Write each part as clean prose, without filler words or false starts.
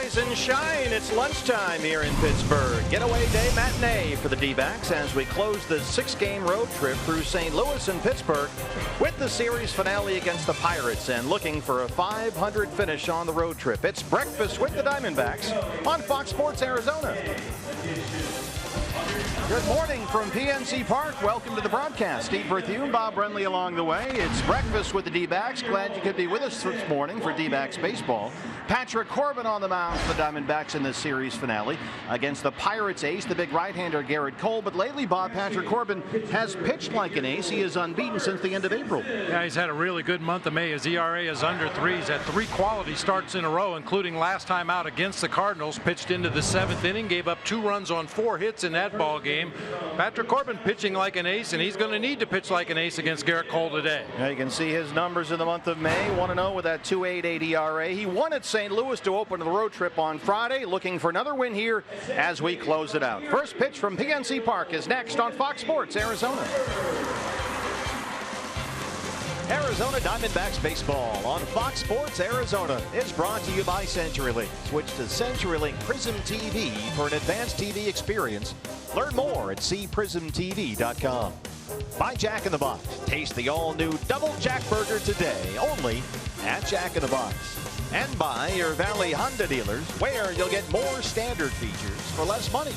Rise and shine. It's lunchtime here in Pittsburgh. Getaway day matinee for the D-backs as we close the 6-game road trip through St. Louis and Pittsburgh with the series finale against the Pirates and looking for a 500 finish on the road trip. It's breakfast with the Diamondbacks on Fox Sports Arizona. Good morning from PNC Park. Welcome to the broadcast. Steve Berthune, Bob Brenly along the way. It's breakfast with the D-backs. Glad you could be with us this morning for D-backs baseball. Patrick Corbin on the mound for the Diamondbacks in this series finale against the Pirates ace, the big right-hander Garrett Cole. But lately, Bob, Patrick Corbin has pitched like an ace. He is unbeaten since the end of April. Yeah, he's had a really good month of May. His ERA is under 3. He's had 3 quality starts in a row, including last time out against the Cardinals. Pitched into the 7th inning, gave up 2 runs on 4 hits in that ball game. Patrick Corbin pitching like an ace, and he's going to need to pitch like an ace against Garrett Cole today. Yeah, you can see his numbers in the month of May. 1-0 with that 2.88 ERA. He won at St. Louis to open the road trip on Friday. Looking for another win here as we close it out. First pitch from PNC Park is next on Fox Sports Arizona. Arizona Diamondbacks baseball on Fox Sports Arizona is brought to you by CenturyLink. Switch to CenturyLink Prism TV for an advanced TV experience. Learn more at cprismtv.com. By Jack in the Box. Taste the all-new Double Jack Burger today, only at Jack in the Box. And by your Valley Honda dealers, where you'll get more standard features for less money.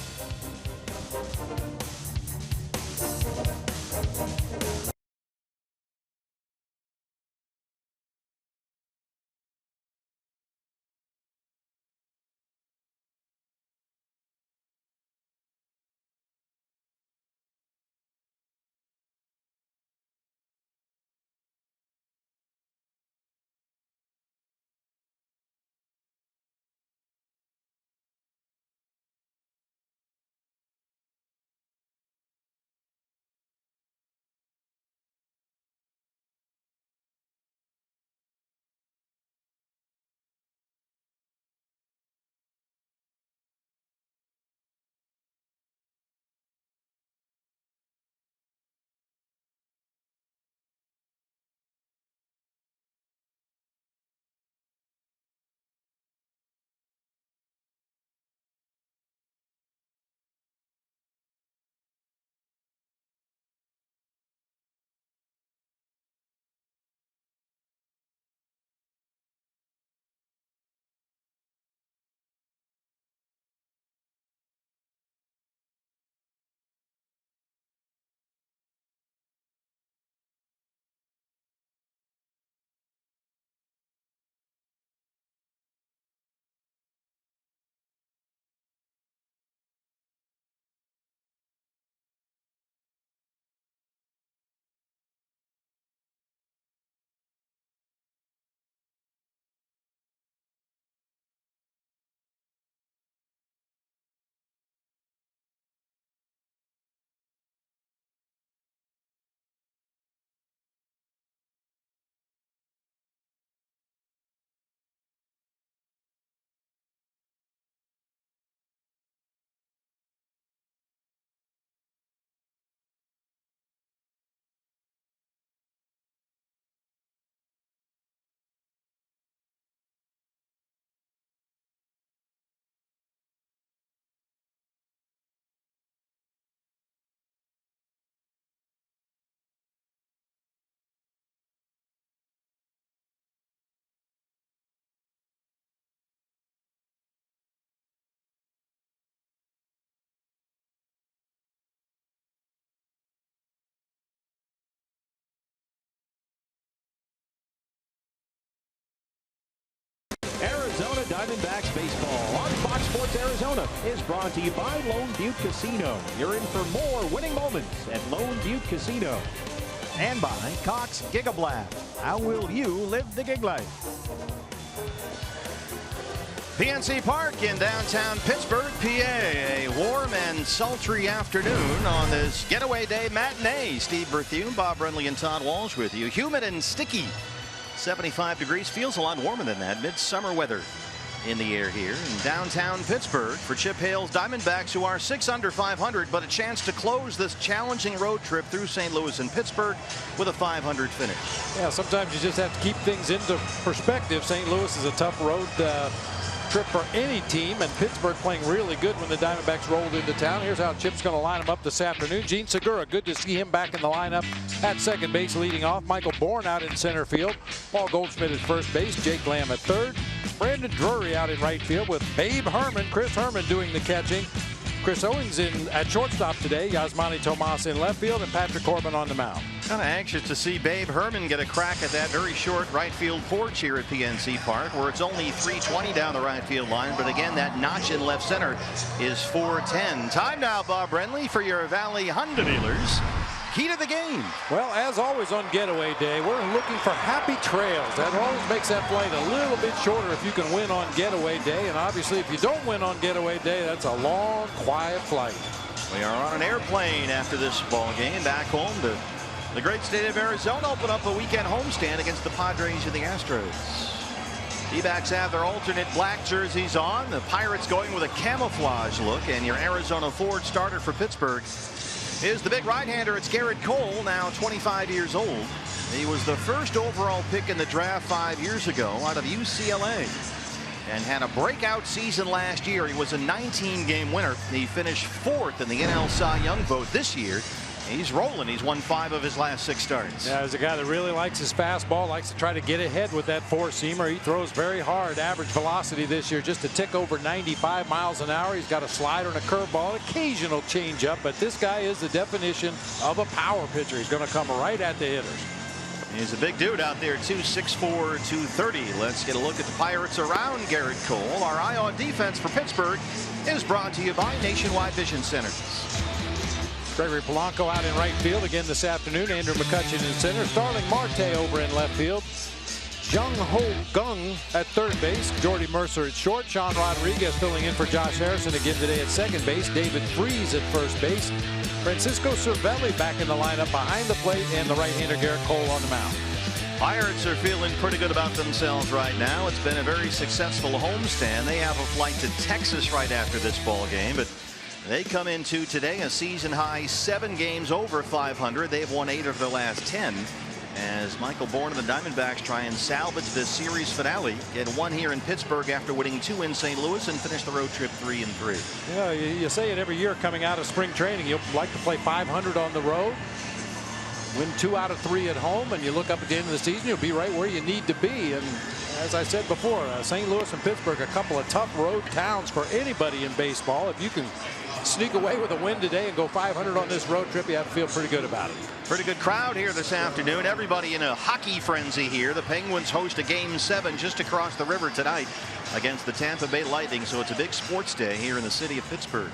Arizona Diamondbacks baseball on Fox Sports Arizona is brought to you by Lone Butte Casino. You're in for more winning moments at Lone Butte Casino. And by Cox Gigablast. How will you live the gig life? PNC Park in downtown Pittsburgh, PA. A warm and sultry afternoon on this getaway day matinee. Steve Berthune, Bob Brenly, and Todd Walsh with you. Humid and sticky. 75 degrees. Feels a lot warmer than that. Midsummer weather in the air here in downtown Pittsburgh for Chip Hale's Diamondbacks, who are 6 under 500, but a chance to close this challenging road trip through St. Louis and Pittsburgh with a 500 finish. Yeah, sometimes you just have to keep things into perspective. St. Louis is a tough road trip for any team, and Pittsburgh playing really good when the Diamondbacks rolled into town. Here's how Chip's going to line them up this afternoon. Gene Segura, good to see him back in the lineup at second base leading off. Michael Bourne out in center field. Paul Goldschmidt at first base. Jake Lamb at third. Brandon Drury out in right field with Babe Herman, Chris Herman doing the catching. Chris Owings in at shortstop today. Yasmani Tomas in left field, and Patrick Corbin on the mound. Kind of anxious to see Babe Herman get a crack at that very short right field porch here at PNC Park, where it's only 320 down the right field line. But again, that notch in left center is 410. Time now, Bob Brenly, for your Valley Honda dealers. Key to the game. Well, as always on Getaway Day, we're looking for happy trails. That always makes that flight a little bit shorter if you can win on Getaway Day. And obviously, if you don't win on Getaway Day, that's a long, quiet flight. We are on an airplane after this ball game back home to the great state of Arizona. Open up a weekend homestand against the Padres and the Astros. D-backs have their alternate black jerseys on. The Pirates going with a camouflage look. And your Arizona Ford starter for Pittsburgh is the big right-hander. It's Garrett Cole, now 25 years old. He was the first overall pick in the draft 5 years ago out of UCLA and had a breakout season last year. He was a 19-game winner. He finished 4th in the NL Cy Young vote this year. He's rolling. He's won 5 of his last 6 starts. Yeah, he's a guy that really likes his fastball, likes to try to get ahead with that four-seamer. He throws very hard. Average velocity this year just a tick over 95 miles an hour. He's got a slider and a curveball, occasional changeup, but this guy is the definition of a power pitcher. He's going to come right at the hitters. He's a big dude out there, too, 6'4", 230. Let's get a look at the Pirates around Garrett Cole. Our eye on defense for Pittsburgh is brought to you by Nationwide Vision Centers. Gregory Polanco out in right field again this afternoon. Andrew McCutcheon in center. Starling Marte over in left field. Jung Ho Gung at third base. Jordy Mercer at short. Sean Rodriguez filling in for Josh Harrison again today at second base. David Freese at first base. Francisco Cervelli back in the lineup behind the plate, and the right-hander Garrett Cole on the mound. Pirates are feeling pretty good about themselves right now. It's been a very successful homestand. They have a flight to Texas right after this ball game, but they come into today a season high 7 games over 500. They've won 8 of their last 10 as Michael Bourne and the Diamondbacks try and salvage this series finale. Get 1 here in Pittsburgh after winning 2 in St. Louis and finish the road trip 3-3. Yeah, you say it every year coming out of spring training. You'll like to play 500 on the road, win 2 out of 3 at home, and you look up at the end of the season, you'll be right where you need to be. And as I said before, St. Louis and Pittsburgh, a couple of tough road towns for anybody in baseball. If you can sneak away with a win today and go 500 on this road trip, you have to feel pretty good about it. Pretty good crowd here this afternoon. Everybody in a hockey frenzy here. The Penguins host a Game 7 just across the river tonight against the Tampa Bay Lightning. So it's a big sports day here in the city of Pittsburgh.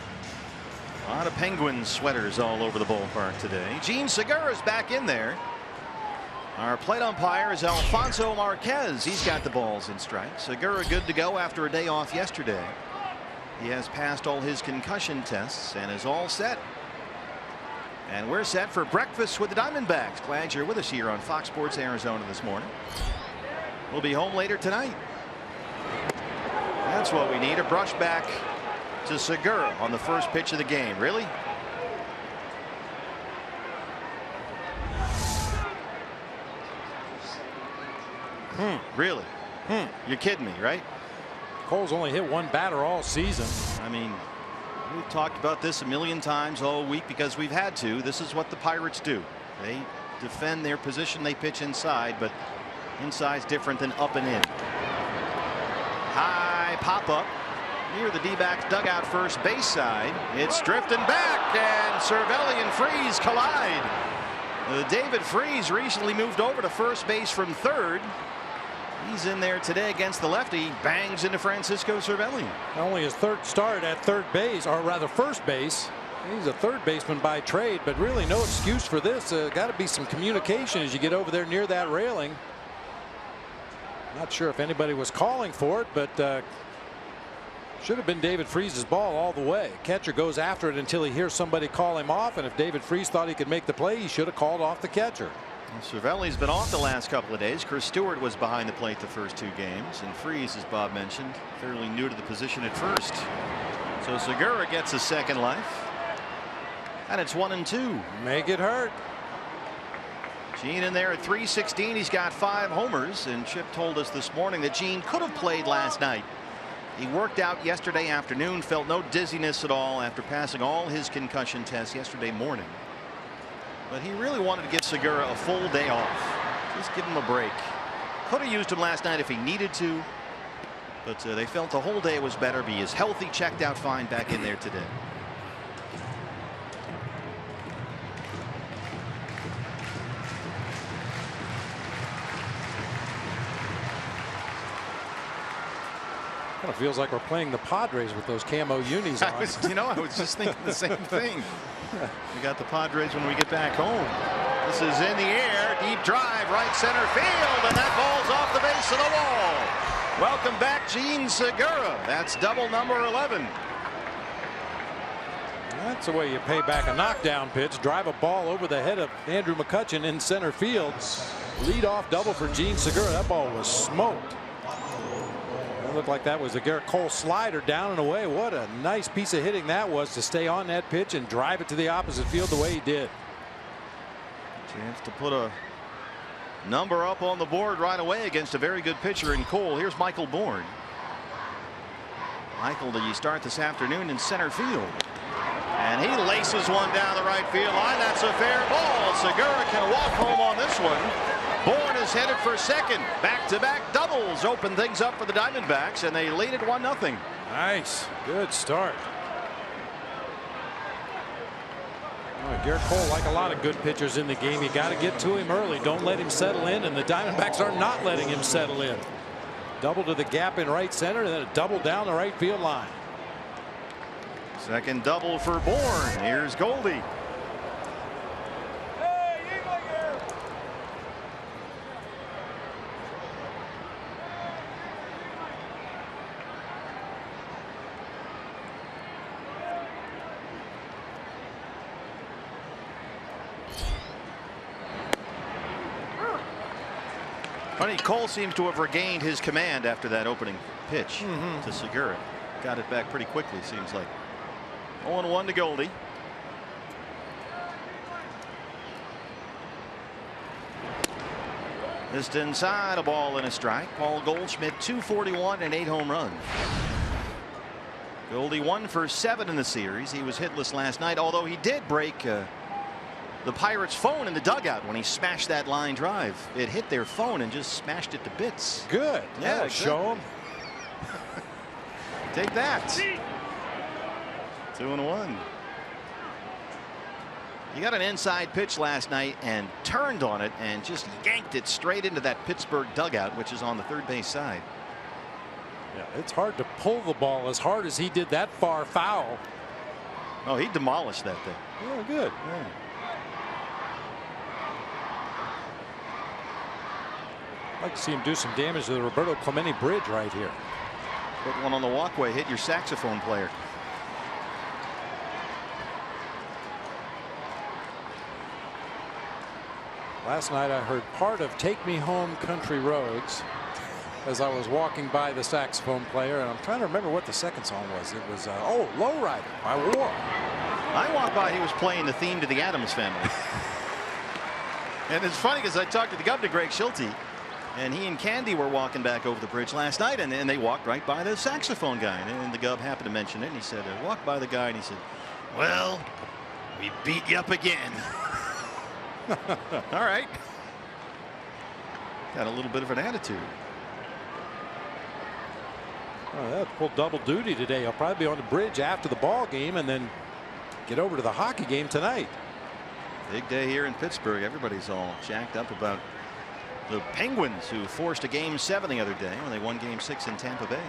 A lot of Penguins sweaters all over the ballpark today. Gene Segura is back in there. Our plate umpire is Alfonso Marquez. He's got the balls in strike. Segura good to go after a day off yesterday. He has passed all his concussion tests and is all set. And we're set for breakfast with the Diamondbacks. Glad you're with us here on Fox Sports Arizona this morning. We'll be home later tonight. That's what we need. A brush back to Segura on the first pitch of the game. Really? Really? You're kidding me, right? Cole's only hit 1 batter all season. I mean, we've talked about this a million times all week because we've had to. This is what the Pirates do. They defend their position. They pitch inside, but inside's different than up and in. High pop up near the D-backs dugout first base side. It's drifting back, and Cervelli and Freese collide. David Freese recently moved over to first base from third. He's in there today against the lefty. Bangs into Francisco Cervelli. Only his 3rd start at third base, or rather first base. He's a third baseman by trade, but really no excuse for this. Got to be some communication as you get over there near that railing. Not sure if anybody was calling for it, but should have been David Freese's ball all the way. Catcher goes after it until he hears somebody call him off, and if David Freese thought he could make the play, he should have called off the catcher. Cervelli's been off the last couple of days. Chris Stewart was behind the plate the first 2 games, and Freese, as Bob mentioned, fairly new to the position at first. So Segura gets a second life, and it's 1-2. Make it hurt. Gene in there at 316. He's got 5 homers, and Chip told us this morning that Gene could have played last night He worked out yesterday afternoon, felt no dizziness at all after passing all his concussion tests yesterday morning. But he really wanted to give Segura a full day off. Just give him a break. Could have used him last night if he needed to. But they felt the whole day was better. He is healthy, checked out fine, back in there today. Kind of feels like we're playing the Padres with those camo unis on. I was just thinking the same thing. We got the Padres when we get back home. This is in the air, deep drive, right center field, and that ball's off the base of the wall. Welcome back, Gene Segura. That's double number 11. That's the way you pay back a knockdown pitch. Drive a ball over the head of Andrew McCutchen in center field. Lead off double for Gene Segura. That ball was smoked. It looked like that was a Garrett Cole slider down and away. What a nice piece of hitting that was to stay on that pitch and drive it to the opposite field the way he did. Chance to put a number up on the board right away against a very good pitcher in Cole. Here's Michael Bourne. Michael, do you start this afternoon in center field? And he laces one down the right field line. That's a fair ball. Segura can walk home on this one. Bourne is headed for second. Back-to-back doubles open things up for the Diamondbacks, and they lead it 1-0. Nice. Good start. Garrett Cole, like a lot of good pitchers in the game, you got to get to him early. Don't let him settle in, and the Diamondbacks are not letting him settle in. Double to the gap in right center, and then a double down the right field line. Second double for Bourne. Here's Goldie. Funny, Cole seems to have regained his command after that opening pitch to Segura. Got it back pretty quickly, seems like. 0-1 to Goldie. Just inside, a ball and a strike. Paul Goldschmidt, 241 and 8 home runs. Goldie 1 for 7 in the series. He was hitless last night, although he did break the Pirates' phone in the dugout when he smashed that line drive. It hit their phone and just smashed it to bits. Good. Yeah, show him. Take that. 2-1. He got an inside pitch last night and turned on it and just yanked it straight into that Pittsburgh dugout, which is on the third base side. Yeah, it's hard to pull the ball as hard as he did that far foul. Oh, he demolished that thing. Yeah, good. Yeah. I'd like to see him do some damage to the Roberto Clemente Bridge right here. Put one on the walkway, hit your saxophone player. Last night I heard part of Take Me Home Country Roads as I was walking by the saxophone player, and I'm trying to remember what the second song was. It was oh, Lowrider by War. I walked by, he was playing the theme to the Addams Family. And it's funny because I talked to the governor, Greg Schulte, and he and Candy were walking back over the bridge last night, and they walked right by the saxophone guy, and the Gov happened to mention it, and he said, walked by the guy, and he said, well, we beat you up again. All right. Got a little bit of an attitude. Oh, they'll pull double duty today. He'll probably be on the bridge after the ball game and then get over to the hockey game tonight. Big day here in Pittsburgh. Everybody's all jacked up about the Penguins, who forced a Game 7 the other day when they won Game 6 in Tampa Bay.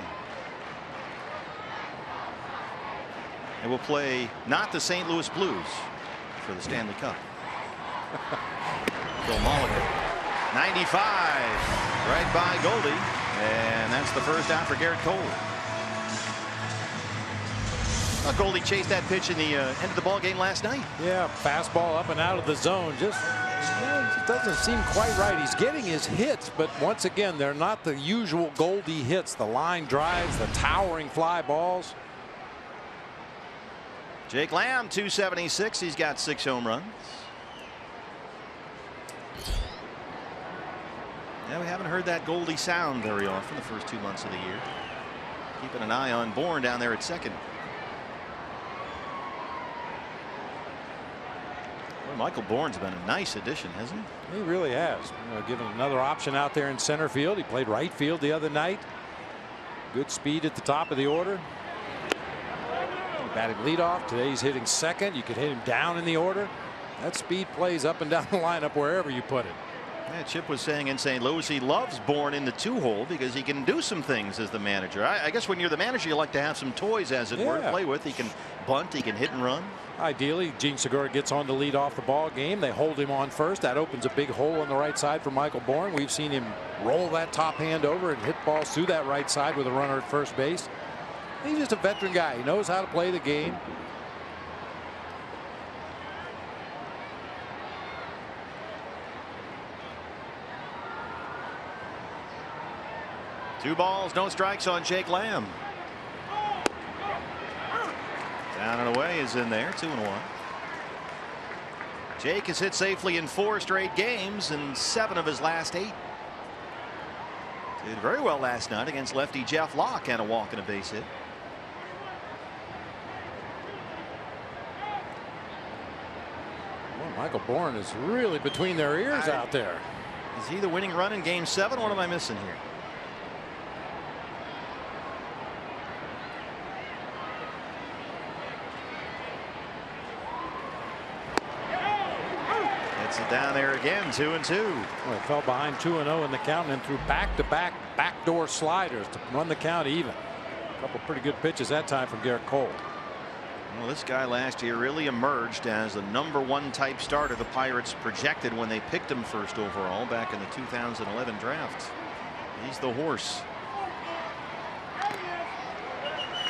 They will play not the St. Louis Blues for the Stanley Cup. Phil Mulligan, 95 right by Goldie, and that's the first out for Garrett Cole. Well, Goldie chased that pitch in the end of the ball game last night. Yeah, fastball up and out of the zone. Just doesn't seem quite right. He's getting his hits, but once again, they're not the usual Goldie hits. The line drives, the towering fly balls. Jake Lamb, 276. He's got 6 home runs. Yeah, we haven't heard that Goldie sound very often the first 2 months of the year. Keeping an eye on Bourne down there at second. Well, Michael Bourne's been a nice addition, hasn't he? He really has. Given another option out there in center field. He played right field the other night. Good speed at the top of the order. He batted leadoff. Today he's hitting second. You could hit him down in the order. That speed plays up and down the lineup wherever you put it. Yeah, Chip was saying in St. Louis he loves Bourne in the 2-hole because he can do some things as the manager. I guess when you're the manager you like to have some toys, as it were, to play with. He can bunt, he can hit and run. Ideally, Gene Segura gets on to lead off the ball game. They hold him on first. That opens a big hole on the right side for Michael Bourne. We've seen him roll that top hand over and hit balls through that right side with a runner at first base. He's just a veteran guy. He knows how to play the game. Two balls, no strikes on Jake Lamb. Down and away is in there. 2-1. Jake has hit safely in 4 straight games and 7 of his last 8. Did very well last night against lefty Jeff Locke and a walk and a base hit. Well, Michael Bourne is really between their ears out there. Is he the winning run in game 7? What am I missing here? Down there again, 2-2. Well, it fell behind 2-0 in the count and threw back-to-back backdoor sliders to run the count even. A couple pretty good pitches that time from Garrett Cole. Well, this guy last year really emerged as the #1 type starter the Pirates projected when they picked him first overall back in the 2011 draft. He's the horse.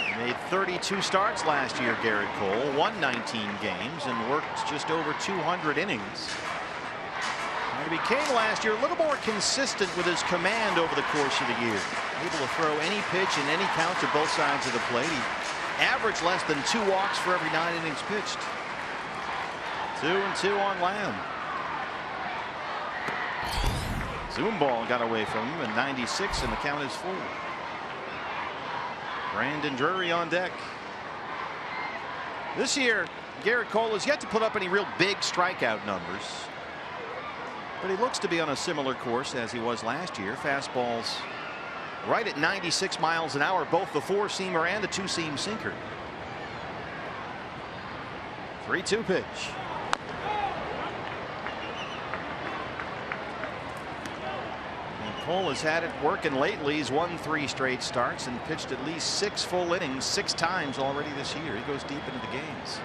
He made 32 starts last year, Garrett Cole, won 19 games and worked just over 200 innings. He became last year a little more consistent with his command over the course of the year. Able to throw any pitch in any count to both sides of the plate. He averaged less than 2 walks for every 9 innings pitched. 2-2 on Lamb. Zoom ball got away from him and 96 and the count is full. Brandon Drury on deck. This year Garrett Cole has yet to put up any real big strikeout numbers. But he looks to be on a similar course as he was last year. Fastballs right at 96 miles an hour, both the 4-seamer and the 2-seam sinker. 3-2 pitch. And Cole has had it working lately. He's won 3 straight starts and pitched at least 6 full innings 6 times already this year. He goes deep into the games.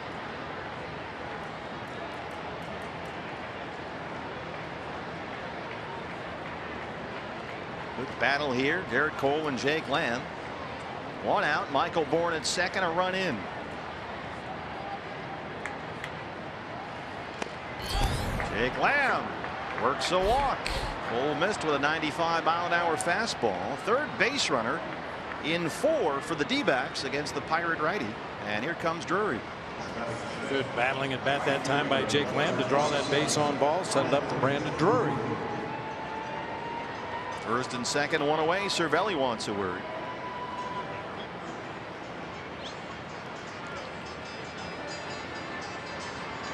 Good battle here. Garrett Cole and Jake Lamb. 1 out. Michael Bourne at second. A run in. Jake Lamb works a walk. Cole missed with a 95-mile-an-hour fastball. Third base runner in 4 for the D-backs against the Pirate righty. And here comes Drury. Good battling at bat that time by Jake Lamb to draw that base on ball. Set it up to Brandon Drury. First and second, 1 away. Cervelli wants a word.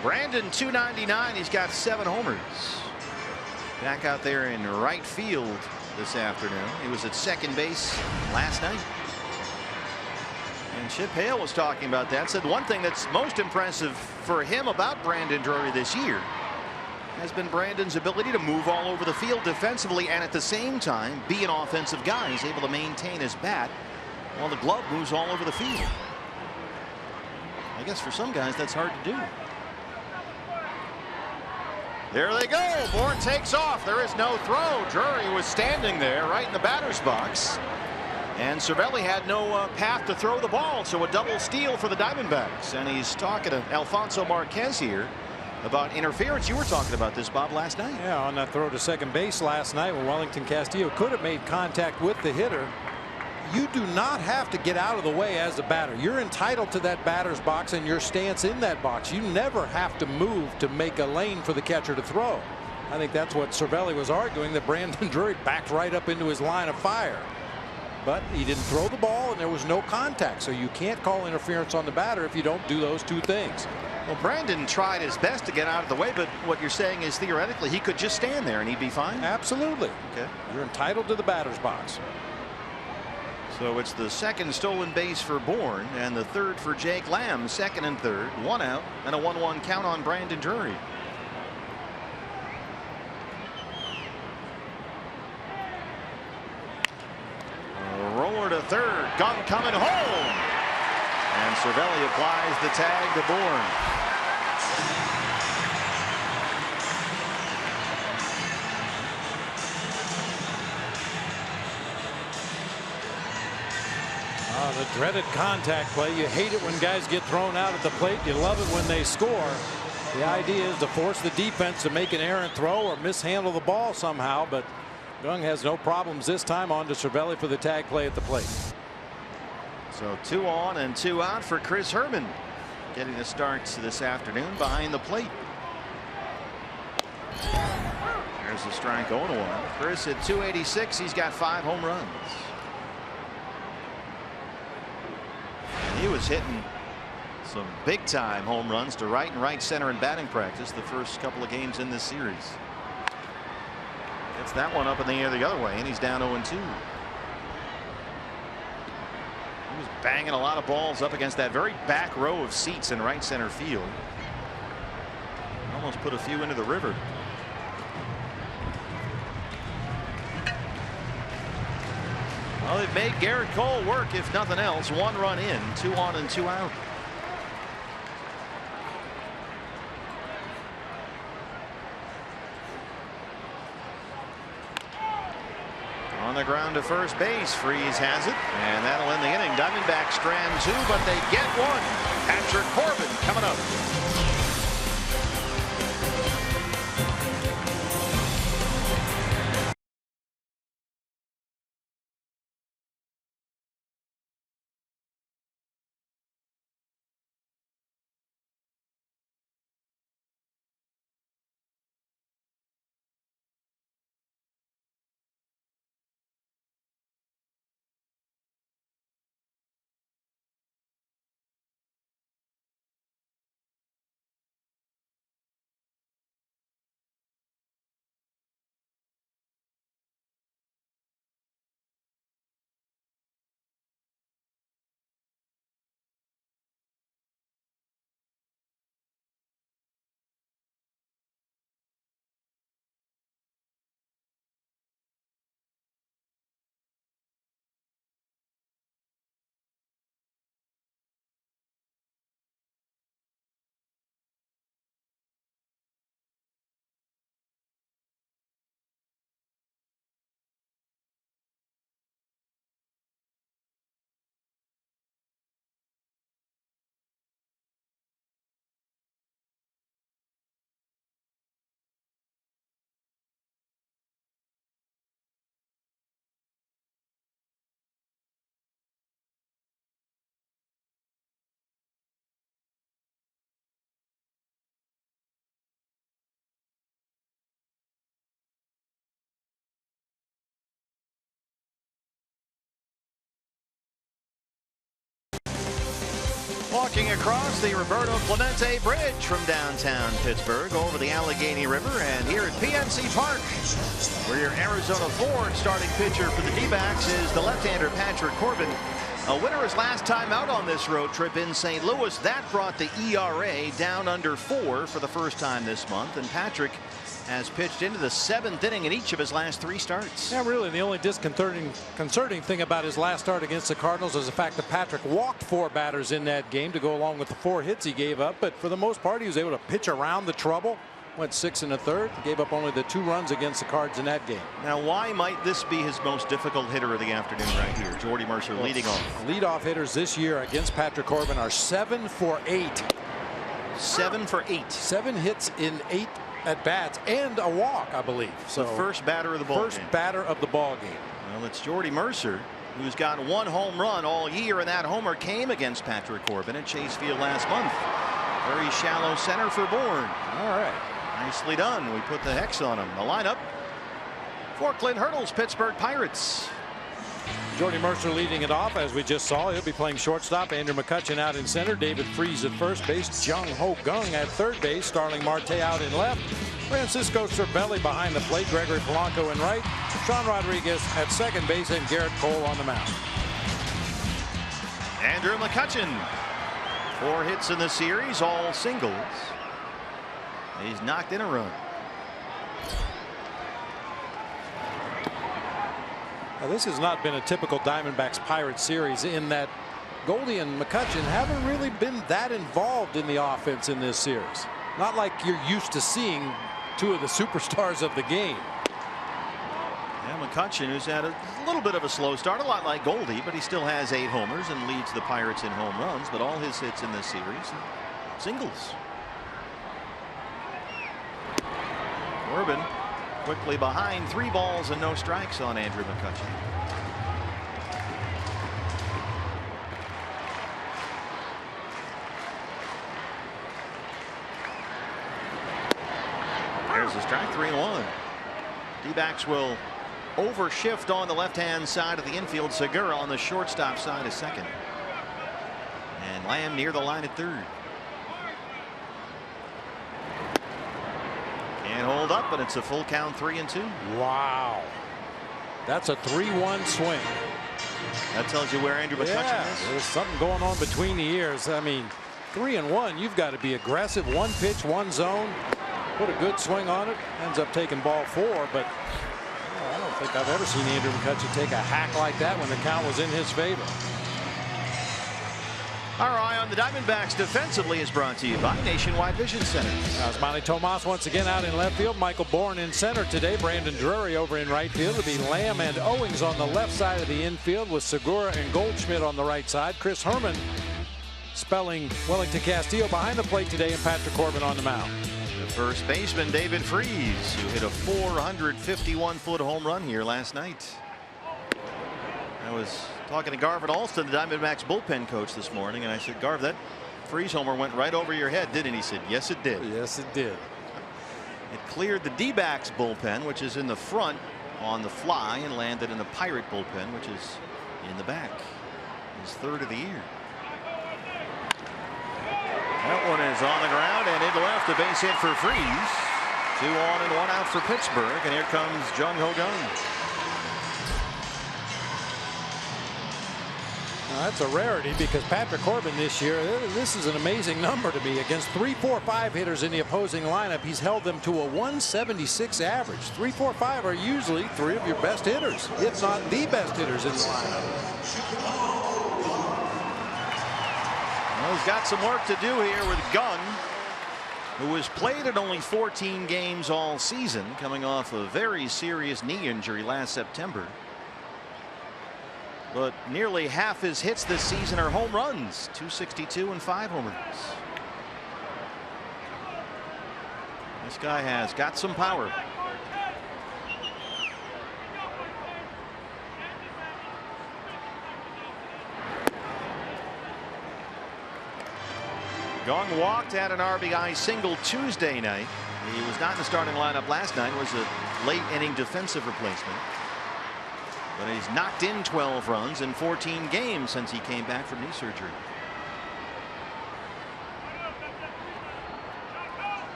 Brandon, 299. He's got 7 homers. Back out there in right field this afternoon. He was at second base last night. And Chip Hale was talking about that. Said one thing that's most impressive for him about Brandon Drury this year has been Brandon's ability to move all over the field defensively and at the same time be an offensive guy. He's able to maintain his bat while the glove moves all over the field. I guess for some guys that's hard to do. There they go. Bourne takes off. There is no throw. Drury was standing there right in the batter's box. And Cervelli had no path to throw the ball. So a double steal for the Diamondbacks. And he's talking to Alfonso Marquez here about interference. You were talking about this, Bob, last night. Yeah, on that throw to second base last night when Wellington Castillo could have made contact with the hitter. You do not have to get out of the way as a batter. You're entitled to that batter's box and your stance in that box. You never have to move to make a lane for the catcher to throw. I think that's what Cervelli was arguing, that Brandon Drury backed right up into his line of fire. but he didn't throw the ball and there was no contact. So you can't call interference on the batter if you don't do those two things. Well, Brandon tried his best to get out of the way, but what you're saying is theoretically he could just stand there and he'd be fine? Absolutely. Okay. You're entitled to the batter's box. So it's the second stolen base for Bourne and the third for Jake Lamb. Second and third, 1 out and a 1-1 count on Brandon Drury. A roller to third, Gump coming home, and Cervelli applies the tag to Bourne. The dreaded contact play. You hate it when guys get thrown out at the plate. You love it when they score. The idea is to force the defense to make an errant throw or mishandle the ball somehow, but Young has no problems this time. On to Cervelli for the tag play at the plate. So 2 on and 2 out for Chris Herman, getting the starts this afternoon behind the plate. There's a strike, 0-1. Chris at 286. He's got 5 home runs. And he was hitting some big time home runs to right and right center in batting practice the first couple of games in this series. Gets that one up in the air the other way, and he's down 0-2. He was banging a lot of balls up against that very back row of seats in right center field. Almost put a few into the river. Well, they've made Garrett Cole work, if nothing else. 1 run in, 2 on and 2 out. On the ground to first base, Freeze has it, and that'll end the inning. Diamondbacks strand 2, but they get 1. Patrick Corbin coming up. Walking across the Roberto Clemente Bridge from downtown Pittsburgh over the Allegheny River, and here at PNC Park, where your Arizona Ford starting pitcher for the D-backs is the left-hander Patrick Corbin. A winner his last time out on this road trip in St. Louis. That brought the ERA down under 4 for the first time this month, and Patrick has pitched into the 7th inning in each of his last 3 starts. Yeah, really, the only concerning thing about his last start against the Cardinals is the fact that Patrick walked 4 batters in that game to go along with the 4 hits he gave up. But for the most part, he was able to pitch around the trouble. Went 6 1/3, gave up only the 2 runs against the Cards in that game. Now, why might this be his most difficult hitter of the afternoon right here? Jordy Mercer leading off. Leadoff hitters this year against Patrick Corbin are 7 for 8. 7 for 8. 7 hits in 8 at bats and a walk, I believe. So the first batter of the ball game. First batter of the ball game. Well, it's Jordy Mercer, who's got 1 home run all year, and that homer came against Patrick Corbin at Chase Field last month. Very shallow center for Bourne. All right. Nicely done. We put the hex on him. The lineup for Clint Hurdle's Pittsburgh Pirates. Jordy Mercer leading it off, as we just saw. He'll be playing shortstop. Andrew McCutchen out in center. David Freese at first base. Jung Ho Gung at third base. Starling Marte out in left. Francisco Cervelli behind the plate. Gregory Polanco in right. Sean Rodriguez at second base, and Garrett Cole on the mound. Andrew McCutchen, 4 hits in the series, all singles. He's knocked in a run. Now, this has not been a typical Diamondbacks Pirates series in that Goldie and McCutchen haven't really been that involved in the offense in this series. Not like you're used to seeing two of the superstars of the game. Yeah, McCutchen, who's had a little bit of a slow start, a lot like Goldie, but he still has 8 homers and leads the Pirates in home runs. But all his hits in this series, singles. Corbin quickly behind, 3 balls and no strikes on Andrew McCutchen. There's the strike, 3-1. D-backs will overshift on the left-hand side of the infield. Segura on the shortstop side is second. And Lamb near the line at third. Can't hold up, but it's a full count, 3-2. Wow. That's a 3-1 swing. That tells you where Andrew McCutchen is. There's something going on between the ears. I mean, 3-1, you've got to be aggressive. 1 pitch, 1 zone. Put a good swing on it. Ends up taking ball 4, but I don't think I've ever seen Andrew McCutchen take a hack like that when the count was in his favor. Our eye on the Diamondbacks defensively is brought to you by Nationwide Vision Center. Now, Manny Tomas once again out in left field. Michael Bourne in center today. Brandon Drury over in right field. It'll be Lamb and Owings on the left side of the infield with Segura and Goldschmidt on the right side. Chris Herman spelling Wellington Castillo behind the plate today, and Patrick Corbin on the mound. The first baseman, David Freese, who hit a 451-foot home run here last night. I was talking to Garvin Alston, the Diamondbacks bullpen coach, this morning, and I said, Garv, that Freese homer went right over your head, didn't he? He said, yes, it did. Yes, it did. It cleared the D-backs bullpen, which is in the front on the fly, and landed in the Pirate bullpen, which is in the back. His 3rd of the year. That one is on the ground and into left. A base hit for Freese. 2 on and 1 out for Pittsburgh, and here comes Jung Ho Gung. That's a rarity because Patrick Corbin this year, this is an amazing number to me. Against 3, 4, 5 hitters in the opposing lineup, he's held them to a 176 average. 3, 4, 5 are usually 3 of your best hitters, if not the best hitters in the lineup. Well, he's got some work to do here with Gunn, who has played in only 14 games all season, coming off a very serious knee injury last September. But nearly half his hits this season are home runs, 262 and 5 home runs. This guy has got some power. Gung walked, had an RBI single Tuesday night. He was not in the starting lineup last night. It was a late inning defensive replacement. But he's knocked in 12 runs in 14 games since he came back from knee surgery.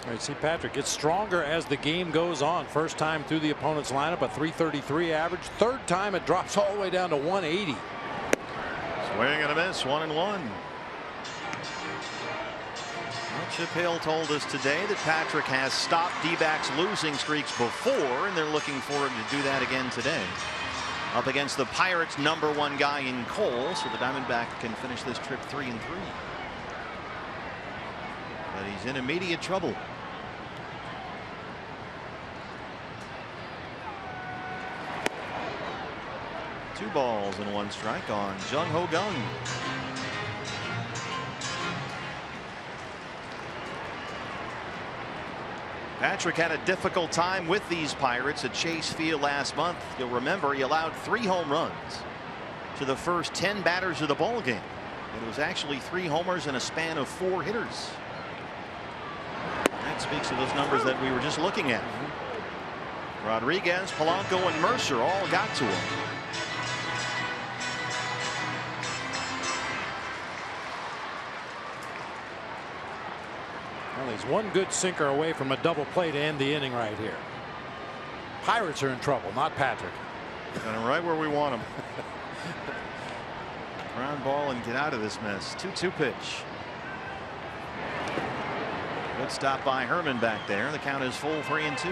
All right, see, Patrick gets stronger as the game goes on. First time through the opponent's lineup, a 333 average. Third time it drops all the way down to 180. Swing and a miss, 1-1. Well, Chip Hale told us today that Patrick has stopped D-backs losing streaks before, and they're looking for him to do that again today. Up against the Pirates' #1 guy in Cole, so the Diamondback can finish this trip 3-3. But he's in immediate trouble. Two balls and 1 strike on Jung Ho Gung. Patrick had a difficult time with these Pirates at Chase Field last month. You'll remember he allowed 3 home runs to the first 10 batters of the ball game. It was actually 3 homers in a span of 4 hitters. That speaks to those numbers that we were just looking at. Rodriguez, Polanco, and Mercer all got to him. Well, he's one good sinker away from a double play to end the inning right here. Pirates are in trouble, not Patrick. Got him right where we want him. Ground ball and get out of this mess. 2-2 pitch. Good stop by Herman back there. The count is full, 3-2.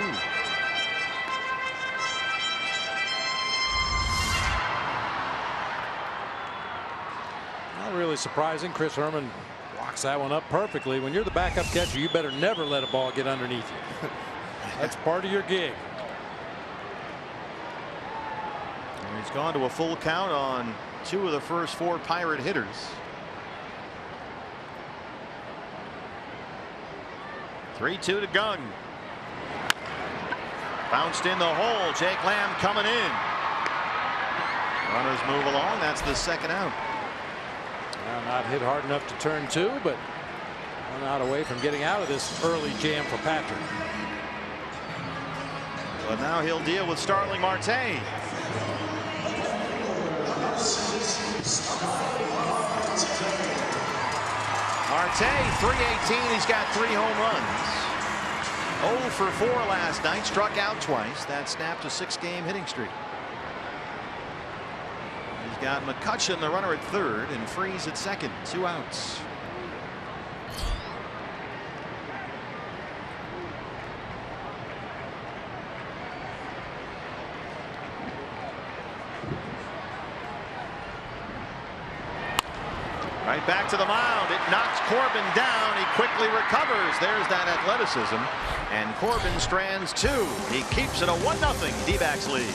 Not really surprising. Chris Herman walks that one up perfectly. When you're the backup catcher, you better never let a ball get underneath you. That's part of your gig. And he's gone to a full count on 2 of the first 4 Pirate hitters. Three-2 to Gung. Bounced in the hole. Jake Lamb coming in. Runners move along. That's the second out. Well, not hit hard enough to turn 2, but one out away from getting out of this early jam for Patrick. But now he'll deal with Starling Marte. Marte, 318. He's got 3 home runs. 0 for 4 last night. Struck out twice. That snapped a 6-game hitting streak. He's got McCutchen, the runner, at third, and Freese at second. 2 outs. Right back to the mound. It knocks Corbin down. He quickly recovers. There's that athleticism. And Corbin strands 2. He keeps it a 1-0 D-backs lead.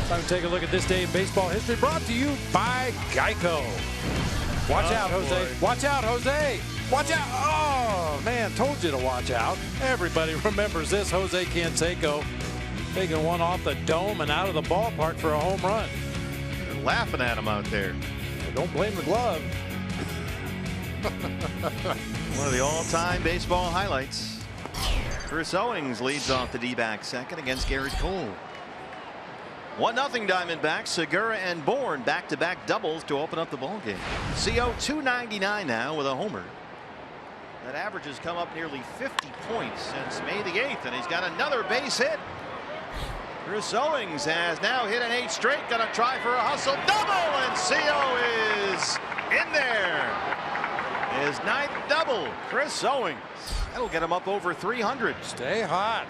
Time to take a look at this day in baseball history, brought to you by Geico. Watch out, Jose. Boy. Watch out, Jose. Watch out. Oh, man, told you to watch out. Everybody remembers this. Jose Canseco taking one off the dome and out of the ballpark for a home run. They're laughing at him out there. Don't blame the glove. One of the all-time baseball highlights. Chris Owings leads off the D-backs second against Garrett Cole. 1-0 Diamondbacks. Segura and Bourne back-to-back doubles to open up the ballgame. CO 299 now with a homer. That average has come up nearly 50 points since May the 8th, and he's got another base hit. Chris Owings has now hit an 8 straight. Gonna try for a hustle double, and CO is in there. His 9th double. Chris Owings. That'll get him up over 300. Stay hot.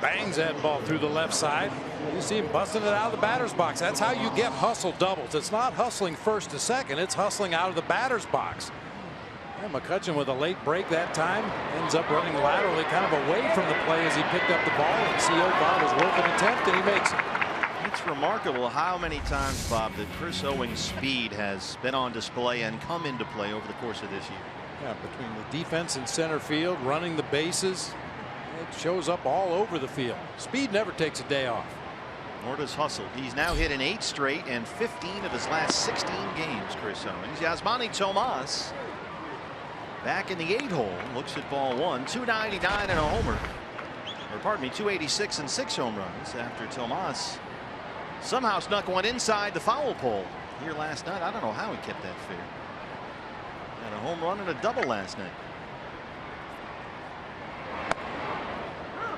Bangs that ball through the left side. You see him busting it out of the batter's box. That's how you get hustle doubles. It's not hustling first to second. It's hustling out of the batter's box. And McCutcheon with a late break that time ends up running laterally kind of away from the play as he picked up the ball, and CO thought it was worth an attempt, and he makes it. It's remarkable how many times, Bob, that Chris Owings' speed has been on display and come into play over the course of this year. Yeah, between the defense and center field, running the bases, it shows up all over the field. Speed never takes a day off. Nor does hustle. He's now hit in 8 straight and 15 of his last 16 games, Chris Owings. Yasmani Tomas back in the 8-hole, looks at ball 1, 299 and a homer. Or pardon me, 286 and 6 home runs after Tomas somehow snuck one inside the foul pole here last night. I don't know how he kept that fair. Had a home run and a double last night.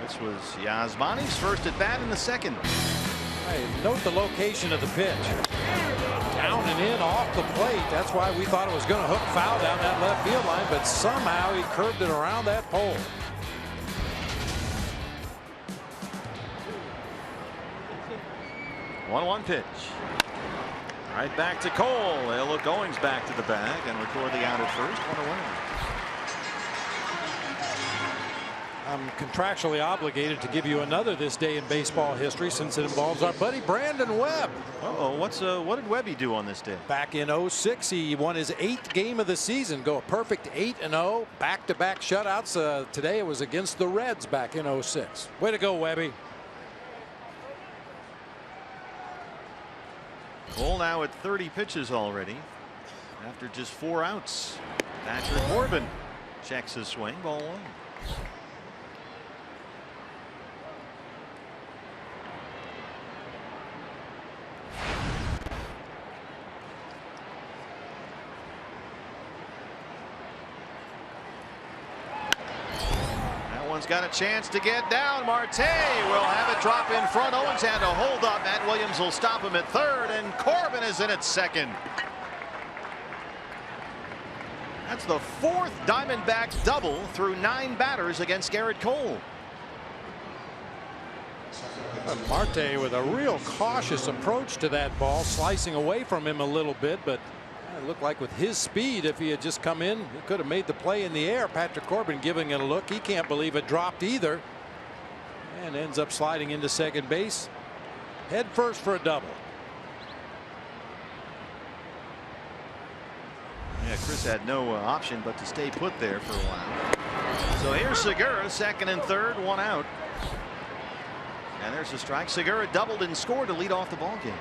This was Yasmani's first at bat in the 2nd. Hey, note the location of the pitch. Down and in off the plate. That's why we thought it was going to hook foul down that left field line, but somehow he curved it around that pole. One pitch. Right back to Cole. They'll look Owings back to the bag and record the out at first. 1 away. I'm contractually obligated to give you another this day in baseball history, since it involves our buddy Brandon Webb. What did Webby do on this day? Back in 06, he won his 8th game of the season, go a perfect 8-0, back-to-back shutouts. Today it was against the Reds back in 06. Way to go, Webby. Cole now at 30 pitches already after just 4 outs. Patrick Corbin checks his swing, ball 1. Got a chance to get down. Marte will have it drop in front. Owens had a hold up. Matt Williams will stop him at 3rd, and Corbin is in at 2nd. That's the 4th Diamondbacks double through 9 batters against Garrett Cole. Marte with a real cautious approach to that ball, slicing away from him a little bit, but it looked like with his speed, if he had just come in, he could have made the play in the air. Patrick Corbin giving it a look. He can't believe it dropped either, and ends up sliding into second base head first for a double. Yeah, Chris had no option but to stay put there for a while. So here's Segura, 2nd and 3rd, 1 out. And there's a strike. Segura doubled and scored to lead off the ball game.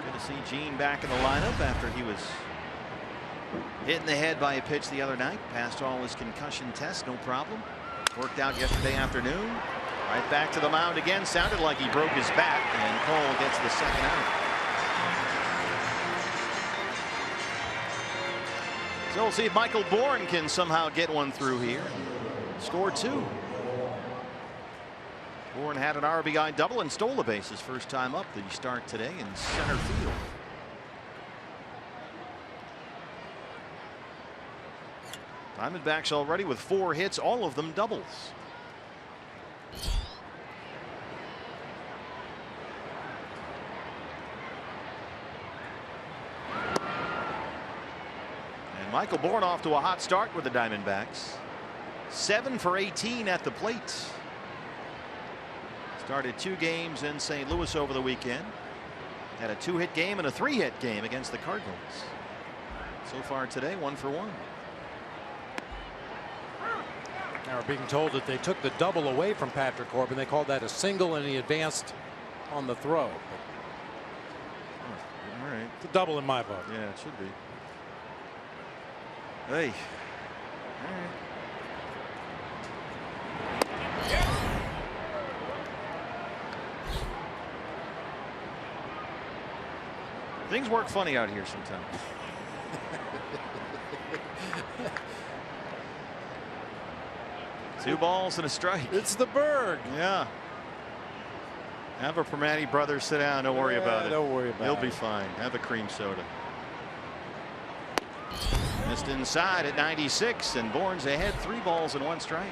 Good to see Gene back in the lineup after he was hit in the head by a pitch the other night. Passed all his concussion tests, no problem. Worked out yesterday afternoon. Right back to the mound again. Sounded like he broke his bat, and Cole gets the 2nd out. So we'll see if Michael Bourne can somehow get one through here. Score 2. Bourne had an RBI double and stole the base his first time up that he start today in center field. Diamondbacks already with 4 hits, all of them doubles. And Michael Bourne off to a hot start with the Diamondbacks. 7 for 18 at the plate. Started 2 games in St. Louis over the weekend. Had a 2-hit game and a 3-hit game against the Cardinals. So far today, 1 for 1. Now we're being told that they took the double away from Patrick Corbin. They called that a single, and he advanced on the throw. All right. It's a double in my book. Yeah, it should be. Hey. All right. Things work funny out here sometimes. 2 balls and a strike. It's the Berg. Yeah. Have a Permati brother sit down. Don't worry about it. Don't worry about it. He'll be fine. Have a cream soda. Missed inside at 96, and Bourne's ahead 3 balls and 1 strike.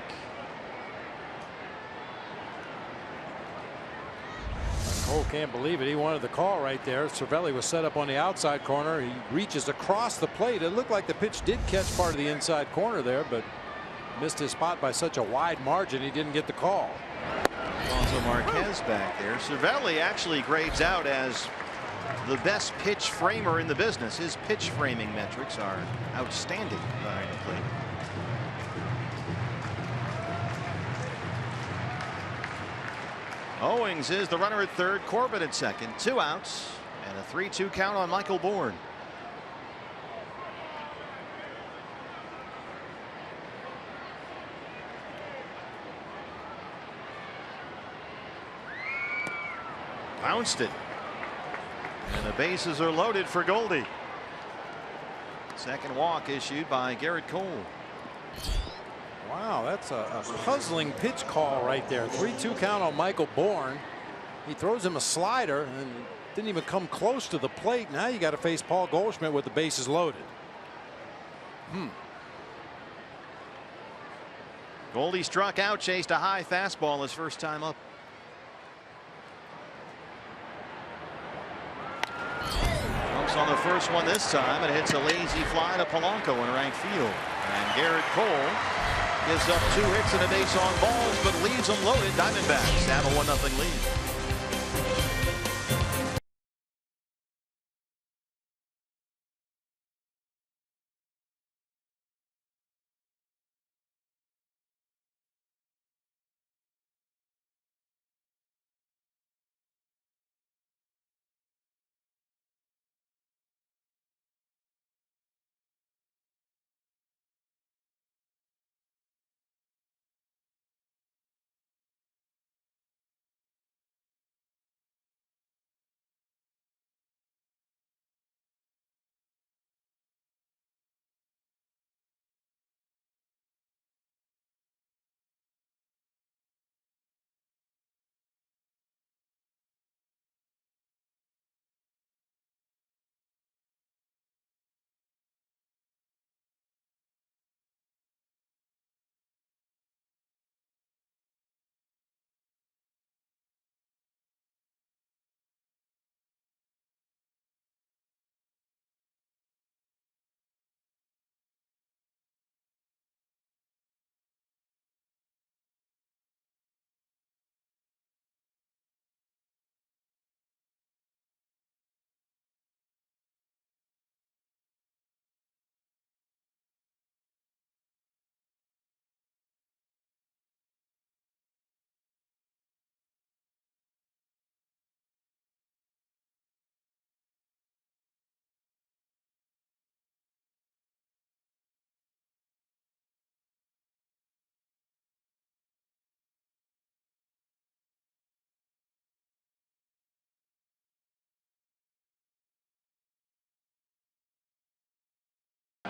Cole can't believe it. He wanted the call right there. Cervelli was set up on the outside corner. He reaches across the plate. It looked like the pitch did catch part of the inside corner there, but missed his spot by such a wide margin he didn't get the call. Also Marquez back there. Cervelli actually grades out as the best pitch framer in the business. His pitch framing metrics are outstanding behind the plate. Owings is the runner at third, Corbin at second, 2 outs, and a 3-2 count on Michael Bourne. Bounced it. And the bases are loaded for Goldie. Second walk issued by Garrett Cole. Wow, that's a puzzling pitch call right there. 3-2 count on Michael Bourne. He throws him a slider and didn't even come close to the plate. Now you got to face Paul Goldschmidt with the bases loaded. Goldie struck out, chased a high fastball his first time up. Jumps on the first one this time and hits a lazy fly to Polanco in right field. And Garrett Cole gives up 2 hits and a base on balls, but leaves them loaded. Diamondbacks have a 1-0 lead.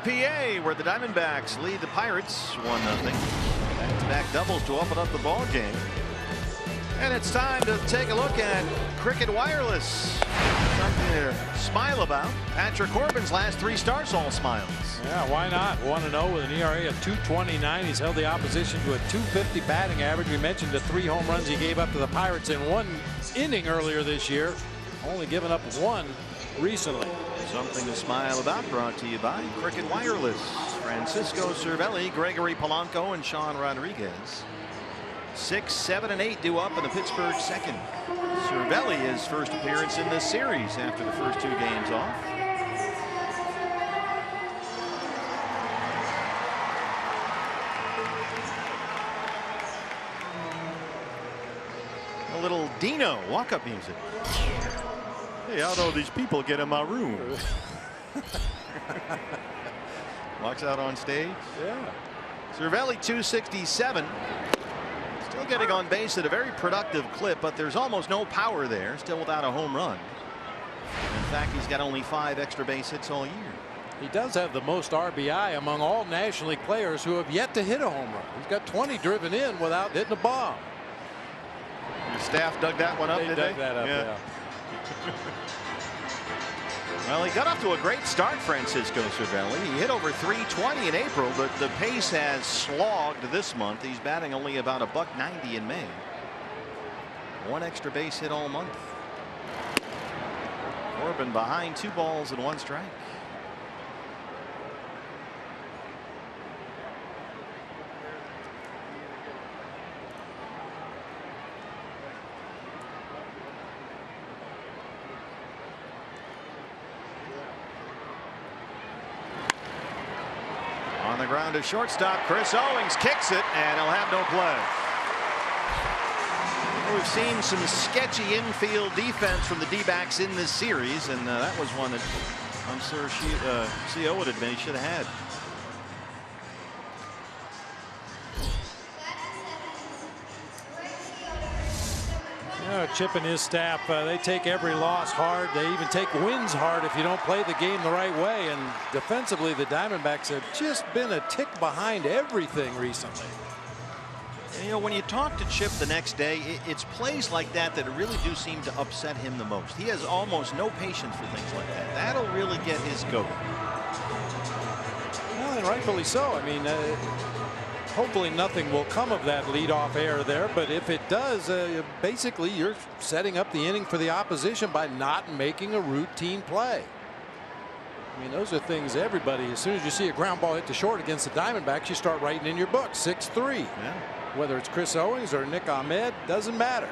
PA, where the Diamondbacks lead the Pirates 1-0. Back-to-back doubles to open up the ball game. And it's time to take a look at Cricket Wireless. Something to smile about. Patrick Corbin's last 3 starts all smiles. Yeah, why not? 1-0 with an ERA of 2.29. He's held the opposition to a 250 batting average. We mentioned the 3 home runs he gave up to the Pirates in 1 inning earlier this year. Only given up 1 recently. Something to smile about, brought to you by Cricket Wireless. Francisco Cervelli, Gregory Polanco, and Sean Rodriguez. 6, 7, and 8 due up in the Pittsburgh second. Cervelli, his first appearance in this series after the first 2 games off. A little Dino walk-up music. Hey, how do these people get in my room? Walks out on stage. Yeah. Cervelli 267. Still getting on base at a very productive clip, but there's almost no power there. Still without a home run. In fact, he's got only 5 extra base hits all year. He does have the most RBI among all National League players who have yet to hit a home run. He's got 20 driven in without hitting a bomb. Your staff dug that one up, They did dug they? that up, yeah. Well, he got off to a great start, Francisco Cervelli. He hit over 320 in April, but the pace has slogged this month. He's batting only about $190 in May. One extra base hit all month. Corbin behind 2 balls and 1 strike. On the ground to shortstop, Chris Owings kicks it, and he'll have no play. We've seen some sketchy infield defense from the D-backs in this series, and that was one that I'm sure CO would admit he should have had. Chip and his staff, they take every loss hard. They even take wins hard if you don't play the game the right way. And defensively, the Diamondbacks have just been a tick behind everything recently. You know, when you talk to Chip the next day, it's plays like that that really do seem to upset him the most. He has almost no patience for things like that. That'll really get his goat. Well, and rightfully so. I mean, hopefully nothing will come of that leadoff error there, but if it does, basically you're setting up the inning for the opposition by not making a routine play. I mean, those are things everybody, as soon as you see a ground ball hit to short against the Diamondbacks, you start writing in your book 6-3. Yeah. Whether it's Chris Owings or Nick Ahmed, doesn't matter.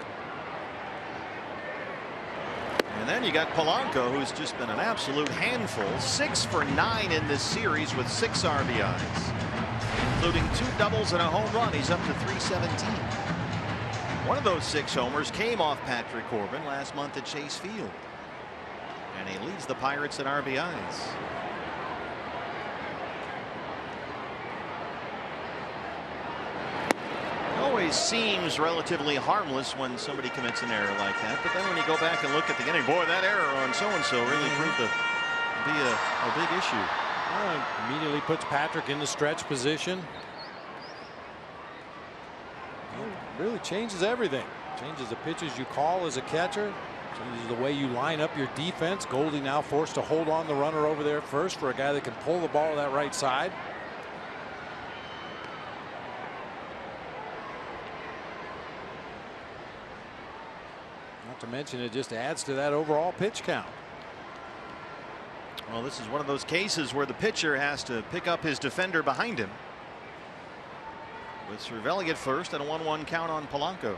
And then you got Polanco, who's just been an absolute handful. 6 for 9 in this series with 6 RBIs. Including 2 doubles and a home run. He's up to 317. One of those 6 homers came off Patrick Corbin last month at Chase Field. And he leads the Pirates in RBIs. It always seems relatively harmless when somebody commits an error like that. But then when you go back and look at the inning, boy, that error on so-and-so really proved to be a big issue. Immediately puts Patrick in the stretch position. Really changes everything. Changes the pitches you call as a catcher. Changes the way you line up your defense. Goldie now forced to hold on the runner over there first for a guy that can pull the ball to that right side. Not to mention it just adds to that overall pitch count. Well, this is one of those cases where the pitcher has to pick up his defender behind him. With Cervelli at first and a 1-1 count on Polanco.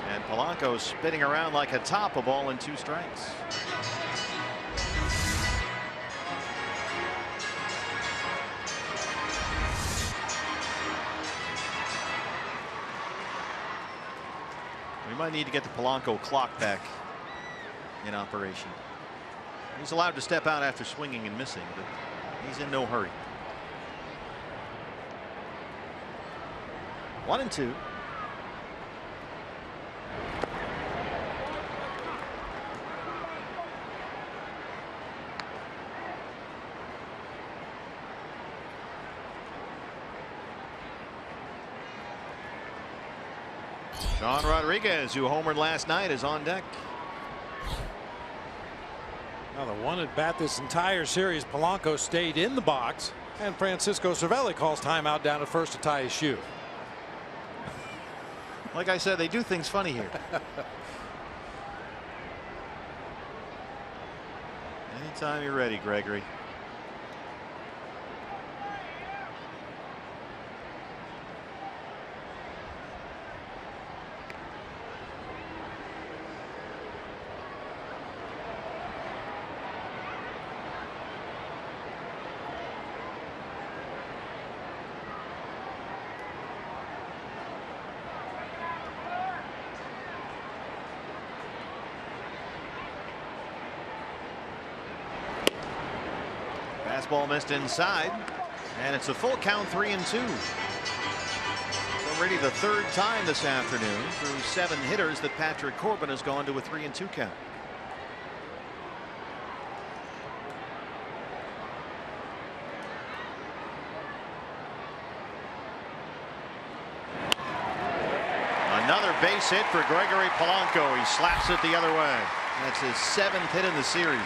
And Polanco spinning around like a top, a ball and 2 strikes. We might need to get the Polanco clock back in operation. He's allowed to step out after swinging and missing, but he's in no hurry. 1-2. Sean Rodriguez, who homered last night, is on deck. Now the one at bat this entire series, Polanco stayed in the box, and Francisco Cervelli calls timeout down at first to tie his shoe. Like I said, they do things funny here. Anytime you're ready, Gregory. Fastball missed inside, and it's a full count, 3-2. Already the 3rd time this afternoon through 7 hitters that Patrick Corbin has gone to a 3-2 count. base hit for Gregory Polanco. He slaps it the other way. That's his 7th hit in the series.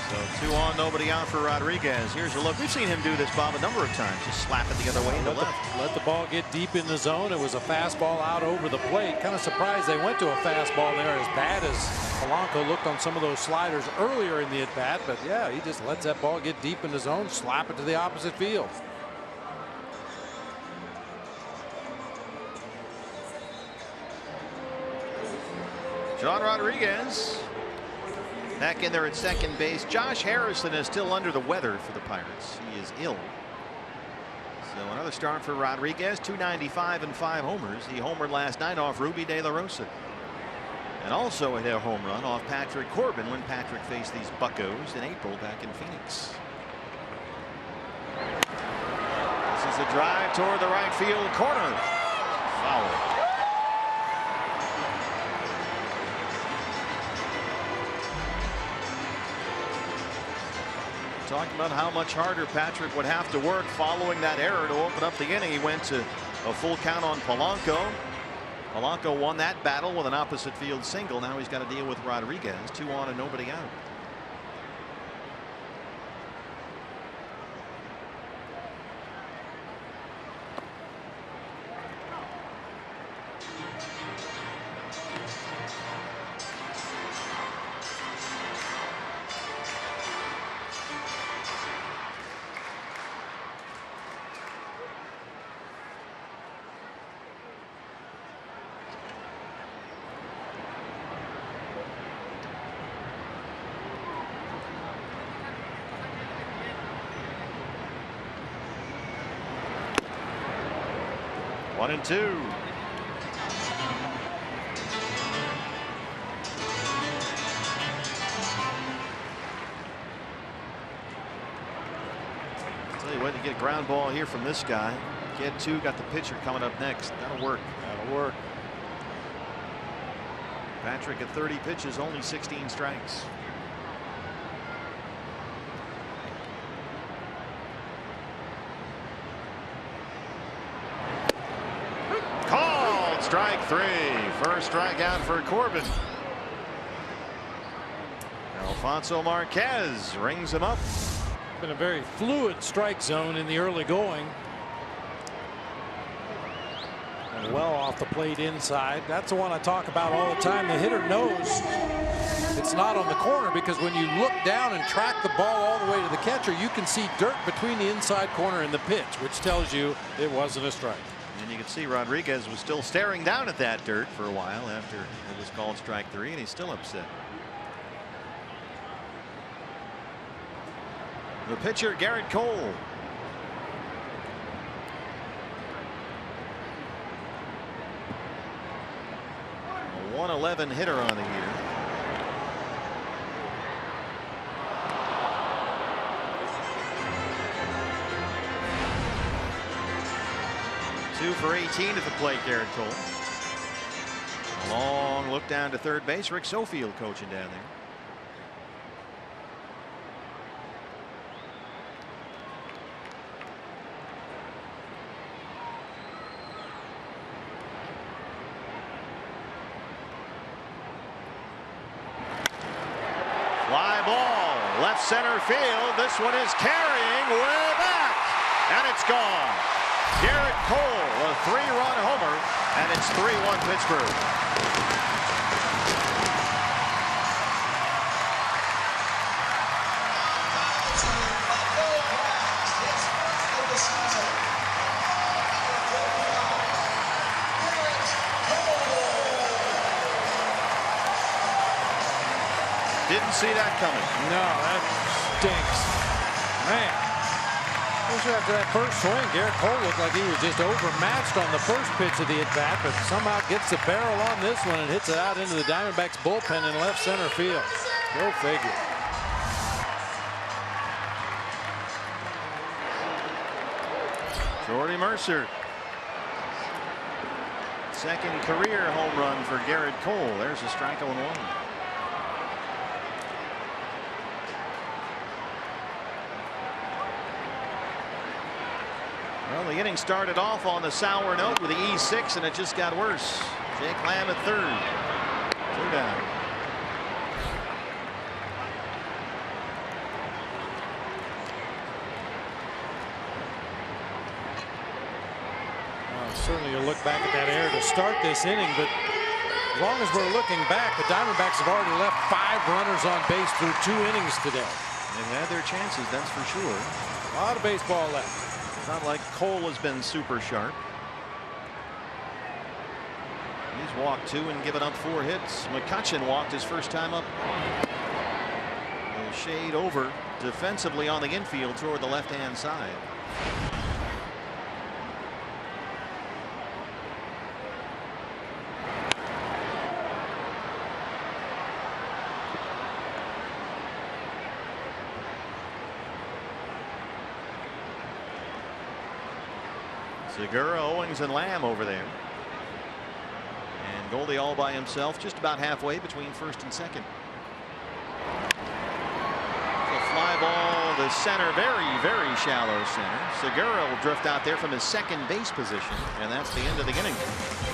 So 2 on, nobody out for Rodriguez. Here's a look. We've seen him do this, Bob, a number of times. Just slap it the other way to left. Let the ball get deep in the zone. It was a fastball out over the plate. Kind of surprised they went to a fastball there, as bad as Polanco looked on some of those sliders earlier in the at bat. But yeah, he just lets that ball get deep in the zone, slap it to the opposite field. John Rodriguez back in there at second base. Josh Harrison is still under the weather for the Pirates. He is ill. So another start for Rodriguez. 295 and 5 homers. He homered last night off Ruby De La Rosa. And also hit a home run off Patrick Corbin when Patrick faced these Buccos in April back in Phoenix. This is a drive toward the right field corner. Foul. Talking about how much harder Patrick would have to work following that error to open up the inning. He went to a full count on Polanco. Polanco won that battle with an opposite field single. Now he's got to deal with Rodriguez. 2 on and nobody out. One and 2. Tell you what, you get a ground ball here from this guy. Get 2, got the pitcher coming up next. That'll work. That'll work. Patrick at 30 pitches, only 16 strikes. Strike 3. First strikeout for Corbin. Alfonso Marquez rings him up. Been a very fluid strike zone in the early going. And well off the plate inside. That's the one I talk about all the time. The hitter knows it's not on the corner, because when you look down and track the ball all the way to the catcher, you can see dirt between the inside corner and the pitch, which tells you it wasn't a strike. And you can see Rodriguez was still staring down at that dirt for a while after it was called strike 3, and he's still upset. The pitcher, Garrett Cole. A 111 hitter on the year. Two for 18 at the plate, Garrett Cole. A long look down to third base. Rick Sofield coaching down there. Fly ball, left center field. This one is carrying way back, and it's gone. Garrett Cole, a 3-run homer, and it's 3-1 Pittsburgh. Didn't see that coming. No, that stinks. Man. After that first swing, Garrett Cole looked like he was just overmatched on the first pitch of the at-bat, but somehow gets the barrel on this one and hits it out into the Diamondbacks bullpen in left center field. Go figure. Jordy Mercer. Second career home run for Garrett Cole. There's a strike on 1. Well, the inning started off on the sour note with the E6, and it just got worse. Jake Lamb at third. 2 down. Certainly you'll look back at that error to start this inning, but as long as we're looking back, the Diamondbacks have already left 5 runners on base through 2 innings today. They've had their chances, that's for sure. A lot of baseball left. It's not like Cole has been super sharp. He's walked 2 and given up 4 hits. McCutchen walked his first time up. A shade over defensively on the infield toward the left-hand side. Segura, Owings, and Lamb over there. And Goldie all by himself, just about halfway between first and second. A fly ball to center, very shallow center. Segura will drift out there from his second base position, and that's the end of the inning.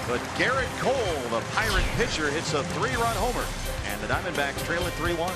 But Garrett Cole, the Pirate pitcher, hits a 3-run homer, and the Diamondbacks trail at 3-1.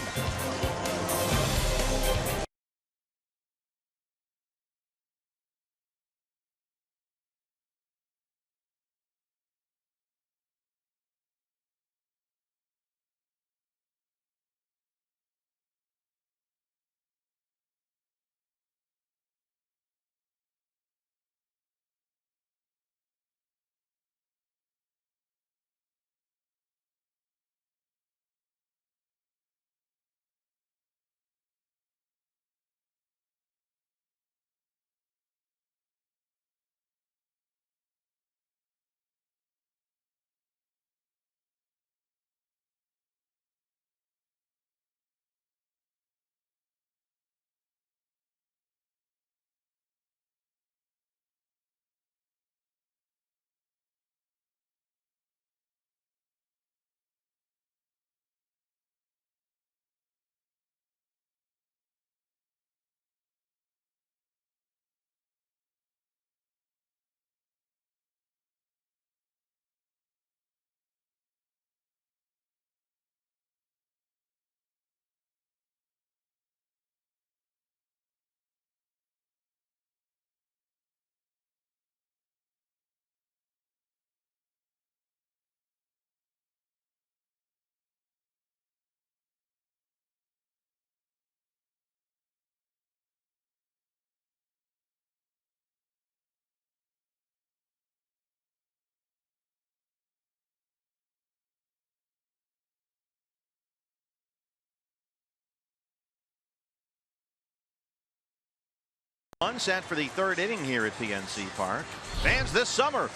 Set for the 3rd inning here at PNC Park. Fans this summer,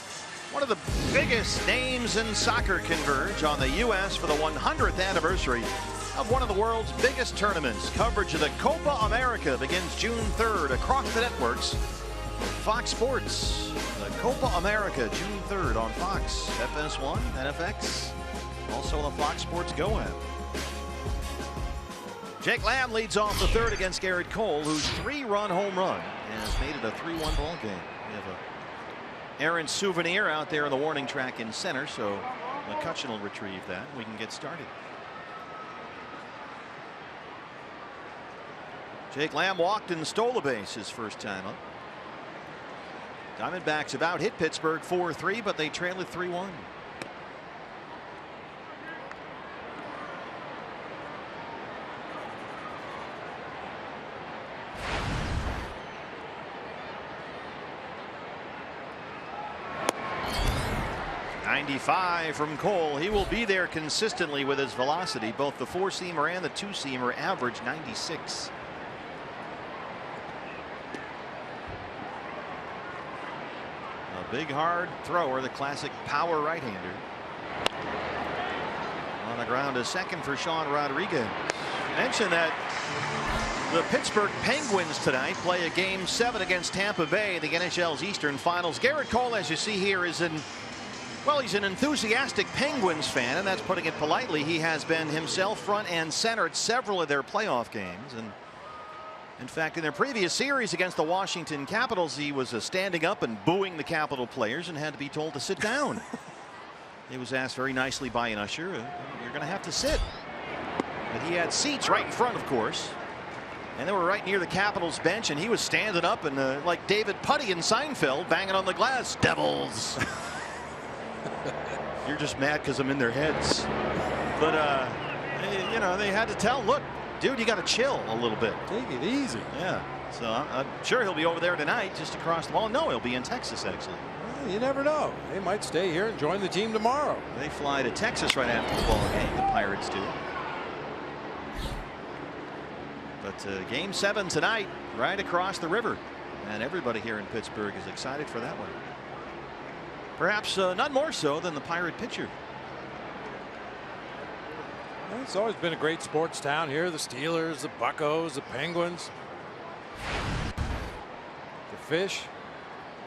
one of the biggest names in soccer converge on the U.S. for the 100th anniversary of one of the world's biggest tournaments. Coverage of the Copa America begins June 3rd across the networks. Fox Sports, the Copa America, June 3rd on Fox, FS1, NFX, also the Fox Sports Go app. Jake Lamb leads off the 3rd against Garrett Cole, whose 3-run home run has made it a 3-1 ball game. We have a errant souvenir out there on the warning track in center, so McCutchen will retrieve that. We can get started. Jake Lamb walked and stole a base his first time up. Diamondbacks have out hit Pittsburgh 4-3, but they trail at 3-1. .95 from Cole. He will be there consistently with his velocity. Both the 4-seamer and the 2-seamer average 96. A big hard thrower, the classic power right-hander. On the ground to second for Sean Rodriguez. Mention that the Pittsburgh Penguins tonight play a Game 7 against Tampa Bay, the NHL's Eastern Finals. Garrett Cole, as you see here, is he's an enthusiastic Penguins fan, and that's putting it politely. He has been himself front and center at several of their playoff games, and In fact, in their previous series against the Washington Capitals, he was standing up and booing the Capital players and had to be told to sit down. He was asked very nicely by an usher, "You're going to have to sit." But he had seats right in front, of course. And they were right near the Capitals bench, and he was standing up and like David Putty in Seinfeld, banging on the glass. "Devils." You're just mad because I'm in their heads. But, you know, they had to tell, look, dude, you got to chill a little bit. Take it easy. Yeah. So I'm sure he'll be over there tonight just across the ball. No, he'll be in Texas, actually. Well, you never know. They might stay here and join the team tomorrow. They fly to Texas right after the ball game. The Pirates do. But game 7 tonight, right across the river. And everybody here in Pittsburgh is excited for that one. Perhaps none more so than the Pirate pitcher. Well, it's always been a great sports town here. The Steelers, the Buccos, the Penguins. The Fish.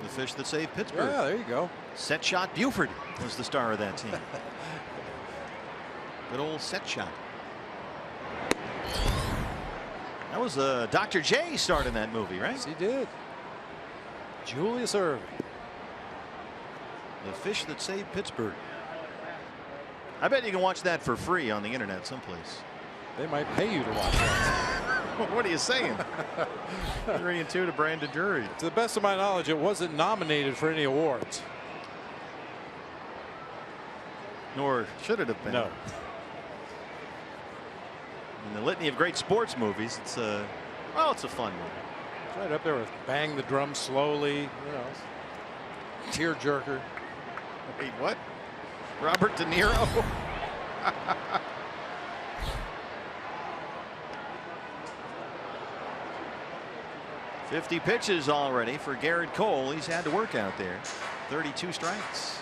The fish that saved Pittsburgh. Yeah, there you go. Set Shot Buford was the star of that team. Good old Set Shot. That was Dr. J starred in that movie, right? Yes, he did. Julius Erving. The fish that saved Pittsburgh. I bet you can watch that for free on the internet someplace. They might pay you to watch that. What are you saying? 3-2 to Brandon Drury. To the best of my knowledge, it wasn't nominated for any awards. Nor should it have been. No. In the litany of great sports movies, it's well, it's a fun movie. It's right up there with Bang the Drum Slowly, you know, tearjerker. Wait, what? Robert De Niro? 50 pitches already for Garrett Cole. He's had to work out there. 32 strikes.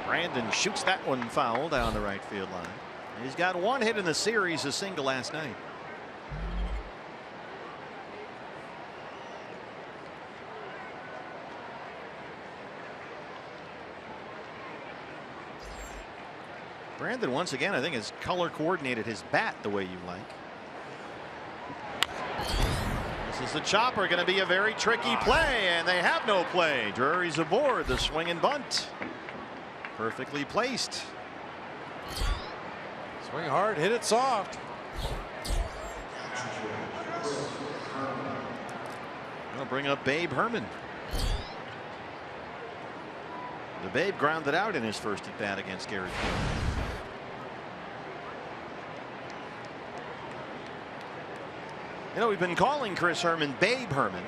Brandon shoots that one foul down the right field line. He's got one hit in the series, a single last night. Brandon once again, I think, has color coordinated his bat the way you like. This is the chopper, going to be a very tricky play, and they have no play. Drury's aboard the swing and bunt. Perfectly placed. Swing hard, hit it soft. I'll bring up Babe Herman. The Babe grounded out in his first at bat against Garrett Cole. You know, we've been calling Chris Herman Babe Herman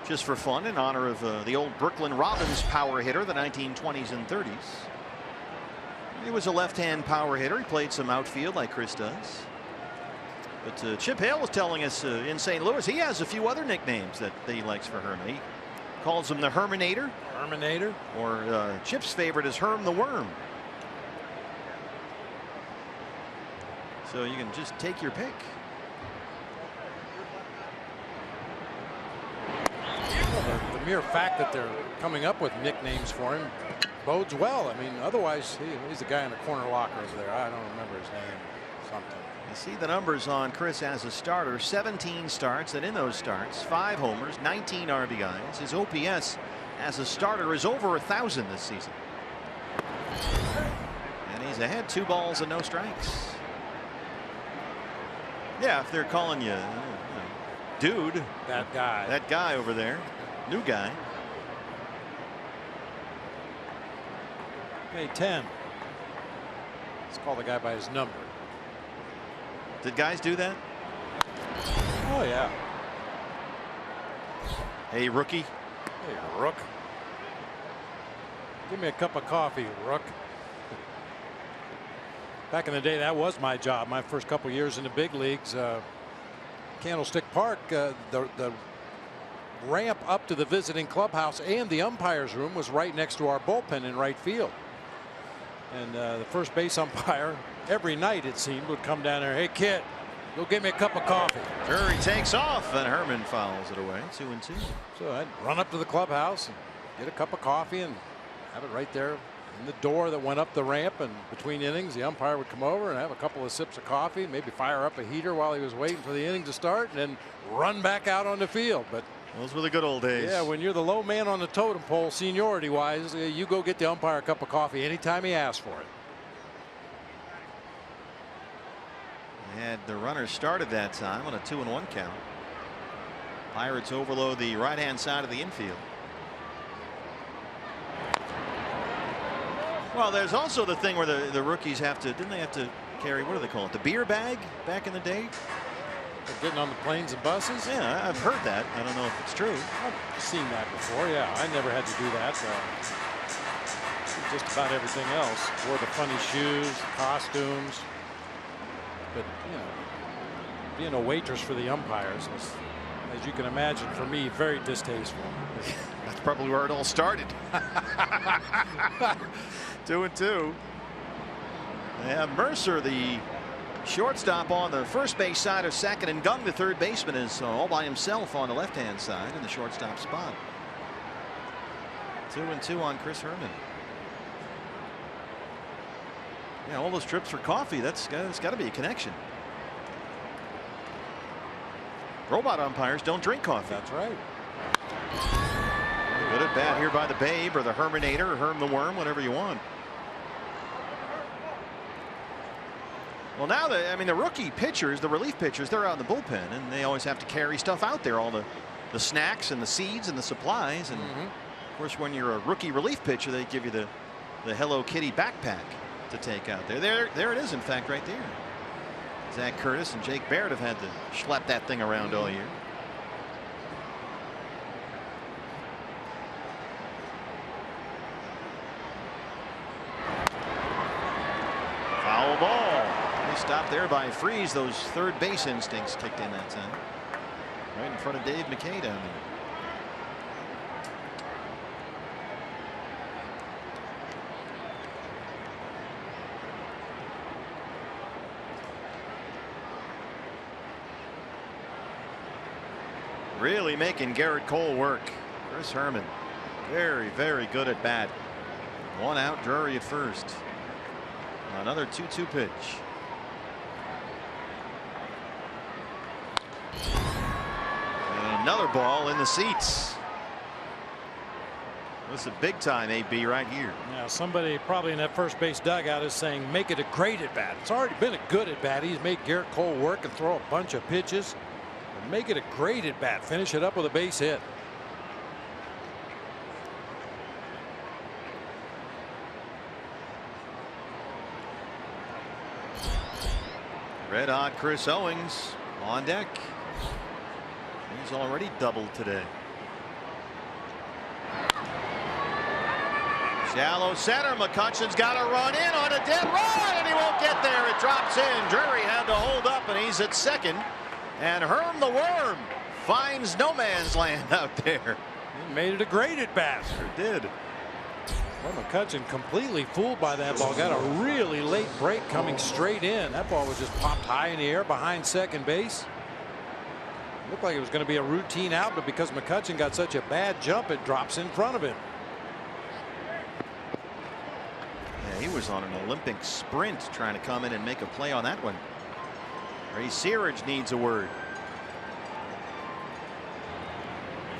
just for fun in honor of the old Brooklyn Robins power hitter, the 1920s and 30s. He was a left-hand power hitter. He played some outfield like Chris does. But Chip Hale was telling us in St. Louis he has a few other nicknames that he likes for Herman. He calls him the Herminator. Herminator. Or Chip's favorite is Herm the Worm. So you can just take your pick. The mere fact that they're coming up with nicknames for him bodes well. I mean, otherwise he's the guy in the corner locker over there. I don't remember his name. Something. You see the numbers on Chris as a starter. 17 starts, and in those starts 5 homers, 19 RBIs. His OPS as a starter is over 1,000 this season. And he's ahead 2 balls and no strikes. Yeah, if they're calling you dude, that guy over there, new guy. Okay, 10. Let's call the guy by his number. Did guys do that? Oh yeah. Hey, rookie. Hey, Rook. Give me a cup of coffee, Rook. Back in the day, that was my job. My first couple years in the big leagues. Candlestick Park, the ramp up to the visiting clubhouse and the umpire's room was right next to our bullpen in right field. And the first base umpire every night it seemed, would come down there. Hey kid, go get me a cup of coffee. Drury takes off and Herman fouls it away. 2-2. So I'd run up to the clubhouse and get a cup of coffee and have it right there in the door that went up the ramp, and between innings the umpire would come over and have a couple of sips of coffee, maybe fire up a heater while he was waiting for the inning to start, and then run back out on the field. But those were the good old days. yeah, when you're the low man on the totem pole seniority wise, you go get the umpire a cup of coffee anytime he asks for it. Had the runner started that time on a 2-1 count. Pirates overload the right hand side of the infield. Well, there's also the thing where the rookies have to, didn't they have to carry, what do they call it, the beer bag back in the day? They're getting on the planes and buses? Yeah, I've heard that. I don't know if it's true. I've seen that before. Yeah, I never had to do that. Just about everything else. Wore the funny shoes, costumes. But, you know, being a waitress for the umpires was, as you can imagine, for me, very distasteful. That's probably where it all started. 2-2. They have Mercer, the shortstop, on the first base side of second, and Gung, the third baseman, is all by himself on the left hand side in the shortstop spot. 2-2 on Chris Herman. Yeah, all those trips for coffee, that's got to be a connection. Robot umpires don't drink coffee. That's right. Good at bat here by the Babe, or the Herminator, or Herm the Worm, whatever you want. Well, now the rookie pitchers, the relief pitchers, they're out in the bullpen, and they always have to carry stuff out there, all the snacks and the seeds and the supplies. And of course, when you're a rookie relief pitcher, they give you the Hello Kitty backpack to take out there. There it is, in fact, right there. Zach Curtis and Jake Barrett have had to schlep that thing around all year. Foul ball. They stopped there by Freeze. Those third base instincts kicked in that time. Right in front of Dave McKay down there. Really making Garrett Cole work. Chris Herman, very, very good at bat. One out, Drury at first. Another 2-2 pitch. And another ball in the seats. This is a big time AB right here. Yeah, somebody probably in that first base dugout is saying, make it a great at bat. It's already been a good at bat. He's made Garrett Cole work and throw a bunch of pitches. Make it a great at bat. Finish it up with a base hit. Red hot Chris Owings on deck. He's already doubled today. Shallow center. McCutcheon's got to run in on a dead run, and he won't get there. It drops in. Drury had to hold up, and he's at second. And Herm the Worm finds no man's land out there. He made it a great at bat. Sure did. Well, McCutcheon completely fooled by that ball. Got a really late break coming straight in. That ball was just popped high in the air behind second base. Looked like it was going to be a routine out, but because McCutcheon got such a bad jump, it drops in front of him. Yeah, he was on an Olympic sprint trying to come in and make a play on that one. Ray Searage needs a word.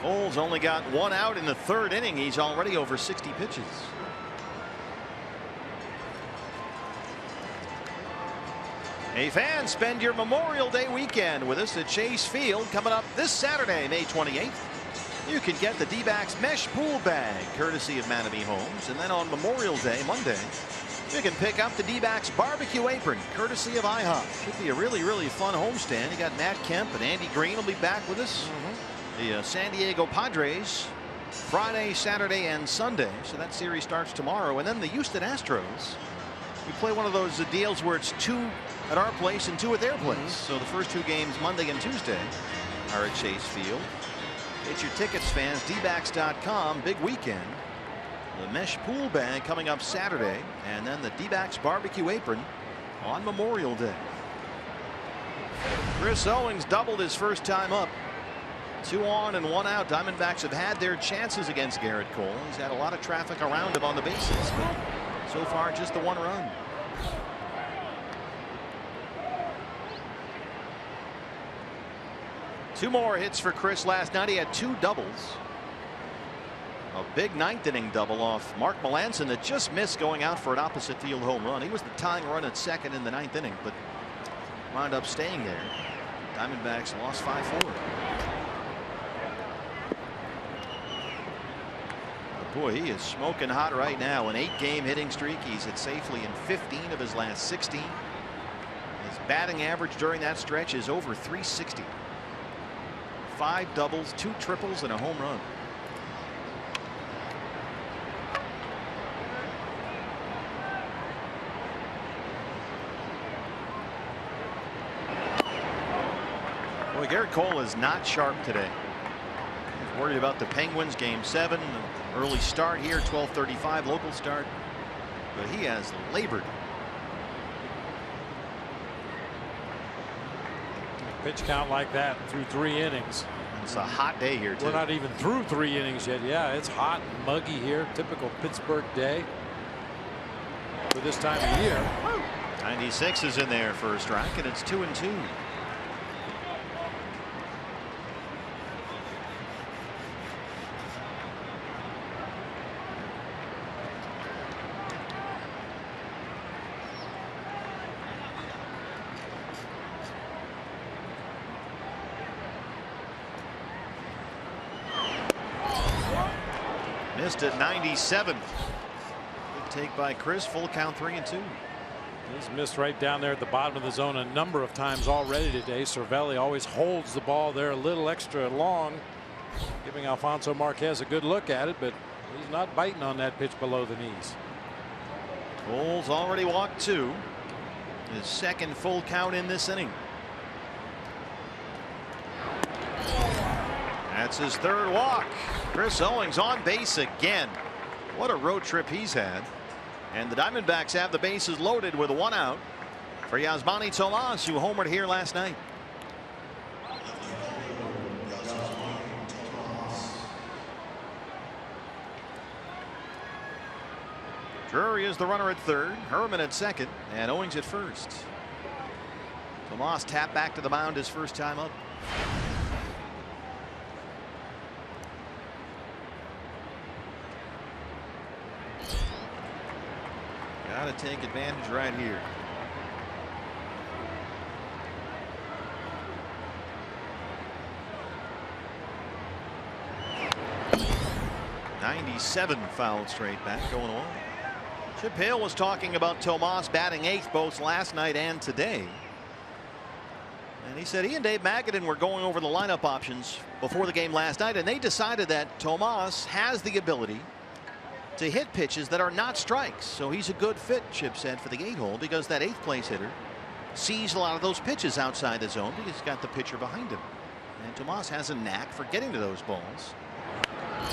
Cole's only got one out in the third inning. He's already over 60 pitches. Hey fans, spend your Memorial Day weekend with us at Chase Field coming up this Saturday, May 28th. You can get the D-backs mesh pool bag courtesy of Manabee Homes, and then on Memorial Day, Monday, you can pick up the D-backs barbecue apron courtesy of IHOP. Should be a really, really fun homestand. You got Matt Kemp and Andy Green will be back with us. The San Diego Padres Friday, Saturday, and Sunday. So that series starts tomorrow. And then the Houston Astros. We play one of those deals where it's 2 at our place and 2 at their place. So the first 2 games, Monday and Tuesday, are at Chase Field. Get your tickets, fans. dbacks.com. Big weekend. The mesh pool bag coming up Saturday, and then the D-backs barbecue apron on Memorial Day. Chris Owings doubled his first time up. 2 on and 1 out. Diamondbacks have had their chances against Garrett Cole. He's had a lot of traffic around him on the bases, but so far just the 1 run. Two more hits for Chris last night. He had 2 doubles. A big 9th inning double off Mark Melancon that just missed going out for an opposite field home run. He was the tying run at second in the 9th inning, but wound up staying there. Diamondbacks lost 5-4. Boy, he is smoking hot right now. An 8-game hitting streak. He's hit safely in 15 of his last 16. His batting average during that stretch is over .360. 5 doubles, 2 triples, and a home run. Boy, Garrett Cole is not sharp today. He's worried about the Penguins game 7. Early start here, 12:35 local start, but he has labored. Pitch count like that through 3 innings. It's a hot day here too. We're not even through 3 innings yet. Yeah, it's hot and muggy here. Typical Pittsburgh day for this time of year. 96 is in there for a strike, and it's 2-2. Missed at 97. Good take by Chris. Full count 3-2. He's missed right down there at the bottom of the zone a number of times already today. Cervelli always holds the ball there a little extra long, giving Alfonso Marquez a good look at it, but he's not biting on that pitch below the knees. Cole's already walked 2. His 2nd full count in this inning. That's his 3rd walk. Chris Owings on base again. What a road trip he's had. And the Diamondbacks have the bases loaded with 1 out for Yasmani Tomas, who homered here last night. Drury is the runner at 3rd, Herman at 2nd, and Owings at 1st. Tomas tapped back to the mound his first time up. Got to take advantage right here. '97 fouled straight back going on. Chip Hale was talking about Tomas batting 8th both last night and today. And he said he and Dave Magadan were going over the lineup options before the game last night, and they decided that Tomas has the ability to hit pitches that are not strikes. So he's a good fit, Chip said, for the 8-hole, because that 8th place hitter sees a lot of those pitches outside the zone because he's got the pitcher behind him. And Tomas has a knack for getting to those balls,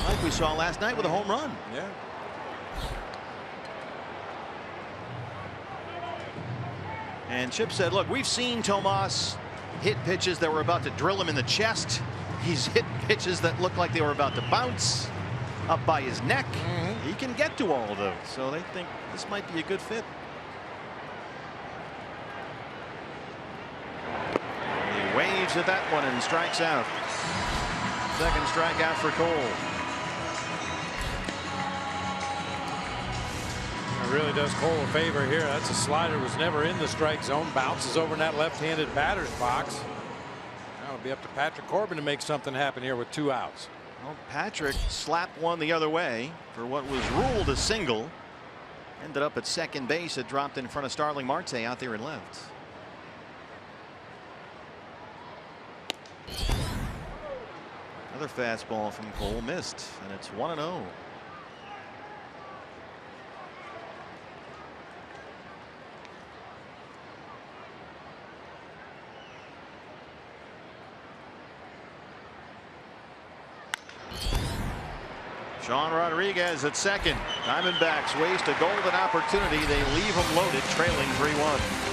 like we saw last night with a home run. Yeah. And Chip said, look, we've seen Tomas hit pitches that were about to drill him in the chest. He's hit pitches that look like they were about to bounce up by his neck. He can get to all of those, so they think this might be a good fit. He waves at that one and strikes out. 2nd strikeout for Cole. It really does Cole a favor here. That's a slider, was never in the strike zone, bounces over in that left-handed batter's box. Now it'll be up to Patrick Corbin to make something happen here with 2 outs. Well, Patrick slapped one the other way for what was ruled a single. Ended up at 2nd base. It dropped in front of Starling Marte out there in left. Another fastball from Cole missed, and it's 1-0. Sean Rodriguez at second. Diamondbacks waste a golden opportunity. They leave them loaded, trailing 3-1.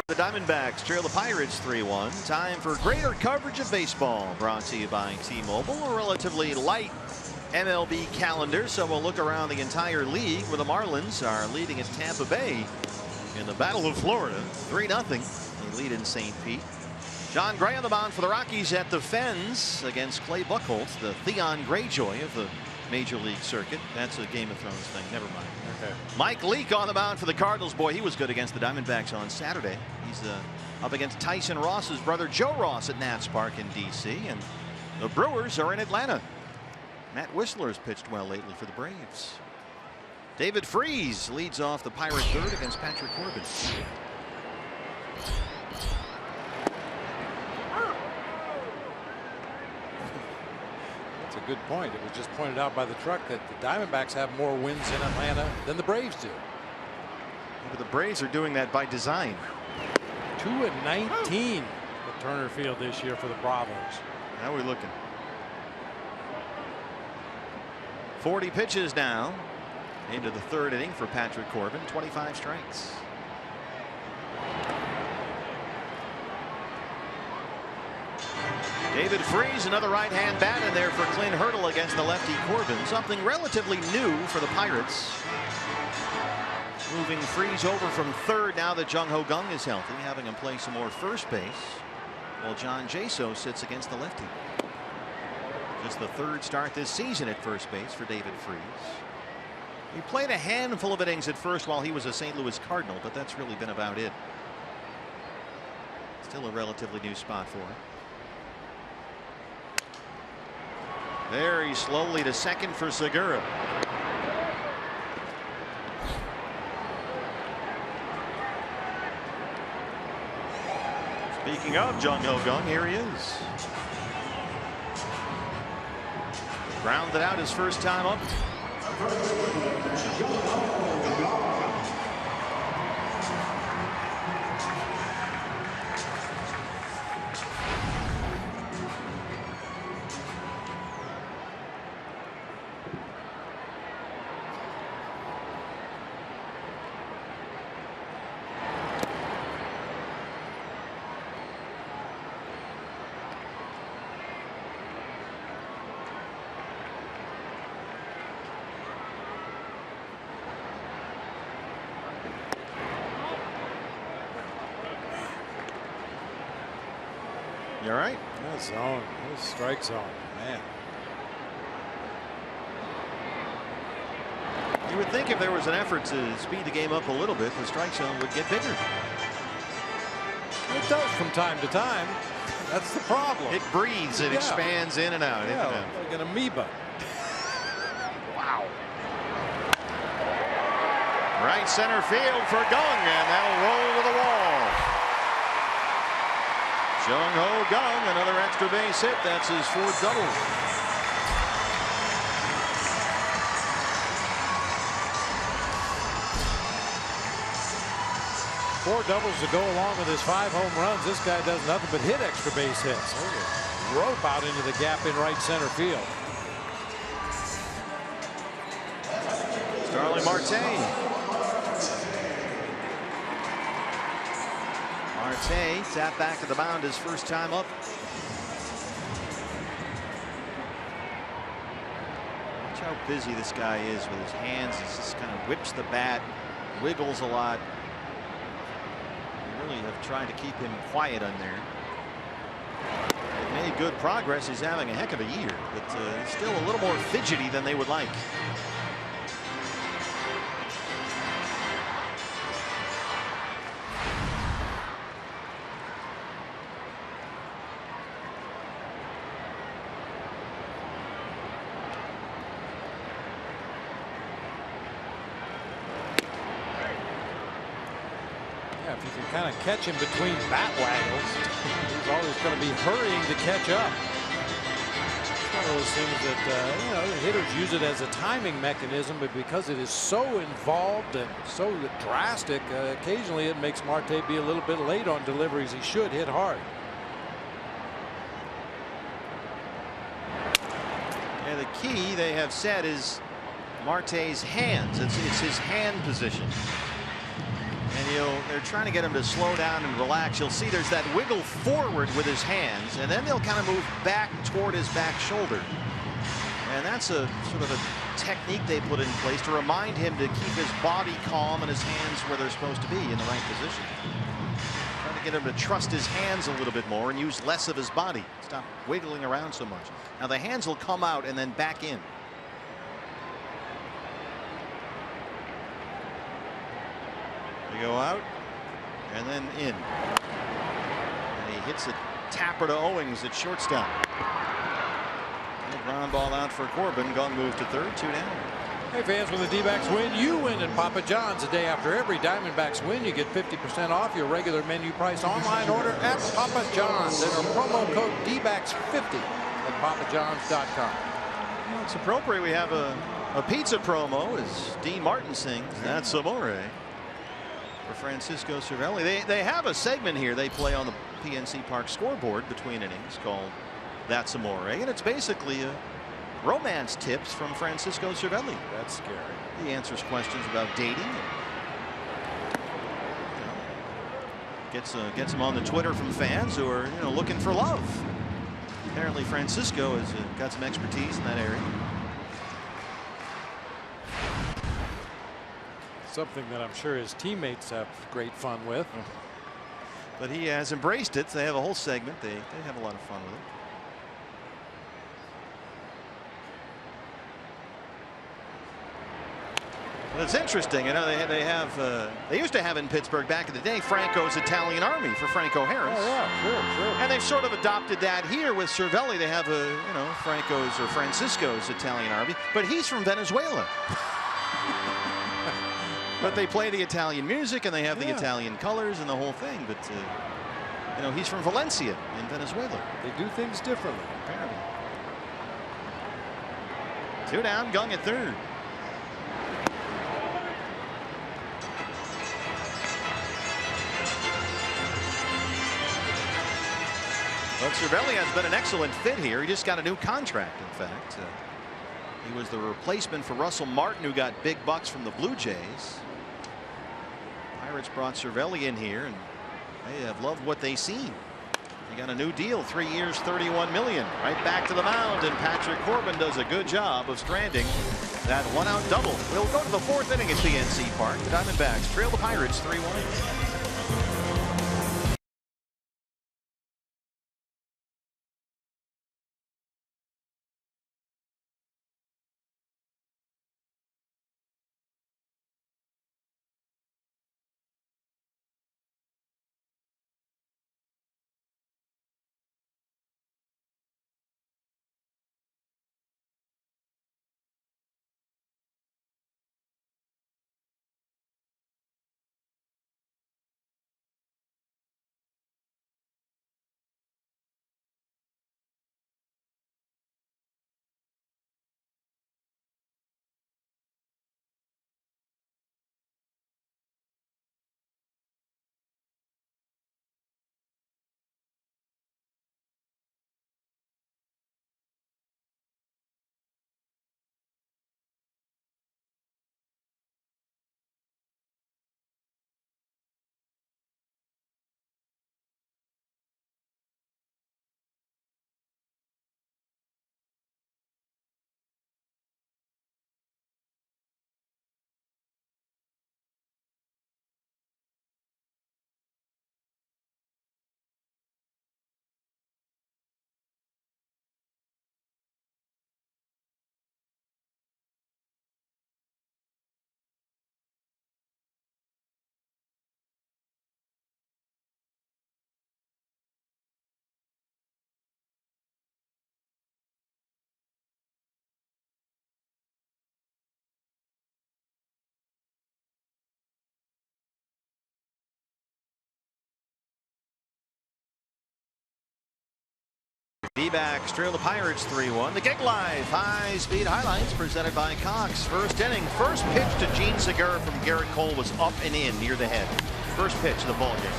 The Diamondbacks trail the Pirates 3-1. Time for greater coverage of baseball, brought to you by T-Mobile. A relatively light MLB calendar, so we'll look around the entire league where the Marlins are leading at Tampa Bay in the Battle of Florida, 3-0. They lead in St. Pete. John Gray on the mound for the Rockies at the Fens against Clay Buchholz, the Theon Greyjoy of the Major League circuit. That's a Game of Thrones thing. Never mind. Okay. Mike Leake on the mound for the Cardinals. Boy, he was good against the Diamondbacks on Saturday. He's up against Tyson Ross's brother Joe Ross at Nats Park in D.C. And the Brewers are in Atlanta. Matt Whistler's pitched well lately for the Braves. David Freese leads off the Pirate third against Patrick Corbin. That's a good point. It was just pointed out by the truck that the Diamondbacks have more wins in Atlanta than the Braves do. But the Braves are doing that by design. 2-19 at Turner Field this year for the Bravos. How are we looking? 40 pitches now into the third inning for Patrick Corbin. 25 strikes. David Freese, another right-hand bat in there for Clint Hurdle against the lefty Corbin. Something relatively new for the Pirates. Moving Freese over from third now that Jung Ho Kang is healthy, having him play some more first base, while John Jaso sits against the lefty. Just the third start this season at first base for David Freese. He played a handful of innings at first while he was a St. Louis Cardinal, but that's really been about it. Still a relatively new spot for him. Very slowly to second for Segura. Speaking of Jung Ho Kang, here he is. Grounded out his first time up. You all right? That zone, that strike zone, man. You would think if there was an effort to speed the game up a little bit, the strike zone would get bigger. It does from time to time. That's the problem. It breathes. It expands in and out. Yeah, like an amoeba. Wow. Right center field for Gung, and that'll roll to the wall. Jung-Ho Gung, another extra base hit. That's his fourth double. Four doubles to go along with his 5 home runs. This guy does nothing but hit extra base hits. Rope out into the gap in right center field. Starling Marte. Marte sat back to the mound his first time up. Watch how busy this guy is with his hands. He just kind of whips the bat, wiggles a lot. Really have tried to keep him quiet on there. They've made good progress. He's having a heck of a year, but still a little more fidgety than they would like. If you can kind of catch him between bat waggles, he's always going to be hurrying to catch up. It's one of those things that the hitters use it as a timing mechanism, but because it is so involved and so drastic, occasionally it makes Marte be a little bit late on deliveries. He should hit hard. Yeah, the key they have said is Marte's hands. It's his hand position. And they're trying to get him to slow down and relax. You'll see there's that wiggle forward with his hands, and then they'll kind of move back toward his back shoulder. And that's a sort of a technique they put in place to remind him to keep his body calm and his hands where they're supposed to be in the right position. Trying to get him to trust his hands a little bit more and use less of his body. Stop wiggling around so much. Now the hands will come out and then back in. They go out and then in. And he hits a tapper to Owings at shortstop. And a ground ball out for Corbin. Gung moves to third, 2 down. Hey fans, when the D-backs win, you win at Papa John's. The day after every Diamondbacks win, you get 50% off your regular menu price online order at Papa John's. Enter promo code DBACKS50 at papajohns.com. Well, it's appropriate we have a pizza promo as Dean Martin sings That's Amore for Francisco Cervelli. They have a segment here they play on the PNC Park scoreboard between innings called That's Amore, and it's basically romance tips from Francisco Cervelli. That's scary. He answers questions about dating and gets them on the Twitter from fans who are looking for love. Apparently Francisco has got some expertise in that area. Something that I'm sure his teammates have great fun with. But he has embraced it. They have a whole segment. They have a lot of fun with it. Well, it's interesting. They used to have in Pittsburgh back in the day Franco's Italian Army for Franco Harris. Oh yeah, sure. And they've sort of adopted that here with Cervelli. They have Franco's or Francisco's Italian Army, but he's from Venezuela. But they play the Italian music and they have the Italian colors and the whole thing. But he's from Valencia in Venezuela. They do things differently, apparently. 2 down, Gung at third. But Cervelli has been an excellent fit here. He just got a new contract, in fact. He was the replacement for Russell Martin, who got big bucks from the Blue Jays. Pirates brought Cervelli in here, and they have loved what they've seen. They got a new deal, 3 years, $31 million. Right back to the mound, and Patrick Corbin does a good job of stranding that 1-out double. We'll go to the 4th inning at PNC Park. The Diamondbacks trail the Pirates 3-1. D-backs trail the Pirates 3-1. The Gig Life high-speed highlights presented by Cox. First inning, first pitch to Gene Segura from Garrett Cole was up and in near the head. First pitch of the ball game.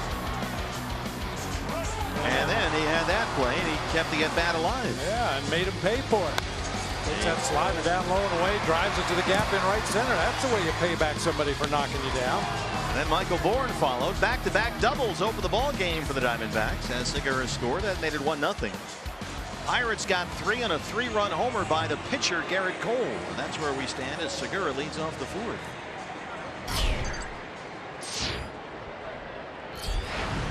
And then he had that play and he kept the at-bat alive. Yeah, and made him pay for it. Takes that slider down low and away, drives it to the gap in right center. That's the way you pay back somebody for knocking you down. And then Michael Bourne followed. Back-to-back doubles open the ball game for the Diamondbacks as Segura scored. That made it 1-0. Pirates got 3 on a 3-run homer by the pitcher Garrett Cole. And that's where we stand as Segura leads off the fourth.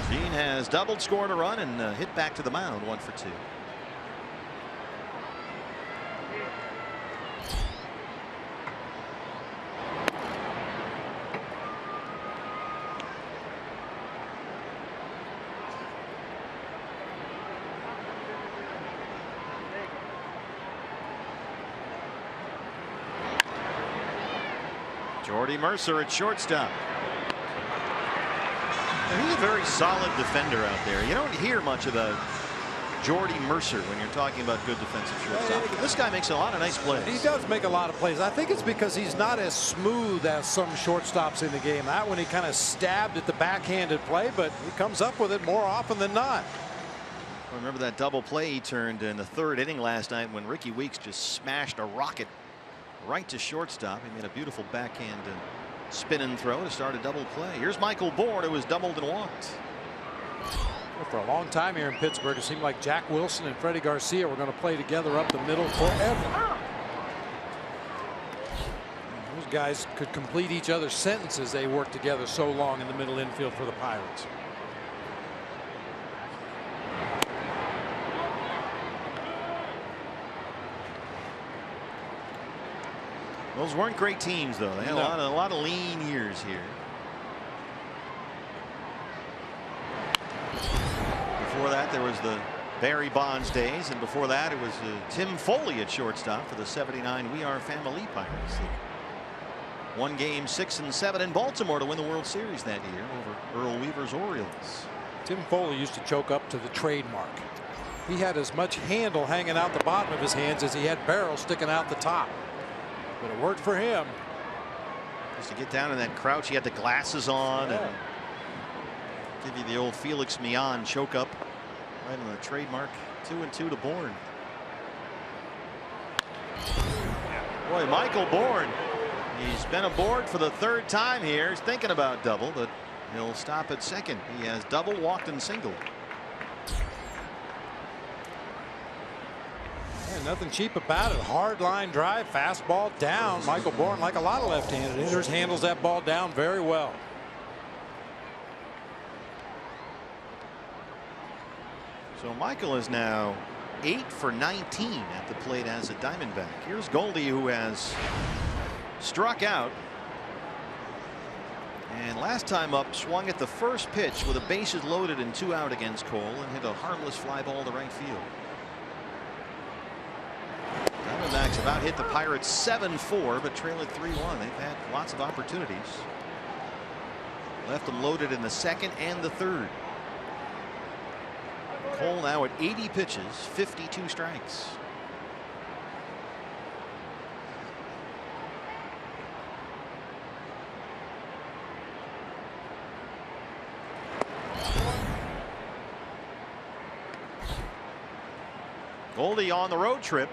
Gene has doubled, scored a run, and hit back to the mound 1 for 2. Jordy Mercer at shortstop. And he's a very solid defender out there. You don't hear much about Jordy Mercer when you're talking about good defensive shortstop. This guy makes a lot of nice plays. He does make a lot of plays. I think it's because he's not as smooth as some shortstops in the game. That one he kind of stabbed at the backhanded play, but he comes up with it more often than not. I remember that double play he turned in the 3rd inning last night when Ricky Weeks just smashed a rocket right to shortstop. He made a beautiful backhand spin and throw to start a double play. Here's Michael Bourne, who was doubled and walked. For a long time here in Pittsburgh, it seemed like Jack Wilson and Freddie Garcia were going to play together up the middle forever. Those guys could complete each other's sentences. They worked together so long in the middle infield for the Pirates. Those weren't great teams, though. They had a lot of lean years here. Before that, there was the Barry Bonds days, and before that, it was Tim Foley at shortstop for the '79 We Are Family Pirates. They won Game 6 and 7 in Baltimore to win the World Series that year over Earl Weaver's Orioles. Tim Foley used to choke up to the trademark. He had as much handle hanging out the bottom of his hands as he had barrel sticking out the top. But it worked for him. Just to get down in that crouch, he had the glasses on and give you the old Felix Millan choke up right on the trademark. 2-2 to Bourne. Boy, Michael Bourne, he's been aboard for the 3rd time here. He's thinking about double, but he'll stop at second. He has double, walked, and singled. Nothing cheap about it. Hard line drive, fastball down. Michael Bourne, like a lot of left-handed hitters, handles that ball down very well. So Michael is now 8 for 19 at the plate as a Diamondback. Here's Goldie, who has struck out. And last time up, swung at the first pitch with the bases loaded and 2 out against Cole and hit a harmless fly ball to right field. Diamondbacks about hit the Pirates 7-4, but trail at 3-1. They've had lots of opportunities. Left them loaded in the 2nd and the 3rd. Cole now at 80 pitches, 52 strikes. Goldie on the road trip.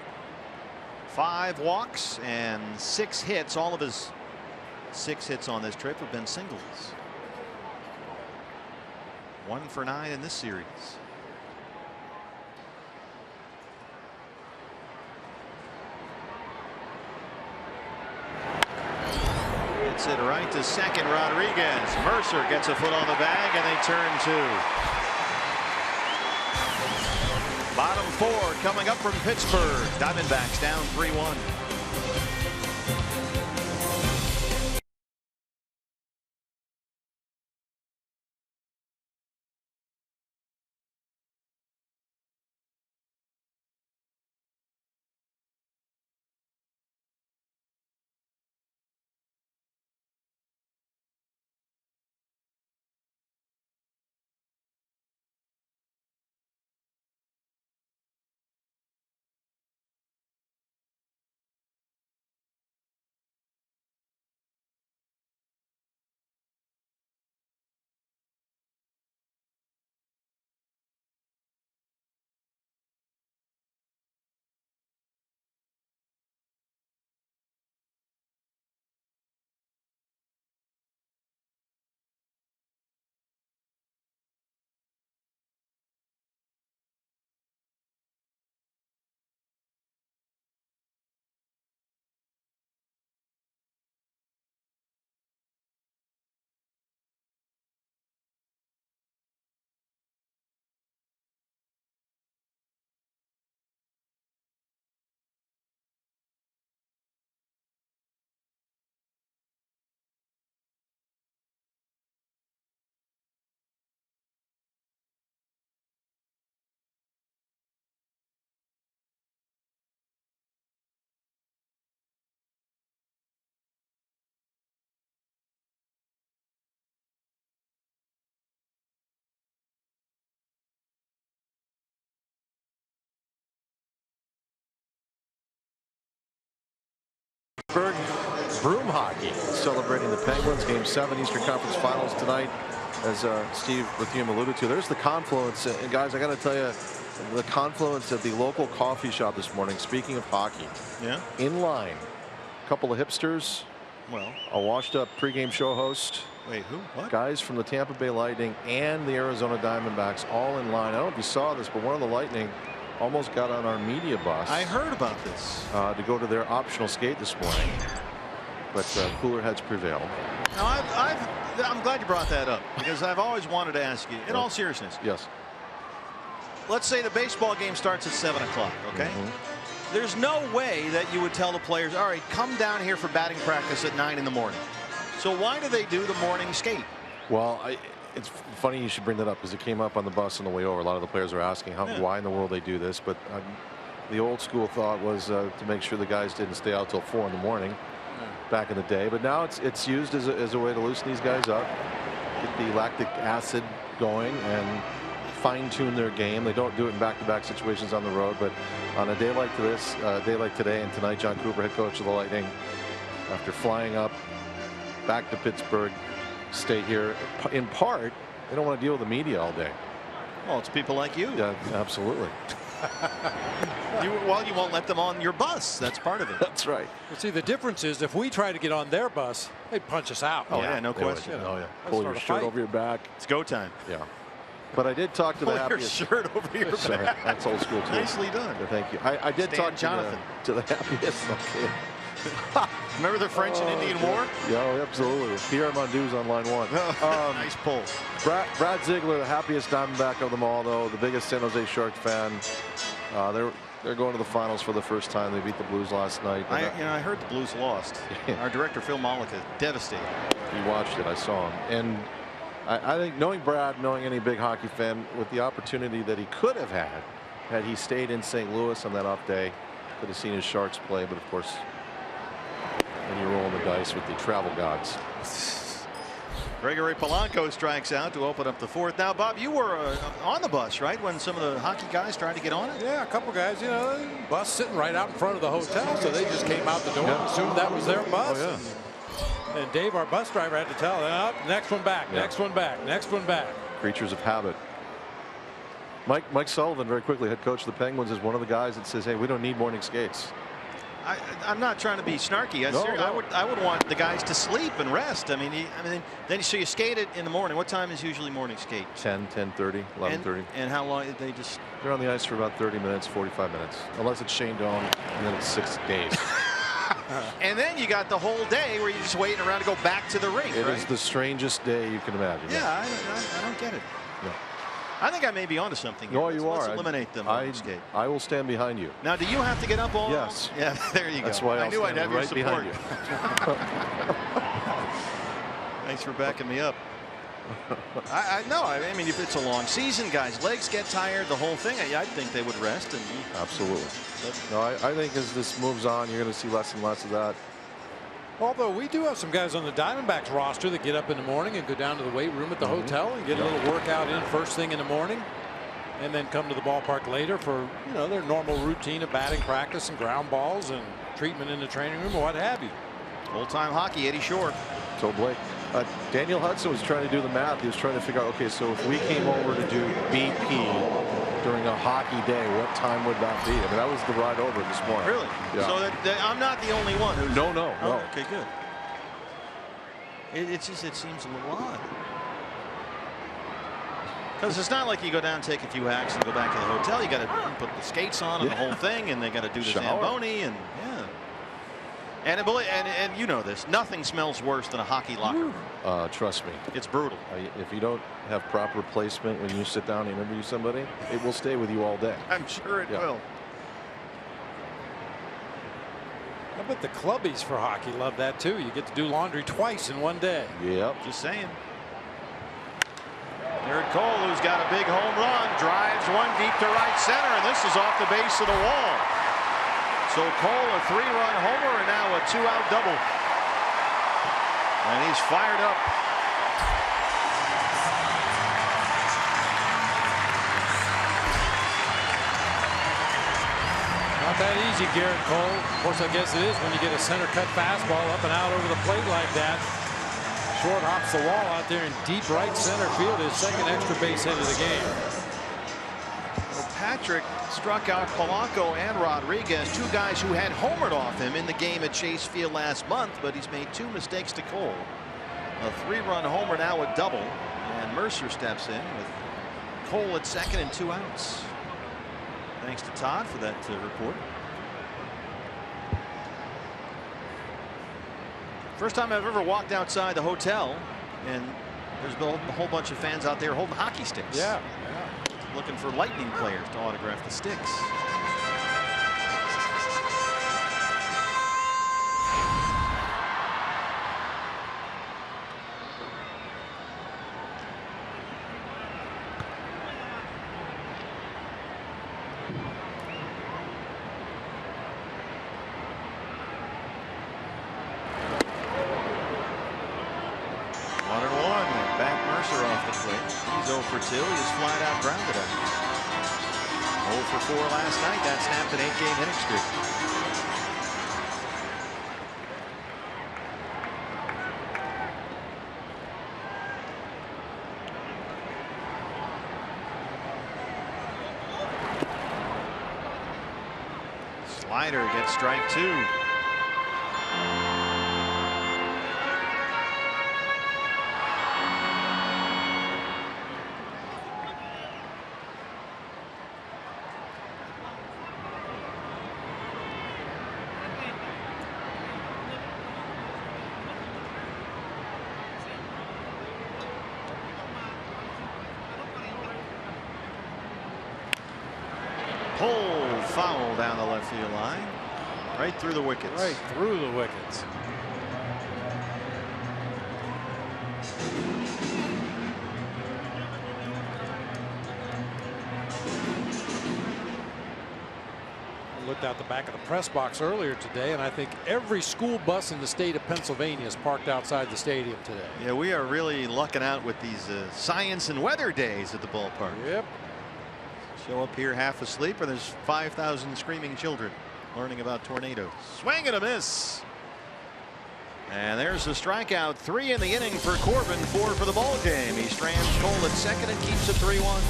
5 walks and 6 hits. All of his 6 hits on this trip have been singles. 1 for 9 in this series. Hits it right to second. Rodriguez. Mercer gets a foot on the bag and they turn 2. Bottom 4 coming up from Pittsburgh. Diamondbacks down 3-1. Pittsburgh Broom Hockey celebrating the Penguins. Game 7 Eastern Conference Finals tonight, as Steve Berthiaume alluded to. There's the confluence, and guys, I got to tell you, the confluence at the local coffee shop this morning. Speaking of hockey, yeah, in line, a couple of hipsters, well, a washed-up pregame show host. Wait, who? What? Guys from the Tampa Bay Lightning and the Arizona Diamondbacks all in line. I don't know if you saw this, but one of the Lightning almost got on our media bus. I heard about this. To go to their optional skate this morning, but cooler heads prevail. Now, I'm glad you brought that up, because I've always wanted to ask you, in all seriousness. Yes. Let's say the baseball game starts at 7 o'clock, okay? Mm-hmm. There's no way that you would tell the players, all right, come down here for batting practice at 9 in the morning. So why do they do the morning skate? Well, it's funny you should bring that up, because it came up on the bus on the way over. A lot of the players are asking why in the world they do this, but the old school thought was to make sure the guys didn't stay out till 4 in the morning back in the day. But now it's used as a way to loosen these guys up, get the lactic acid going, and fine-tune their game. They don't do it in back-to-back situations on the road, but on a day like this, a day like today and tonight, John Cooper, head coach of the Lightning, after flying up back to Pittsburgh, stay here in part. They don't want to deal with the media all day. Well, it's people like you. Yeah, absolutely. You won't let them on your bus. That's part of it. That's right. Well, see, the difference is if we try to get on their bus, they punch us out. Oh yeah, no question. Oh yeah. Pull your shirt over your back. It's go time. Yeah. But I did talk to the happiest. Pull your shirt over your back. That's old school too. Nicely done. Yeah, thank you. I did talk to the happiest. Okay. Remember the French and Indian War? Yeah, absolutely. Pierre Mondou's on line 1. Nice pull. Brad Ziegler, the happiest Diamondback of them all, though, the biggest San Jose Shark fan. They're going to the finals for the first time. They beat the Blues last night. I heard the Blues lost. Our director Phil Malika devastated. He watched it. I saw him, and I think knowing Brad, knowing any big hockey fan, with the opportunity that he could have had he stayed in St. Louis on that off day, could have seen his Sharks play. But of course, when you roll the dice with the travel gods. Gregory Polanco strikes out to open up the 4th. Now, Bob, you were on the bus, right, when some of the hockey guys tried to get on it? Yeah, a couple guys, bus sitting right out in front of the hotel, so they just came out the door and assumed that was their bus. Oh, yeah. And Dave, our bus driver, had to tell them, next one back, next one back, next one back. Creatures of habit. Mike Sullivan, very quickly, head coach of the Penguins, is one of the guys that says, hey, we don't need morning skates. I'm not trying to be snarky. I would want the guys to sleep and rest. I mean, then so you skate it in the morning. What time is usually morning skate? 10:30, 11:30. And how long they just? They're on the ice for about 30 minutes, 45 minutes, unless it's Shane Doan, and then it's 6 days. And then you got the whole day where you're just waiting around to go back to the rink. It is the strangest day you can imagine. Yeah, I don't get it. Yeah. I think I may be onto something here. No, you are. Let's eliminate them. I will stand behind you. Now, do you have to get up all? Yes. Yeah, there you go. That's why I knew I'd have right your support. behind you. Thanks for backing me up. I mean, if it's a long season, guys, legs get tired, the whole thing. I think they would rest. And absolutely. No, I think as this moves on, you're going to see less and less of that. Although we do have some guys on the Diamondbacks roster that get up in the morning and go down to the weight room at the hotel and get a little workout in first thing in the morning, and then come to the ballpark later for their normal routine of batting practice and ground balls and treatment in the training room or what have you. Old-time hockey, Eddie Shore. So Blake, Daniel Hudson was trying to do the math. He was trying to figure out, okay, so if we came over to do BP during a hockey day, what time would that be? I mean, that was the ride over this morning. Really? Yeah. So I'm not the only one who's. No. Okay, good. It seems a little odd. Because it's not like you go down and take a few hacks and go back to the hotel. You got to put the skates on and the whole thing, and they got to do the Zamboni, and and you know this. Nothing smells worse than a hockey locker room. Trust me. It's brutal. If you don't have proper placement when you sit down and interview somebody, it will stay with you all day. I'm sure it will. I bet the clubbies for hockey love that too. You get to do laundry twice in one day. Yep. Just saying. Garrett Cole, who's got a big home run, drives one deep to right center, and this is off the base of the wall. So Cole, a 3-run homer, and now a 2-out double. And he's fired up. that easy, Garrett Cole. Of course, I guess it is when you get a center cut fastball up and out over the plate like that. Short hops the wall out there in deep right center field. His second extra base hit of the game. Well, Patrick struck out Polanco and Rodriguez, two guys who had homered off him in the game at Chase Field last month, but he's made two mistakes to Cole. A 3-run homer, now a double, and Mercer steps in with Cole at second and 2 outs. Thanks to Todd for that report. First time I've ever walked outside the hotel, and there's a whole bunch of fans out there holding hockey sticks. Yeah. Looking for Lightning players to autograph the sticks. He's 0 for 2. He was flat out grounded out. 0 for 4 last night. That snapped an 8-game hitting streak. Slider gets strike 2. Pull foul down the left field line, right through the wickets. Right through the wickets. I looked out the back of the press box earlier today, and I think every school bus in the state of Pennsylvania is parked outside the stadium today. Yeah, we are really lucking out with these science and weather days at the ballpark. Yep. Show up here half asleep, and there's 5,000 screaming children learning about tornadoes. Swing and a miss. And there's a strikeout. 3 in the inning for Corbin, 4 for the ball game. He strands Cole at second and keeps it 3-1.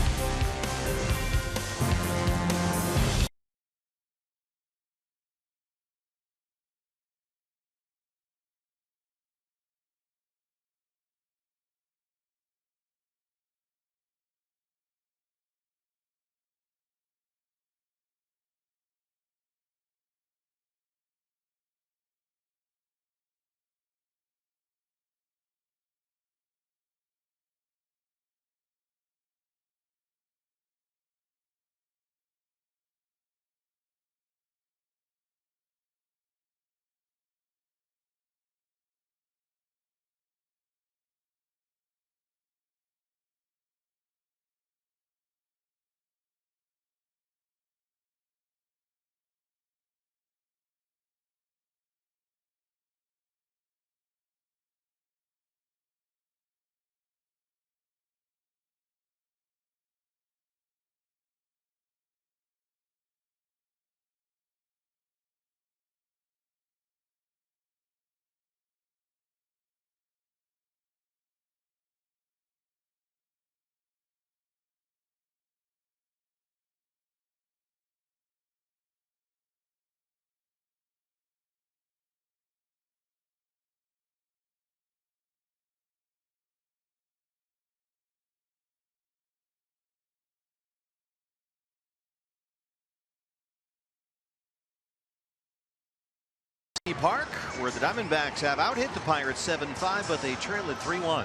Park, where the Diamondbacks have out-hit the Pirates 7-5, but they trail at 3-1.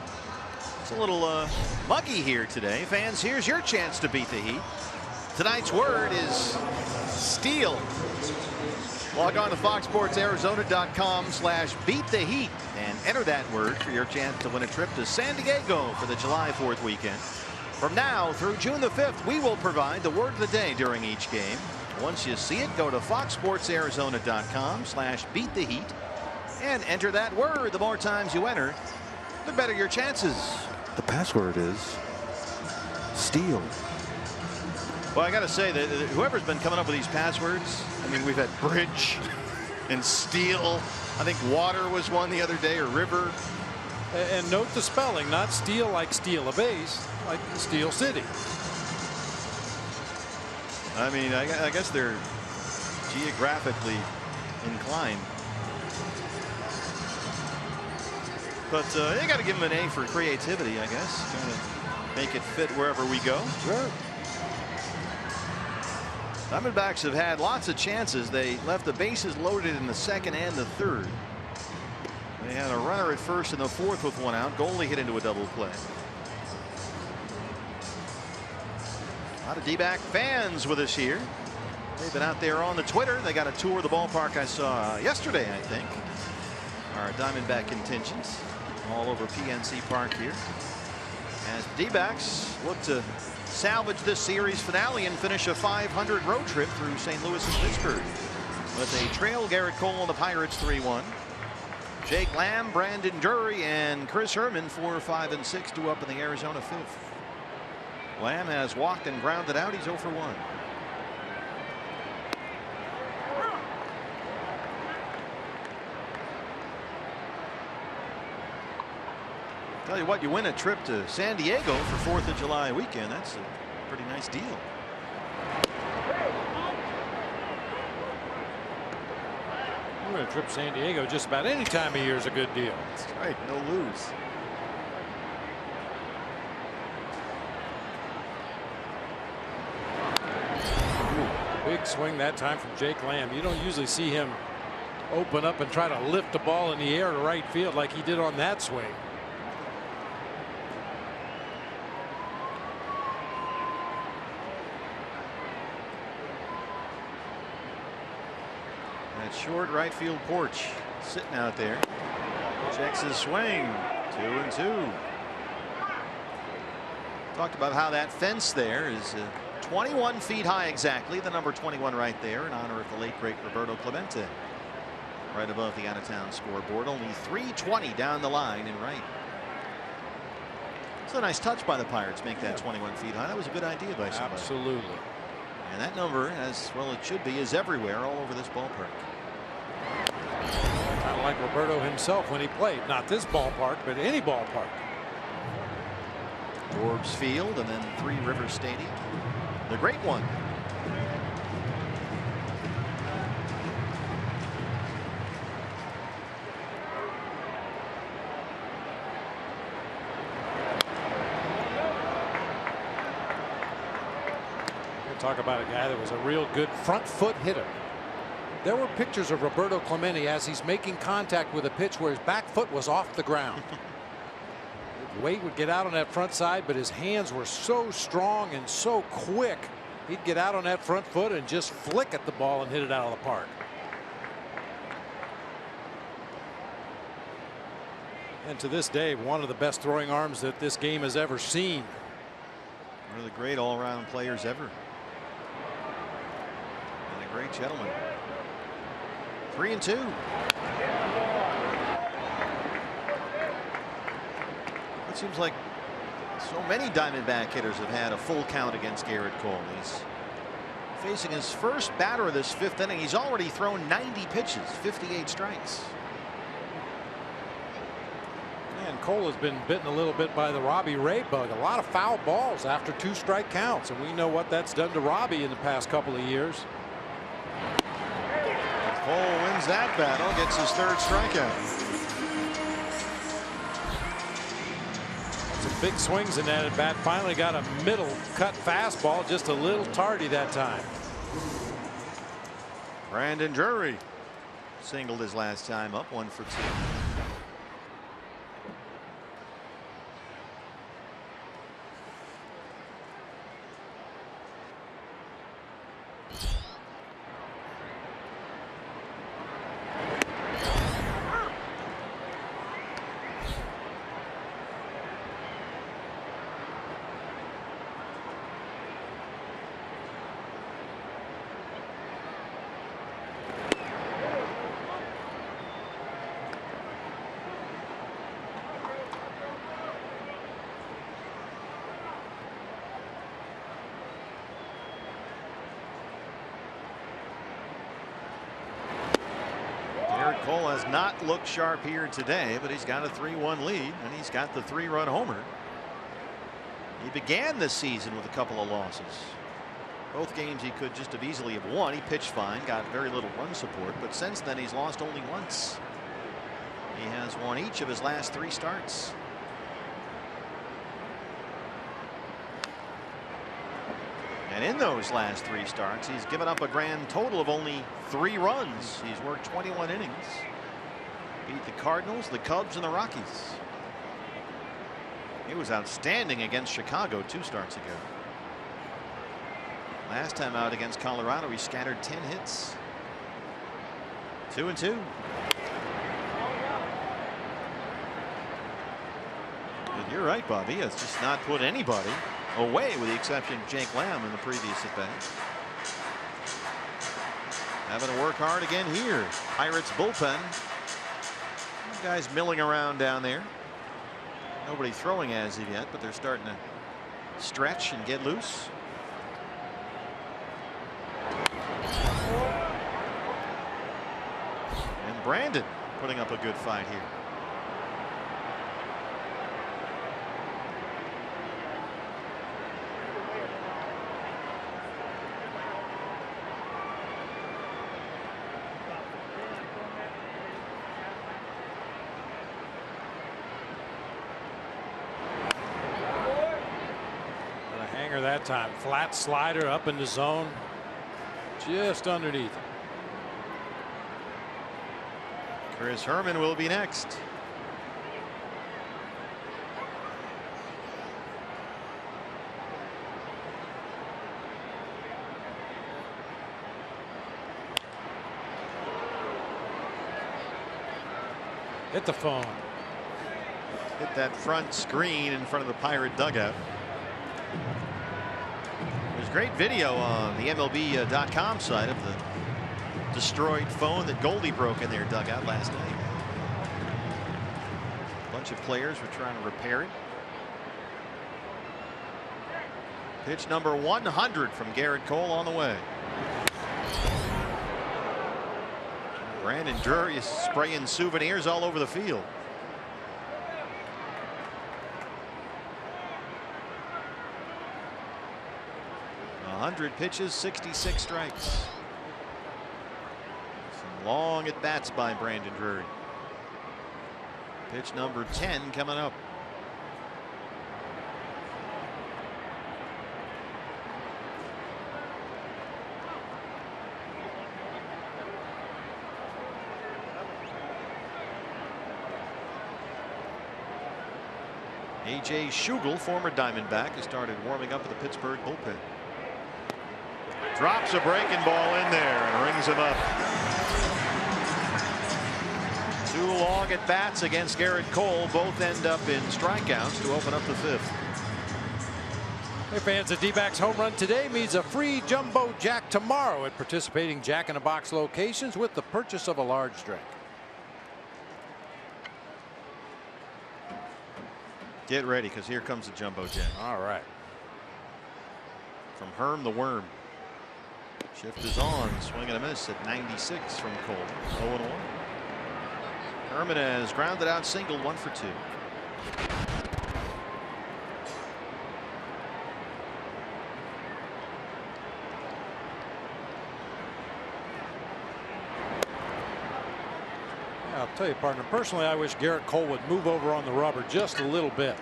It's a little muggy here today. Fans, here's your chance to beat the Heat. Tonight's word is steal. Log on to foxsportsarizona.com/beattheheat and enter that word for your chance to win a trip to San Diego for the July 4th weekend. From now through June the 5th, we will provide the word of the day during each game. Once you see it, go to foxsportsarizona.com/beattheheat and enter that word. The more times you enter, the better your chances. The password is steal. Well, I got to say that whoever's been coming up with these passwords, I mean, we've had bridge and steel. I think water was one the other day, or river. And note the spelling, not steel like steal a base, like Steel City. I mean, I guess they're geographically inclined. But you got to give them an A for creativity, I guess. Trying to make it fit wherever we go. Sure. Diamondbacks have had lots of chances. They left the bases loaded in the second and the third. They had a runner at first in the fourth with one out. Goldie hit into a double play. A lot of D-back fans with us here. They've been out there on the Twitter. They got a tour of the ballpark I saw yesterday, I think. Our Diamondback contingents all over PNC Park here. As D-backs look to salvage this series finale and finish a 500 road trip through St. Louis and Pittsburgh. But they trail Garrett Cole and the Pirates 3-1. Jake Lamb, Brandon Drury, and Chris Herman 4, 5, and 6 due up in the Arizona fifth. Lamb has walked and grounded out. He's 0 for 1. Tell you what, you win a trip to San Diego for 4th of July weekend. That's a pretty nice deal. We're going to trip San Diego just about any time of year is a good deal. That's right. No lose. Big swing that time from Jake Lamb. You don't usually see him open up and try to lift the ball in the air to right field like he did on that swing. That short right field porch sitting out there. Checks his swing. 2-2. Talked about how that fence there is 21 feet high exactly. The number 21 right there in honor of the late great Roberto Clemente. Right above the out-of-town scoreboard. Only 320 down the line in right. It's a nice touch by the Pirates. Make that 21 feet high. That was a good idea by somebody. Absolutely. And that number, as well it should be, is everywhere all over this ballpark. Kind of like Roberto himself when he played. Not this ballpark, but any ballpark. Forbes Field and then Three Rivers Stadium. The great one. Talk about a guy that was a real good front foot hitter. There were pictures of Roberto Clemente as he's making contact with a pitch where his back foot was off the ground. Weight would get out on that front side, but his hands were so strong and so quick. He'd get out on that front foot and just flick at the ball and hit it out of the park. And to this day, one of the best throwing arms that this game has ever seen. One of the great all-around players ever. And a great gentleman. 3-2. It seems like so many Diamondback hitters have had a full count against Garrett Cole. He's facing his first batter of this fifth inning. He's already thrown 90 pitches, 58 strikes. And Cole has been bitten a little bit by the Robbie Ray bug. A lot of foul balls after 2 strike counts, and we know what that's done to Robbie in the past couple of years. Cole wins that battle, gets his 3rd strikeout. Some big swings in that at bat. Finally got a middle cut fastball, just a little tardy that time. Brandon Drury singled his last time up, 1 for 2. Cole has not looked sharp here today, but he's got a 3-1 lead, and he's got the 3-run homer. He began this season with a couple of losses. Both games he could just have easily have won. He pitched fine, got very little run support, but since then he's lost only once. He has won each of his last 3 starts. And in those last 3 starts, he's given up a grand total of only 3 runs. He's worked 21 innings. Beat the Cardinals, the Cubs, and the Rockies. He was outstanding against Chicago 2 starts ago. Last time out against Colorado, he scattered 10 hits. 2-2. And you're right, Bobby. It's just not put anybody away, with the exception of Jake Lamb in the previous at bat. Having to work hard again here. Pirates bullpen. Guys milling around down there. Nobody throwing as of yet, but they're starting to stretch and get loose. And Brandon putting up a good fight here. That time, flat slider up in the zone, just underneath. Chris Herman will be next. Hit the phone. Hit that front screen in front of the Pirate dugout. Great video on the MLB.com site of the destroyed phone that Goldie broke in their dugout last night. A bunch of players were trying to repair it. Pitch number 100 from Garrett Cole on the way. Brandon Drury is spraying souvenirs all over the field. 100 pitches, 66 strikes. Some long at bats by Brandon Drury. Pitch number 10 coming up. A.J. Schugel, former Diamondback, has started warming up at the Pittsburgh bullpen. Drops a breaking ball in there and rings him up. 2 long at bats against Garrett Cole. Both end up in strikeouts to open up the 5th. Hey fans, the D-backs home run today means a free jumbo jack tomorrow at participating Jack in a Box locations with the purchase of a large drink. Get ready, because here comes the jumbo jack. All right. From Herm the Worm. Shift is on. Swing and a miss at 96 from Cole. 0-1. Herman has grounded out single, 1 for 2. Yeah, I'll tell you, partner, personally, I wish Garrett Cole would move over on the rubber just a little bit.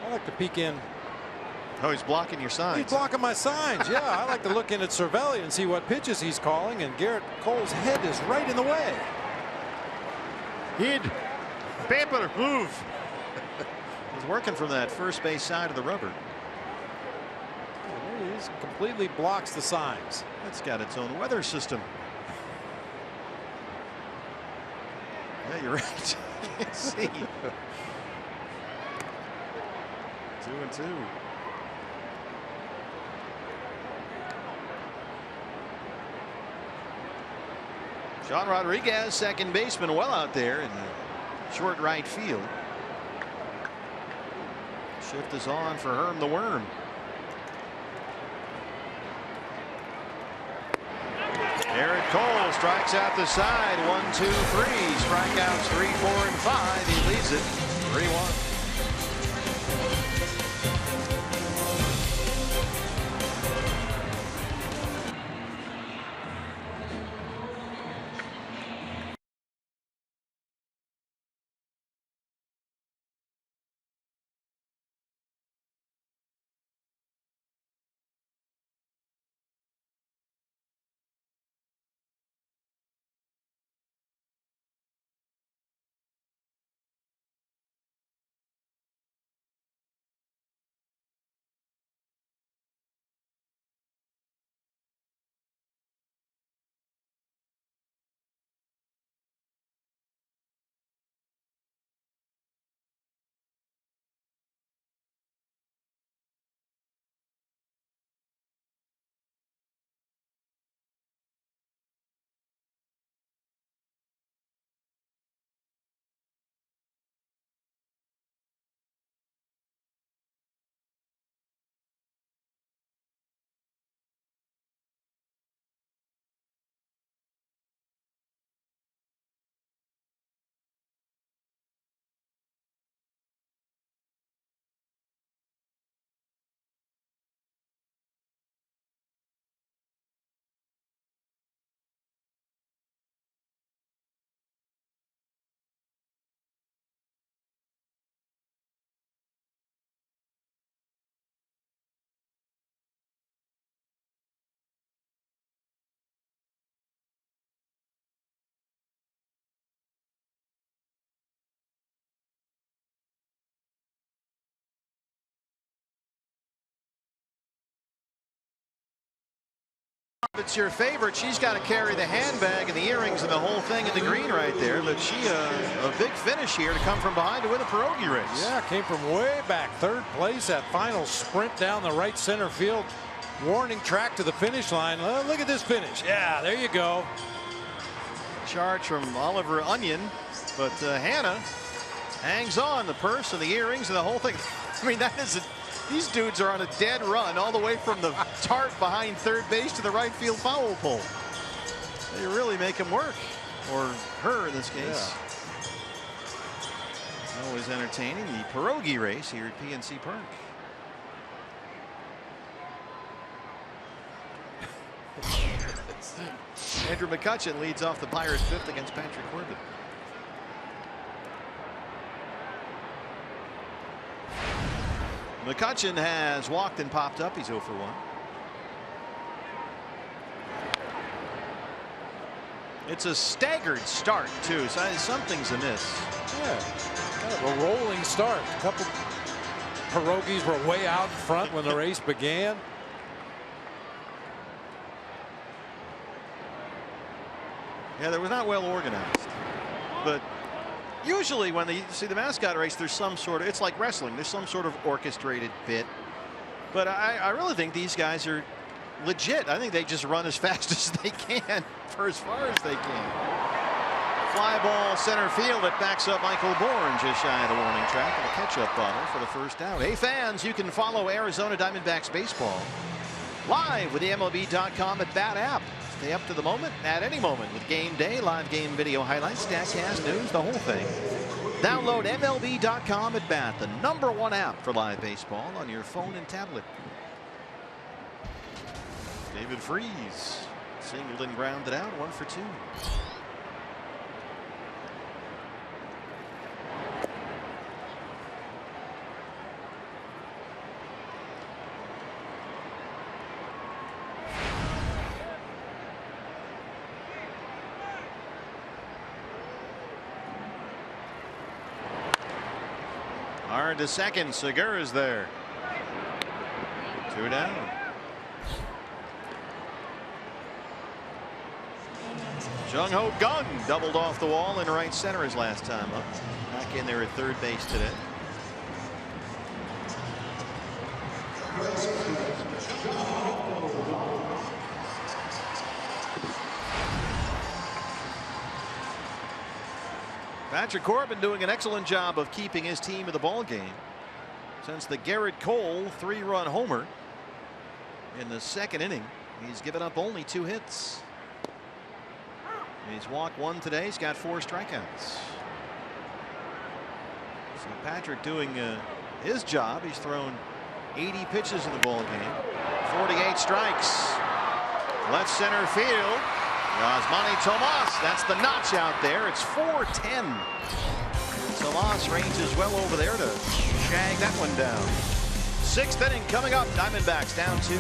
I like to peek in. Oh, he's blocking your signs. He's blocking my signs. Yeah, I like to look in at Cervelli and see what pitches he's calling, and Garrett Cole's head is right in the way. Hid. Paper. Move. He's working from that first base side of the rubber. He completely blocks the signs. It's got its own weather system. Yeah, you're right. You can see. 2-2. Sean Rodriguez, second baseman, well out there in the short right field. Shift is on for Herm the Worm. Garrett Cole strikes out the side. 1, 2, 3. Strikeouts 3, 4, and 5. He leads it 3-1. If it's your favorite, she's got to carry the handbag and the earrings and the whole thing in the green right there. But she a big finish here to come from behind to win a pierogi race. Yeah, came from way back, third place. That final sprint down the right center field warning track to the finish line. Look at this finish. Yeah, there you go. Charge from Oliver Onion, but Hannah hangs on. The purse and the earrings and the whole thing. I mean, that is these dudes are on a dead run all the way from the tarp behind third base to the right field foul pole. They really make him work, or her in this case. Yeah. Always entertaining. The pierogi race here at PNC Park. Andrew McCutchen leads off the Pirates' fifth against Patrick Corbin. McCutchen has walked and popped up. He's 0 for 1. It's a staggered start too, so something's amiss. Yeah, kind of a rolling start. A couple pierogies were way out in front when the race began. Yeah, that was not well organized. But usually when you see the mascot race, there's some sort of, it's like wrestling, there's some sort of orchestrated bit. But I really think these guys are legit. I think they just run as fast as they can for as far as they can. Fly ball center field. It backs up Michael Bourne just shy of the warning track and a catch-up bottle for the first out. Hey fans, you can follow Arizona Diamondbacks baseball live with the MLB.com at Bat app. Stay up to the moment at any moment with game day, live game video highlights, StatCast news, the whole thing. Download MLB.com at Bat, the #1 app for live baseball on your phone and tablet. David Freese singled and grounded out, 1 for 2. Hard to second. Segura's there. 2 down. Jung Ho Gung doubled off the wall in right center his last time up. Back in there at third base today. Patrick Corbin doing an excellent job of keeping his team in the ball game since the Garrett Cole 3-run homer in the second inning. He's given up only 2 hits. He's walked 1 today. He's got 4 strikeouts. So Patrick doing his job. He's thrown 80 pitches in the ball game. 48 strikes. Left center field. Yasmani Tomas. That's the notch out there. It's 4-10. Tomas ranges well over there to shag that one down. 6th inning coming up. Diamondbacks down 2.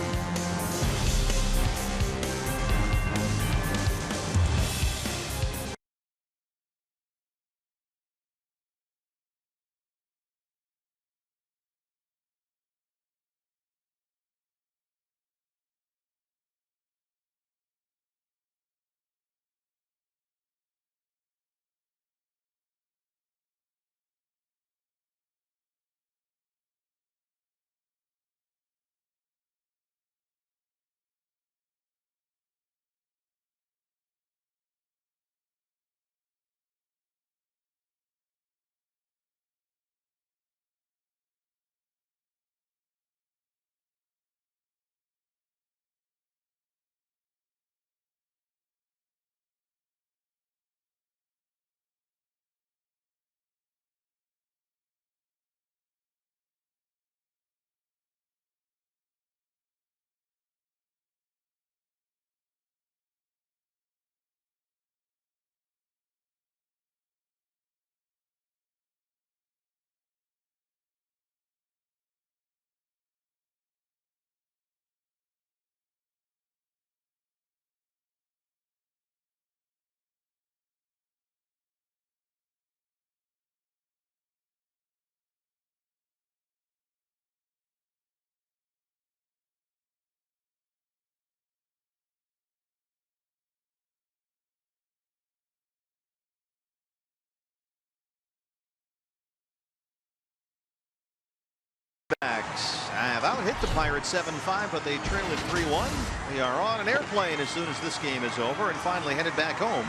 Have out hit the Pirates 7-5, but they trail it 3-1. We are on an airplane as soon as this game is over and finally headed back home.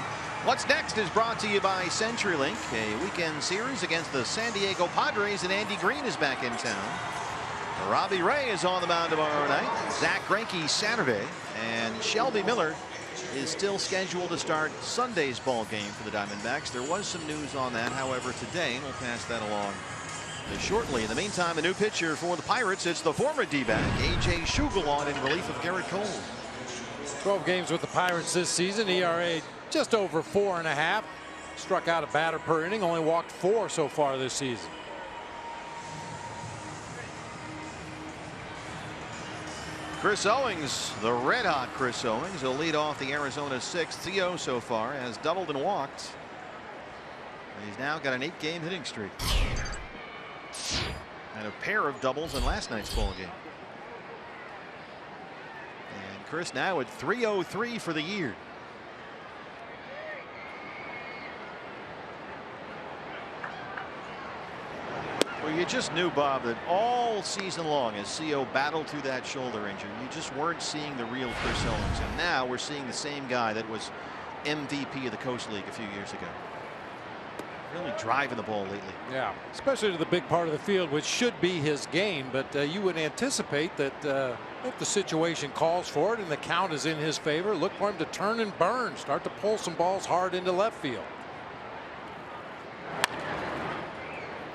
What's next is brought to you by CenturyLink, a weekend series against the San Diego Padres, and Andy Green is back in town. Robbie Ray is on the mound tomorrow night. Zach Greinke Saturday, and Shelby Miller is still scheduled to start Sunday's ball game for the Diamondbacks. There was some news on that, however, today, and we'll pass that along shortly. In the meantime, a new pitcher for the Pirates. It's the former D-back, A.J. Schugel, on in relief of Garrett Cole. 12 games with the Pirates this season. ERA just over 4.5. Struck out a batter per inning. Only walked 4 so far this season. Chris Owings, the red-hot Chris Owings, will lead off the Arizona 6th. Theo so far has doubled and walked. He's now got an 8-game hitting streak. And a pair of doubles in last night's ball game. And Chris now at 303 for the year. Well, you just knew, Bob, that all season long as CO battled through that shoulder injury, you just weren't seeing the real Chris Owings. And now we're seeing the same guy that was MVP of the Coast League a few years ago. Really driving the ball lately. Yeah, especially to the big part of the field, which should be his game. But you would anticipate that if the situation calls for it and the count is in his favor, look for him to turn and burn, start to pull some balls hard into left field.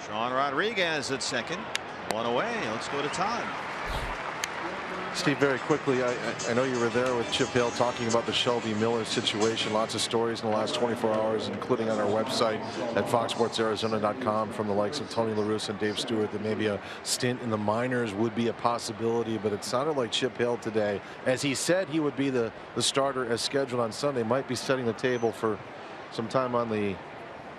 Sean Rodriguez at second. 1 away. Let's go to Todd. Steve, very quickly, I know you were there with Chip Hill talking about the Shelby Miller situation. Lots of stories in the last 24 hours, including on our website at foxsportsarizona.com from the likes of Tony La Russa and Dave Stewart, that maybe a stint in the minors would be a possibility. But it sounded like Chip Hill today, as he said he would be the starter as scheduled on Sunday, might be setting the table for some time on the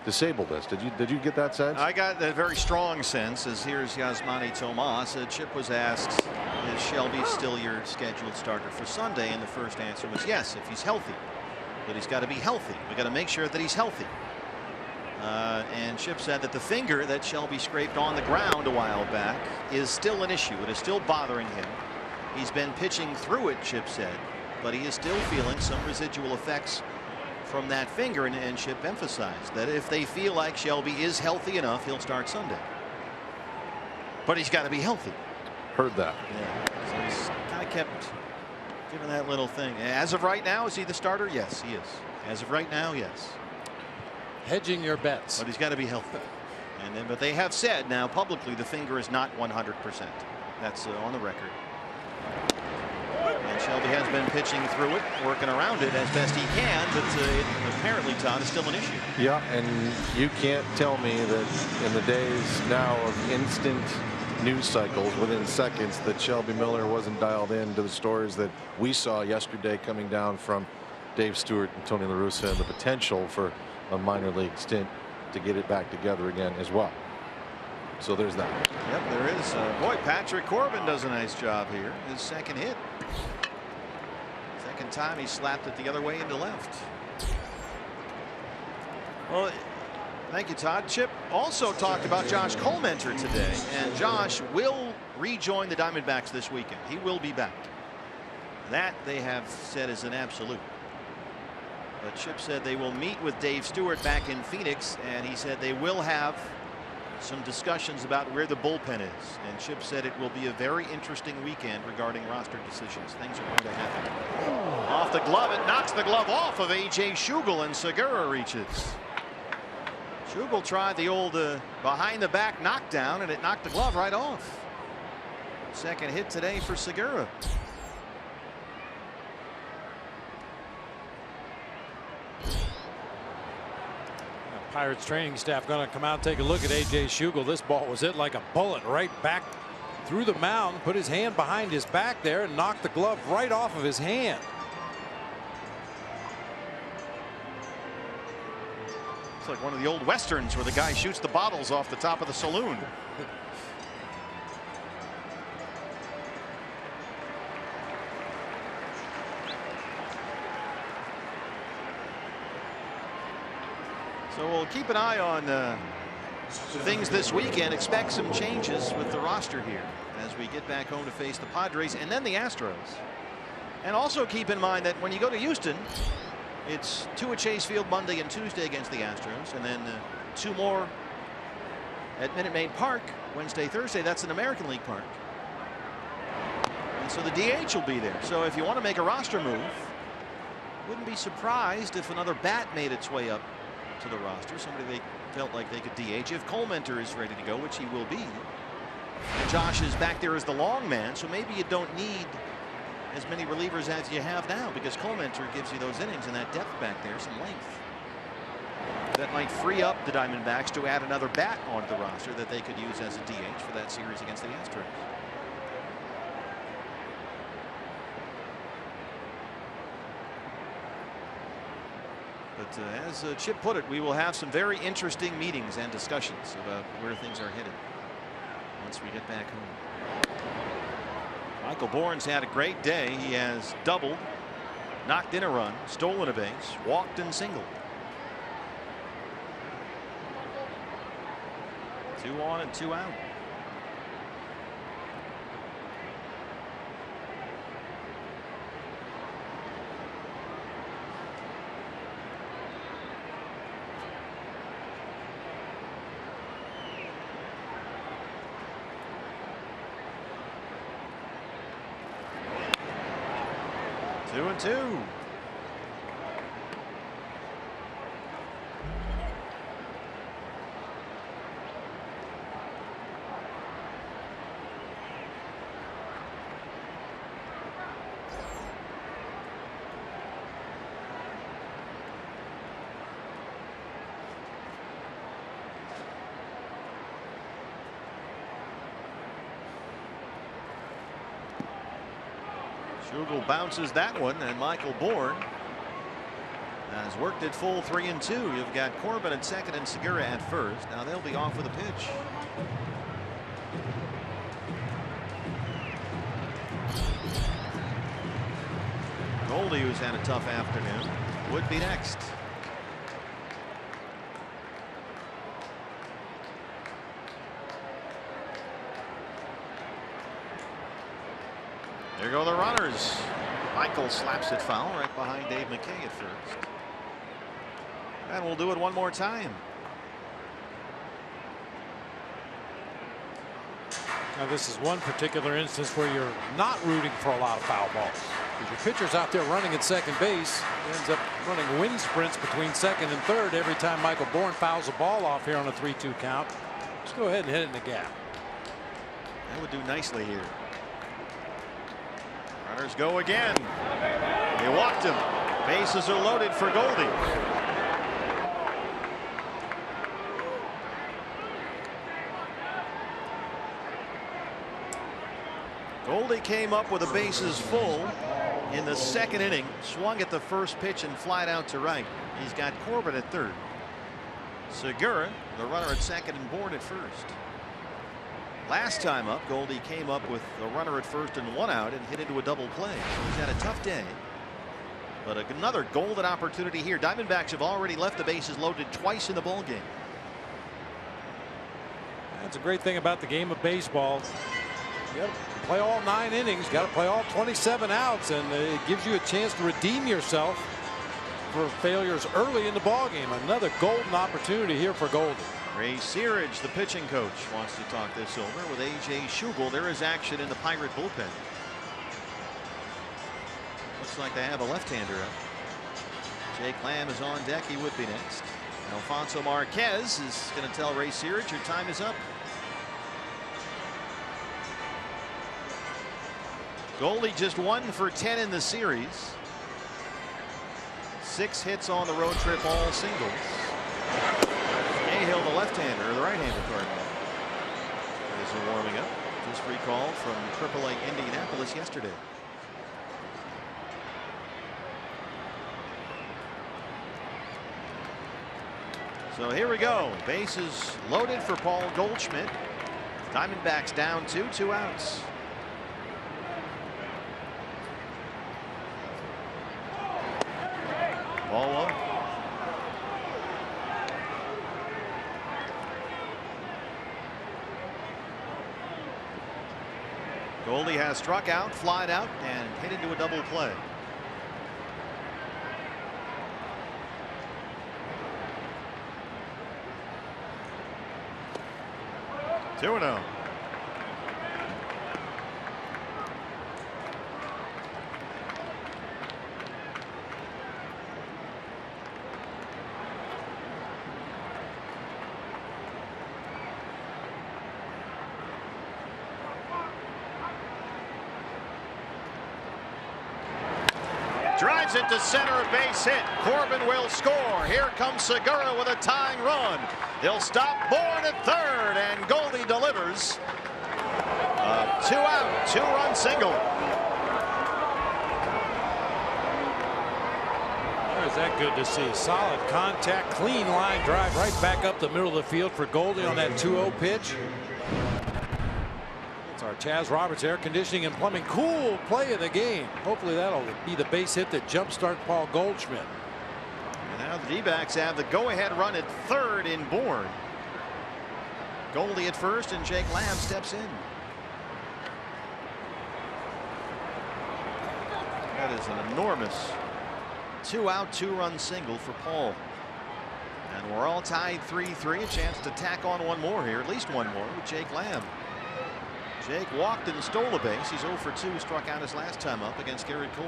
disabled list. Did you get that sense? I got that very strong sense, as here's Yasmani Tomas. Chip was asked, is Shelby still your scheduled starter for Sunday? And the first answer was yes, if he's healthy. But he's got to be healthy. We got to make sure that he's healthy. And Chip said that the finger that Shelby scraped on the ground a while back is still an issue. It is still bothering him. He's been pitching through it, Chip said, but he is still feeling some residual effects from that finger, and Chip emphasized that if they feel like Shelby is healthy enough, he'll start Sunday. But he's got to be healthy. Heard that. Yeah. So he's kind of kept giving that little thing. As of right now, is he the starter? Yes, he is. As of right now, yes. Hedging your bets. But he's got to be healthy. But they have said now publicly the finger is not 100%. That's on the record. And Shelby has been pitching through it, working around it as best he can, but apparently, Todd, is still an issue. Yeah, and you can't tell me that in the days now of instant news cycles within seconds that Shelby Miller wasn't dialed into the stories that we saw yesterday coming down from Dave Stewart and Tony La Russa and the potential for a minor league stint to get it back together again as well. So there's that. Yep, there is. Boy, Patrick Corbin does a nice job here. His second hit. Second time he slapped it the other way into left. Well, thank you, Todd. Chip also talked about Josh Colmenter today, and Josh will rejoin the Diamondbacks this weekend. He will be back. That they have said is an absolute. But Chip said they will meet with Dave Stewart back in Phoenix, and he said they will have some discussions about where the bullpen is. And Chip said it will be a very interesting weekend regarding roster decisions. Things are going to happen. Off the glove, it knocks the glove off of A.J. Schugel, and Segura reaches. Schugel tried the old behind the back knockdown, and it knocked the glove right off. Second hit today for Segura. Pirates training staff going to come out and take a look at A.J. Schugel. This ball was hit like a bullet right back through the mound, put his hand behind his back there and knocked the glove right off of his hand. It's like one of the old westerns where the guy shoots the bottles off the top of the saloon. So we'll keep an eye on things this weekend. Expect some changes with the roster here as we get back home to face the Padres and then the Astros. And also keep in mind that when you go to Houston, it's 2 at Chase Field Monday and Tuesday against the Astros, and then 2 more at Minute Maid Park Wednesday, Thursday. That's an American League park. And so the DH will be there. So if you want to make a roster move, wouldn't be surprised if another bat made its way up to the roster, somebody they felt like they could DH if Colmenter is ready to go, which he will be. And Josh is back there as the long man, so maybe you don't need as many relievers as you have now, because Colmenter gives you those innings and that depth back there, some length. That might free up the Diamondbacks to add another bat onto the roster that they could use as a DH for that series against the Astros. But as Chip put it, we will have some very interesting meetings and discussions about where things are headed once we get back home. Michael Bourne's had a great day. He has doubled, knocked in a run, stolen a base, walked and singled. 2 on and 2 out. Two and two. Schugel bounces that one, and Michael Bourne has worked it full 3 and 2. You've got Corbin at second and Segura at first. Now they'll be off with a pitch. Goldie, who's had a tough afternoon, would be next. There go the runners. Michael slaps it foul right behind Dave McKay at first. And we'll do it one more time. Now this is one particular instance where you're not rooting for a lot of foul balls. The pitcher's out there running at second base. He ends up running wind sprints between second and third every time Michael Bourne fouls a ball off here on a 3-2 count. Just go ahead and hit it in the gap. That would do nicely here. Runners go again. They walked him. Bases are loaded for Goldie. Goldie came up with the bases full in the second inning. Swung at the first pitch and flied out to right. He's got Corbin at third. Segura, the runner at second, and Bourne at first. Last time up, Goldie came up with a runner at first and one out and hit into a double play. He's had a tough day. But another golden opportunity here. Diamondbacks have already left the bases loaded twice in the ball game. That's a great thing about the game of baseball. You got to play all 9 innings. Got to play all 27 outs, and it gives you a chance to redeem yourself for failures early in the ball game. Another golden opportunity here for Goldie. Ray Searage, the pitching coach, wants to talk this over with A.J. Schugel. There is action in the Pirate bullpen. Looks like they have a left-hander up. Jake Lamb is on deck. He would be next. Alfonso Marquez is going to tell Ray Searage your time is up. Goldie just 1 for 10 in the series. 6 hits on the road trip, all singles. Cahill, the left-hander, or the right-hander Cardinal, is warming up. Just recalled from AAA Indianapolis yesterday. So here we go. Bases loaded for Paul Goldschmidt. Diamondbacks down 2 outs. Ball 1. Goldie has struck out, flied out, and hit into a double play. Two and 0. Drives it to center, base hit. Corbin will score. Here comes Segura with a tying run. They'll stop Bourne at third, and Goldie delivers. 2 out, 2-run single. Is that good to see? Solid contact, clean line drive right back up the middle of the field for Goldie on that 2-0 pitch. Our Chaz Roberts air conditioning and plumbing cool play of the game. Hopefully that'll be the base hit that jumpstart Paul Goldschmidt. And now the D-backs have the go-ahead run at third in Bourne. Goldie at first, and Jake Lamb steps in. That is an enormous 2-out, 2-run single for Paul. And we're all tied 3-3. A chance to tack on one more here, at least one more, with Jake Lamb. Jake walked and stole a base. He's 0 for 2, struck out his last time up against Garrett Cole.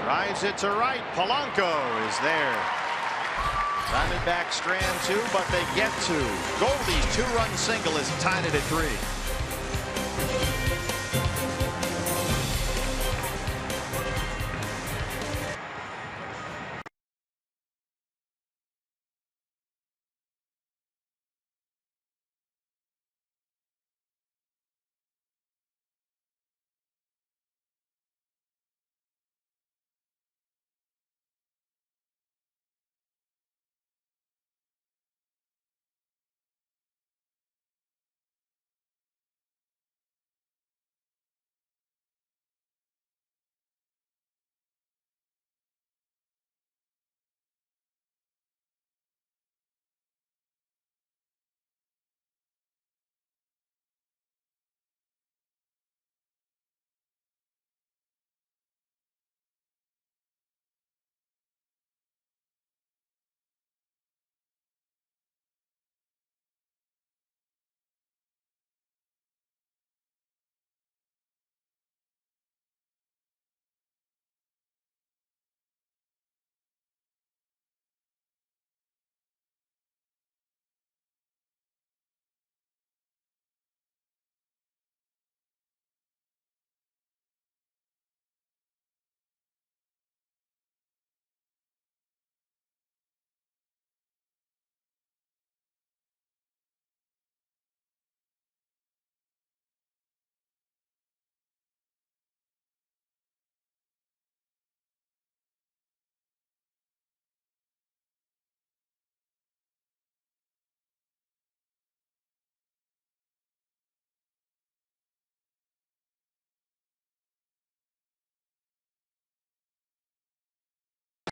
Drives it to right. Polanco is there. Diamondbacks strand 2, but they get 2. Goldie's 2-run single is tied it at 3.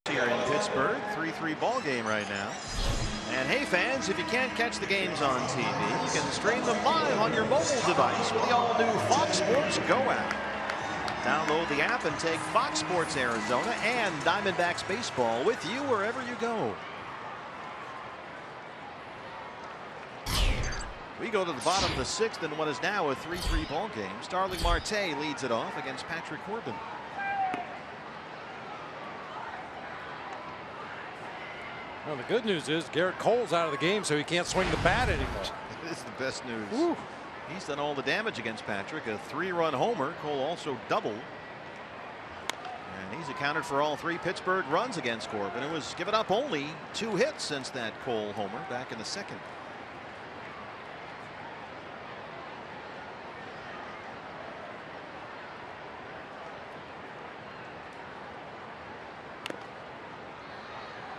here in Pittsburgh. 3-3 ball game right now. And hey fans, if you can't catch the games on TV, you can stream them live on your mobile device with the all-new Fox Sports Go app. Download the app and take Fox Sports Arizona and Diamondbacks baseball with you wherever you go. We go to the bottom of the 6th in what is now a 3-3 ball game. Starling Marte leads it off against Patrick Corbin. Well, the good news is Garrett Cole's out of the game, so he can't swing the bat anymore. This is the best news. Woo. He's done all the damage against Patrick. A 3-run homer. Cole also doubled. And he's accounted for all 3 Pittsburgh runs against Corbin. It was given up only 2 hits since that Cole homer back in the 2nd.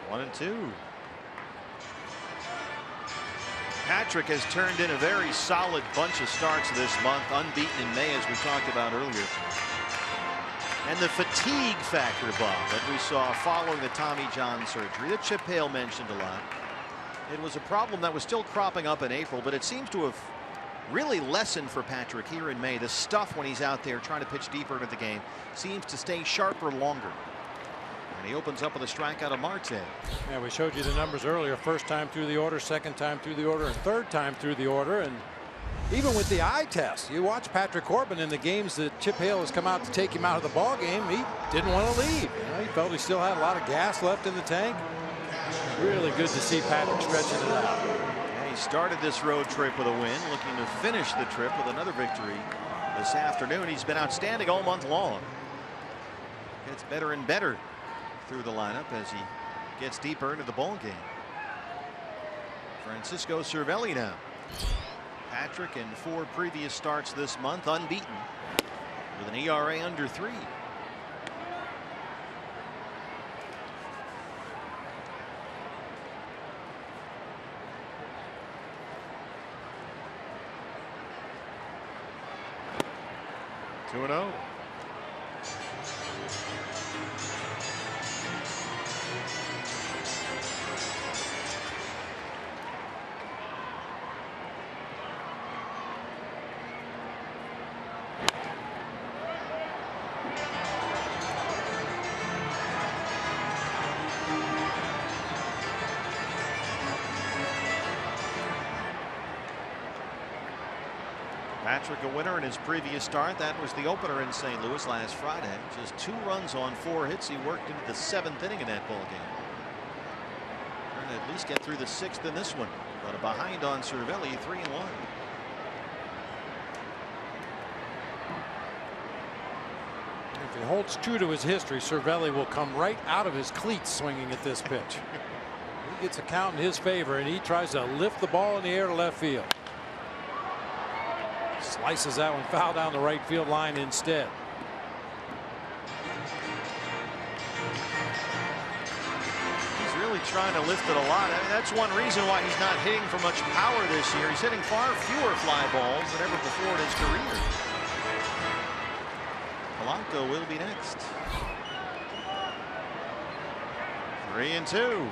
One and 2. Patrick has turned in a very solid bunch of starts this month, unbeaten in May, as we talked about earlier. And the fatigue factor, Bob, that we saw following the Tommy John surgery that Chip Hale mentioned a lot. It was a problem that was still cropping up in April, but it seems to have really lessened for Patrick here in May. The stuff when he's out there trying to pitch deeper into the game seems to stay sharper longer. And he opens up with a strikeout of Marte. Yeah, we showed you the numbers earlier. First time through the order, second time through the order, and third time through the order. And even with the eye test, you watch Patrick Corbin in the games that Chip Hale has come out to take him out of the ball game. He didn't want to leave. You know, he felt he still had a lot of gas left in the tank. Really good to see Patrick stretching it out. Yeah, he started this road trip with a win, looking to finish the trip with another victory this afternoon. He's been outstanding all month long. Gets better and better through the lineup as he gets deeper into the ball game. Francisco Cervelli now. Patrick in 4 previous starts this month, unbeaten, with an ERA under 3. Two and 0. Patrick a winner in his previous start. That was the opener in St. Louis last Friday. Just 2 runs on 4 hits. He worked into the 7th inning in that ball game. Trying to at least get through the 6th in this one. But a behind on Cervelli, 3-1. If he holds true to his history, Cervelli will come right out of his cleats swinging at this pitch. He gets a count in his favor, and he tries to lift the ball in the air to left field. Slices that one foul down the right field line instead. He's really trying to lift it a lot. I mean, that's one reason why he's not hitting for much power this year. He's hitting far fewer fly balls than ever before in his career. Polanco will be next. 3-2.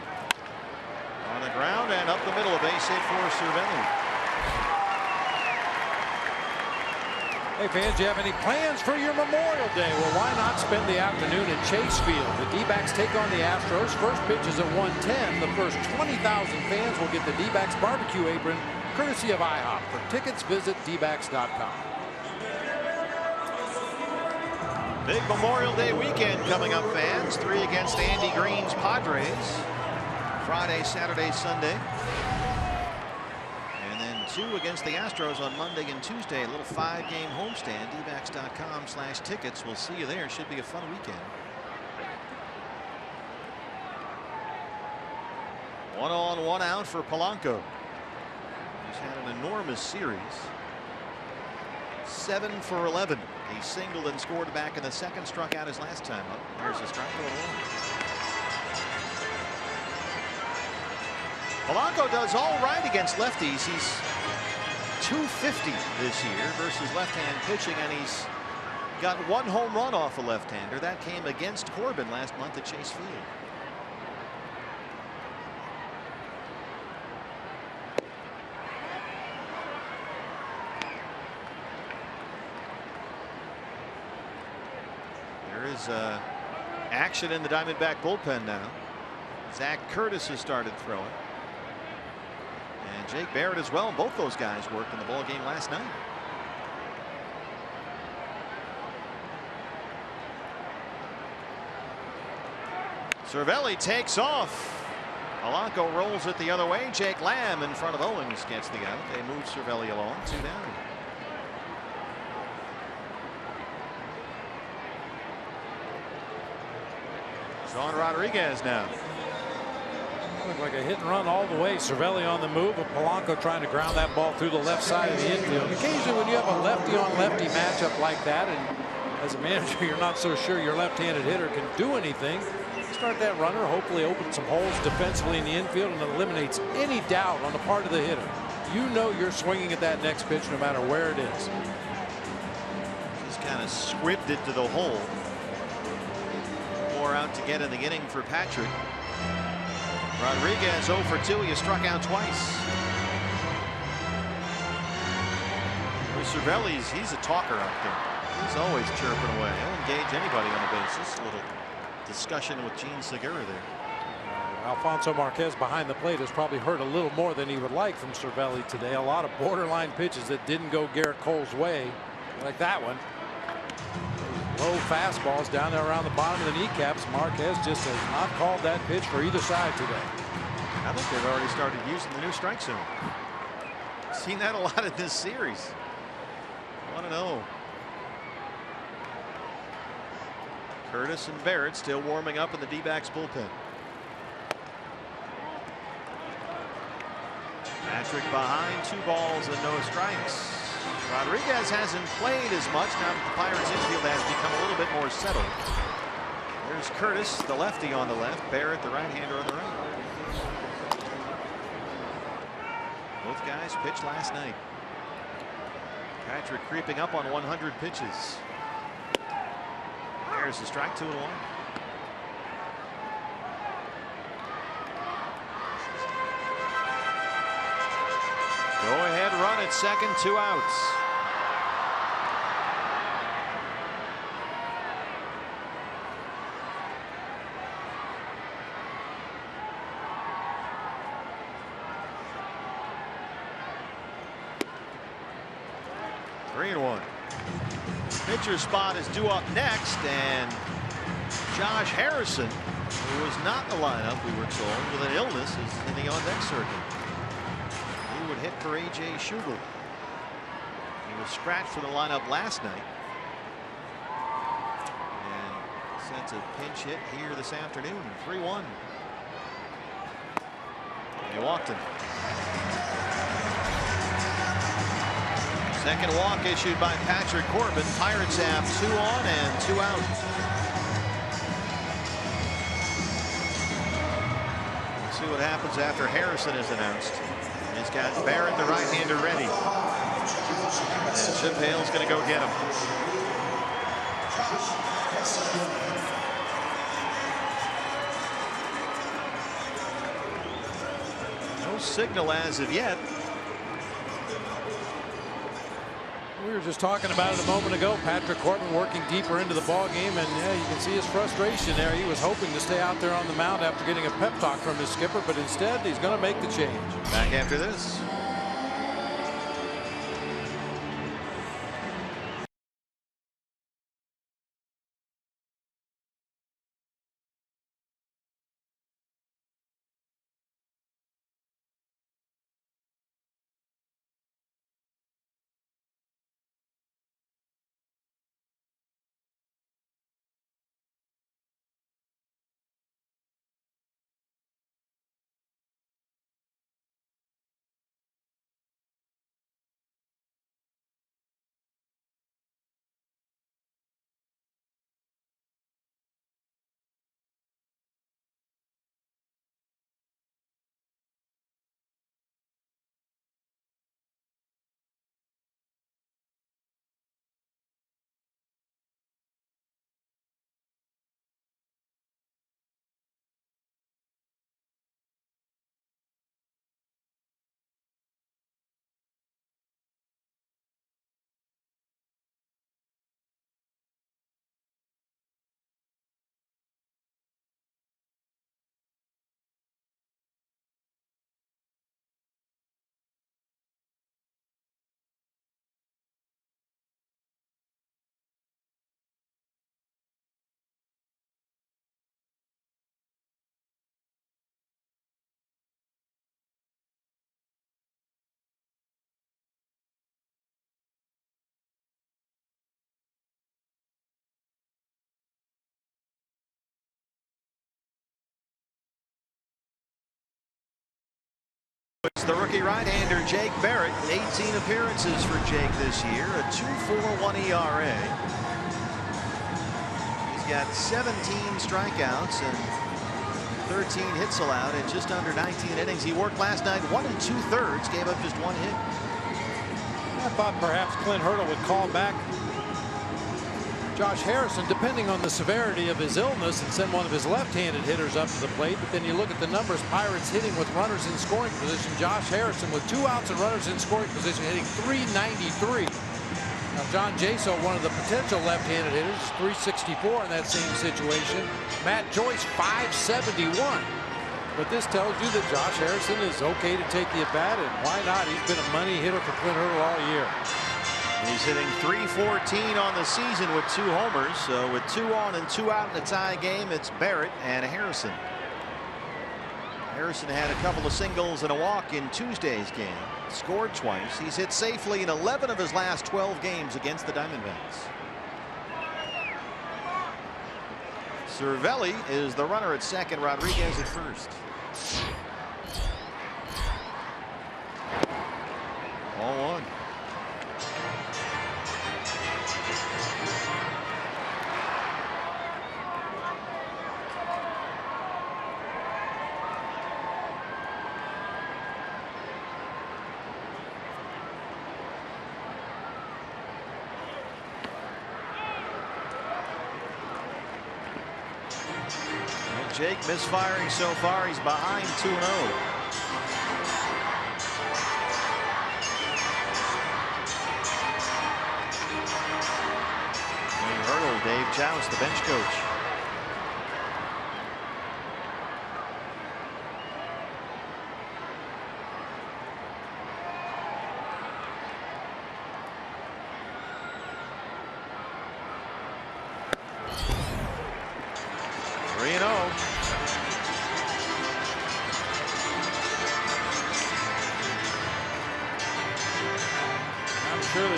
On the ground and up the middle, a base hit for Cervelli. Hey fans, do you have any plans for your Memorial Day? Well, why not spend the afternoon at Chase Field? The D-backs take on the Astros. First pitch is at 1:10. The first 20,000 fans will get the D-backs barbecue apron, courtesy of IHOP. For tickets, visit dbacks.com. Big Memorial Day weekend coming up, fans. 3 against Andy Green's Padres. Friday, Saturday, Sunday. 2 against the Astros on Monday and Tuesday. A little 5-game homestand. dbacks.com/tickets. We'll see you there. Should be a fun weekend. 1 on, 1 out for Polanco. He's had an enormous series. 7 for 11. He singled and scored back in the 2nd. Struck out his last time up. Here's a strike for the one. Polanco does all right against lefties. He's .250 this year versus left-hand pitching, and he's got 1 home run off a left-hander. That came against Corbin last month at Chase Field. is action in the Diamondback bullpen now. Zach Curtis has started throwing. And Jake Barrett as well. Both those guys worked in the ball game last night. Cervelli takes off. Polanco rolls it the other way. Jake Lamb in front of Owens gets the out. They move Cervelli along. 2 down. Sean Rodriguez now. Looked like a hit and run all the way. Cervelli on the move, but Polanco trying to ground that ball through the left side of the infield. Occasionally when you have a lefty on lefty matchup like that, and as a manager you're not so sure your left-handed hitter can do anything, start that runner, hopefully open some holes defensively in the infield, and eliminates any doubt on the part of the hitter. You know you're swinging at that next pitch no matter where it is. Just kind of squibbed it to the hole. More out to get in the inning for Patrick. Rodriguez 0 for 2. He has struck out twice. With Cervelli's, he's a talker out there. He's always chirping away. He'll engage anybody on the bases. A little discussion with Gene Segura there. Alfonso Marquez behind the plate has probably heard a little more than he would like from Cervelli today. A lot of borderline pitches that didn't go Garrett Cole's way, like that one. Low fastballs down there around the bottom of the kneecaps. Marquez just has not called that pitch for either side today. I think they've already started using the new strike zone. Seen that a lot in this series. 1-0. Curtis and Barrett still warming up in the D-backs bullpen. Patrick behind, 2 balls and no strikes. Rodriguez hasn't played as much now that the Pirates infield has become a little bit more settled. There's Curtis, the lefty on the left, Barrett, the right-hander on the right. Both guys pitched last night. Patrick creeping up on 100 pitches. There's the strike, 2-1. Go ahead run at second, 2 outs. Three and 1. Pitcher spot is due up next, and Josh Harrison, who was not in the lineup, we were told, with an illness, is in the on-deck circuit. He would hit for A.J. Schugel. He was scratched from the lineup last night, and sets a pinch hit here this afternoon. 3-1. He walked him. Second walk issued by Patrick Corbin. Pirates have 2 on and 2 out. We'll see what happens after Harrison is announced. He's got Barrett, the right-hander, ready. And Chip Hale's going to go get him. No signal as of yet. We were just talking about it a moment ago. Patrick Corbin working deeper into the ball game, and yeah, you can see his frustration there. He was hoping to stay out there on the mound after getting a pep talk from his skipper, but instead he's going to make the change. Back after this. It's the rookie right-hander Jake Barrett. 18 appearances for Jake this year, a 2.41 ERA. He's got 17 strikeouts and 13 hits allowed in just under 19 innings. He worked last night 1 2/3, gave up just 1 hit. I thought perhaps Clint Hurdle would call back Josh Harrison, depending on the severity of his illness, and send one of his left-handed hitters up to the plate. But then you look at the numbers, Pirates hitting with runners in scoring position. Josh Harrison with 2 outs and runners in scoring position, hitting .393. Now John Jaso, one of the potential left-handed hitters, is .364 in that same situation. Matt Joyce .571. But this tells you that Josh Harrison is okay to take the at-bat, and why not? He's been a money hitter for Clint Hurdle all year. He's hitting .314 on the season with 2 homers. So with 2 on and 2 out in a tie game, it's Barrett and Harrison. Harrison had a couple of singles and a walk in Tuesday's game. Scored twice. He's hit safely in 11 of his last 12 games against the Diamondbacks. Cervelli is the runner at second. Rodriguez at first. Ball 1. Jake misfiring so far. He's behind 2-0. Hurdle, Dave Joust, the bench coach.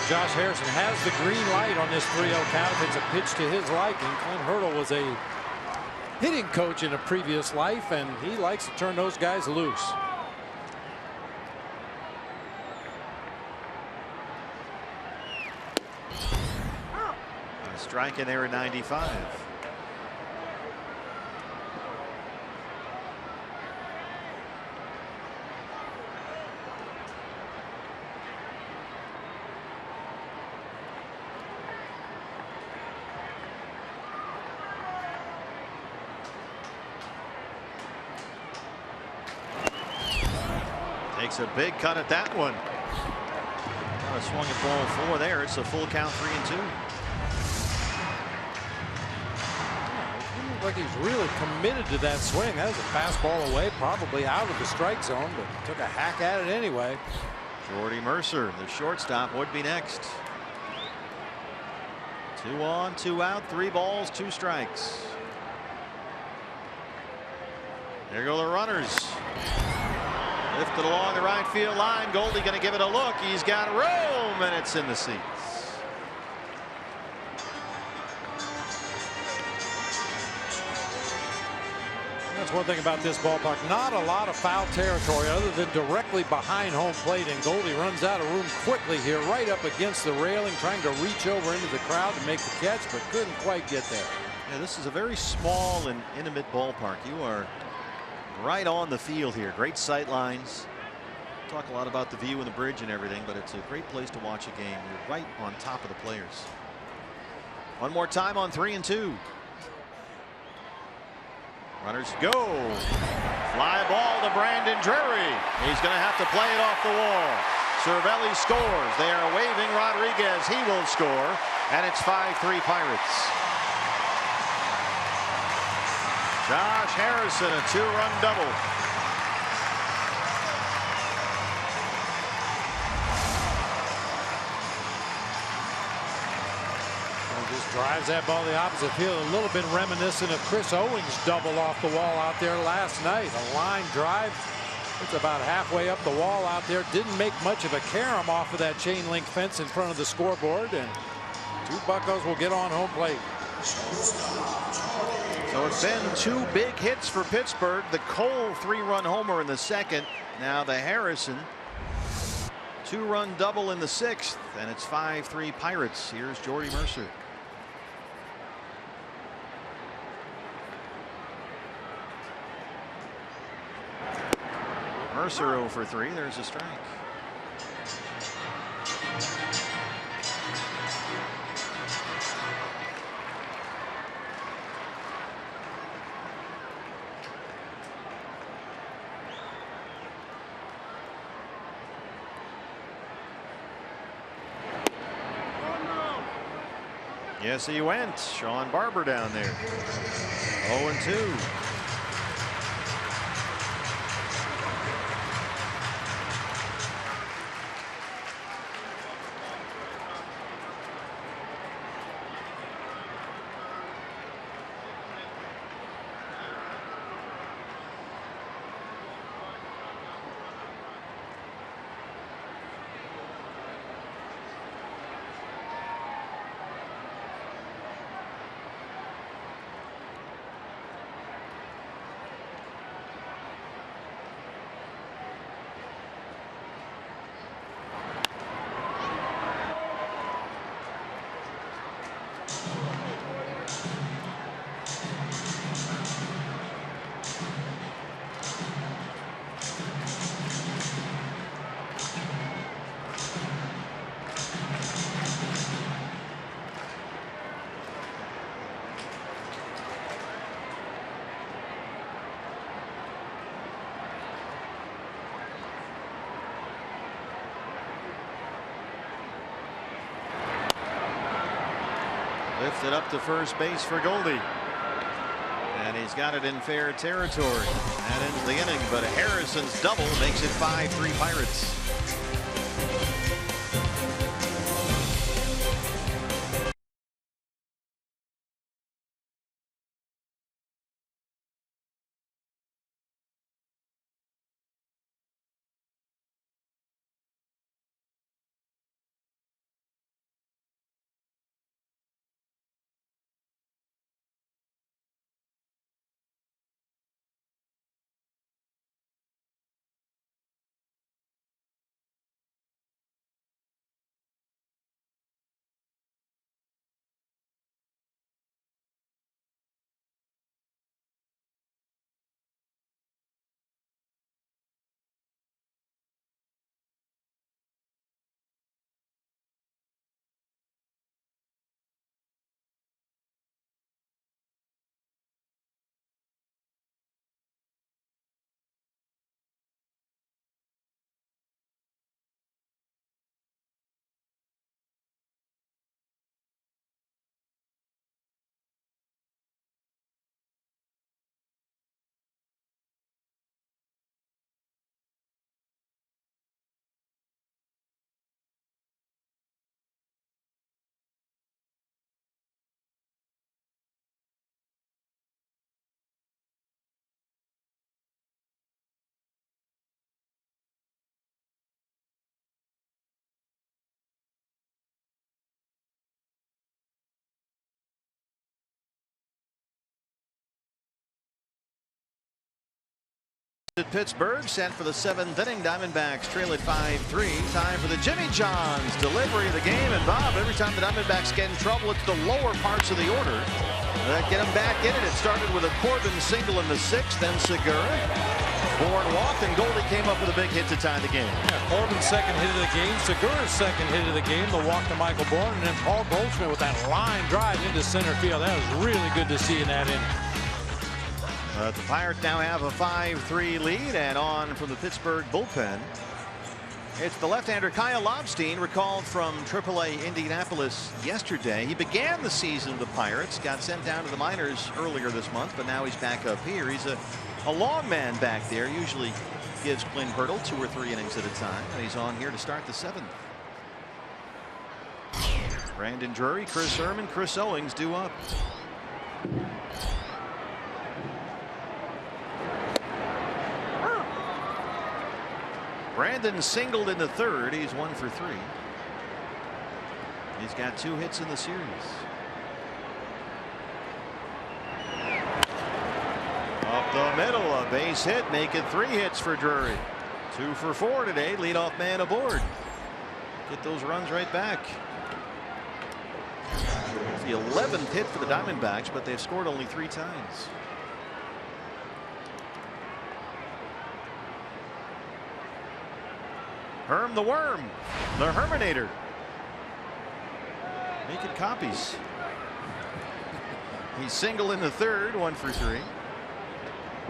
Josh Harrison has the green light on this 3-0 count if it's a pitch to his liking. Clint Hurdle was a hitting coach in a previous life, and he likes to turn those guys loose. A strike in there at 95. Takes a big cut at that one. Swung at ball 4 there. It's a full count, 3-2. Like he's really committed to that swing. That was a fastball away, probably out of the strike zone, but took a hack at it anyway. Jordy Mercer, the shortstop, would be next. 2 on, 2 out, 3 balls, 2 strikes. There go the runners. Lifted along the right field line. Goldie going to give it a look. He's got room, and it's in the seats. That's one thing about this ballpark. Not a lot of foul territory other than directly behind home plate, and Goldie runs out of room quickly here, right up against the railing, trying to reach over into the crowd to make the catch, but couldn't quite get there. Yeah, this is a very small and intimate ballpark. You are right on the field here. Great sight lines. Talk a lot about the view and the bridge and everything, but it's a great place to watch a game. You're right on top of the players. One more time on 3-2. Runners go. Fly ball to Brandon Drury. He's going to have to play it off the wall. Cervelli scores. They are waving Rodriguez. He will score, and it's 5-3 Pirates. Josh Harrison, a 2-run double. Just drives that ball the opposite field, a little bit reminiscent of Chris Owings' double off the wall out there last night. A line drive. It's about halfway up the wall out there. Didn't make much of a carom off of that chain link fence in front of the scoreboard, and 2 buccos will get on home plate. So it's been 2 big hits for Pittsburgh. The Cole 3-run homer in the second. Now the Harrison 2-run double in the 6th, and it's 5-3 Pirates. Here's Jordy Mercer. Mercer 0 for 3. There's a strike. Yes, he went. Sean Barber down there. 0-2. Lifted up to first base for Goldie. And he's got it in fair territory. That ends the inning, but Harrison's double makes it 5-3 Pirates. At Pittsburgh, set for the 7th inning. Diamondbacks trail at 5-3. Time for the Jimmy John's delivery of the game. And Bob, every time the Diamondbacks get in trouble, it's the lower parts of the order that get them back in it. It started with a Corbin single in the 6th, then Segura. Bourne walked, and Goldie came up with a big hit to tie the game. Yeah, Corbin's second hit of the game, Segura's second hit of the game, the walk to Michael Bourne, and then Paul Goldschmidt with that line drive into center field. That was really good to see in that inning. The Pirates now have a 5-3 lead, and on from the Pittsburgh bullpen, it's the left-hander Kyle Lobstein, recalled from AAA Indianapolis yesterday. He began the season with the Pirates, got sent down to the minors earlier this month, but now he's back up here. He's a long man back there, usually gives Clint Hurdle 2 or 3 innings at a time, and he's on here to start the 7th. Brandon Drury, Chris Herman, Chris Owings due up. Brandon singled in the 3rd. He's 1 for 3. He's got 2 hits in the series. Up the middle, a base hit, make it 3 hits for Drury. 2 for 4 today. Leadoff man aboard. Get those runs right back. It's the 11th hit for the Diamondbacks, but they've scored only 3 times. Herm the Worm, the Herminator. Making copies. He's single in the 3rd, 1 for 3.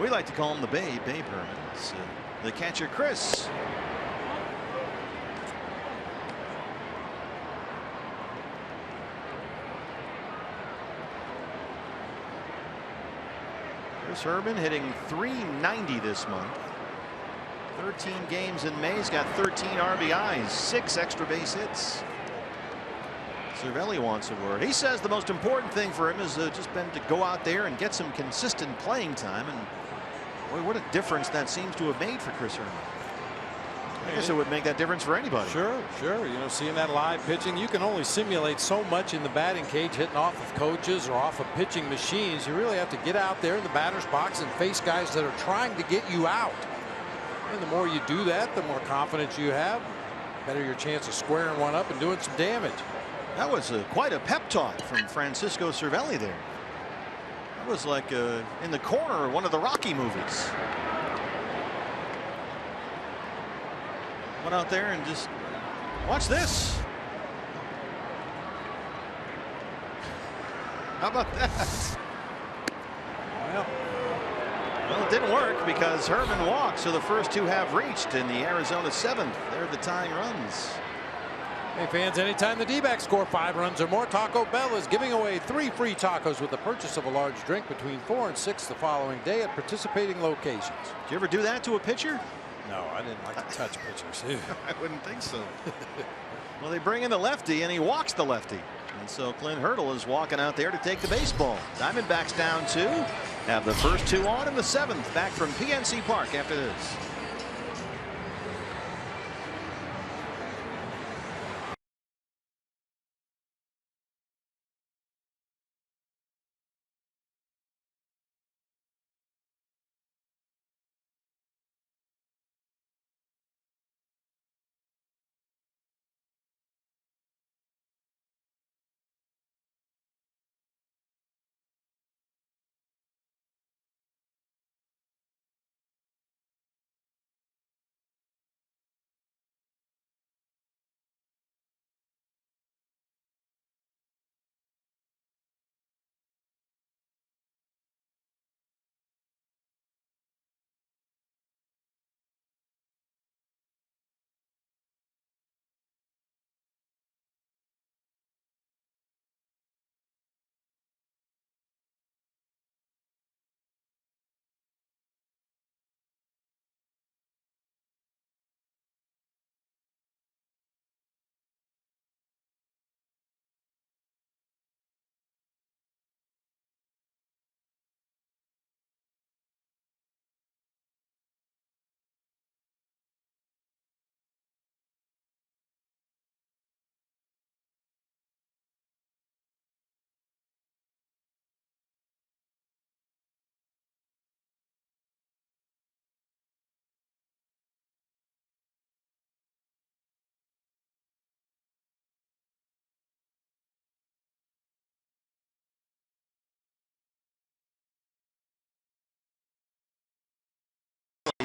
We like to call him the Babe Herman. It's, the catcher, Chris. Chris Herman hitting .390 this month. 13 games in May. He's got 13 RBIs, 6 extra base hits. Cervelli wants a word. He says the most important thing for him has just been to go out there and get some consistent playing time. And boy, what a difference that seems to have made for Chris Herman. I guess it would make that difference for anybody. Sure. You know, seeing that live pitching, you can only simulate so much in the batting cage, hitting off of coaches or off of pitching machines. You really have to get out there in the batter's box and face guys that are trying to get you out. And the more you do that, the more confidence you have, better your chance of squaring one up and doing some damage. That was quite a pep talk from Francisco Cervelli there. That was like in the corner of one of the Rocky movies. Went out there and just watch this. How about that? Well, it didn't work because Herman walked, so the first 2 have reached in the Arizona 7th. They're the tying runs. Hey fans, anytime the D-backs score 5 runs or more, Taco Bell is giving away 3 free tacos with the purchase of a large drink between 4 and 6 the following day at participating locations. Did you ever do that to a pitcher? No, I didn't like to touch pitchers. I wouldn't think so. Well, they bring in the lefty and he walks the lefty. And so Clint Hurdle is walking out there to take the baseball. Diamondbacks down 2. Have the first 2 on in the 7th. Back from PNC Park after this.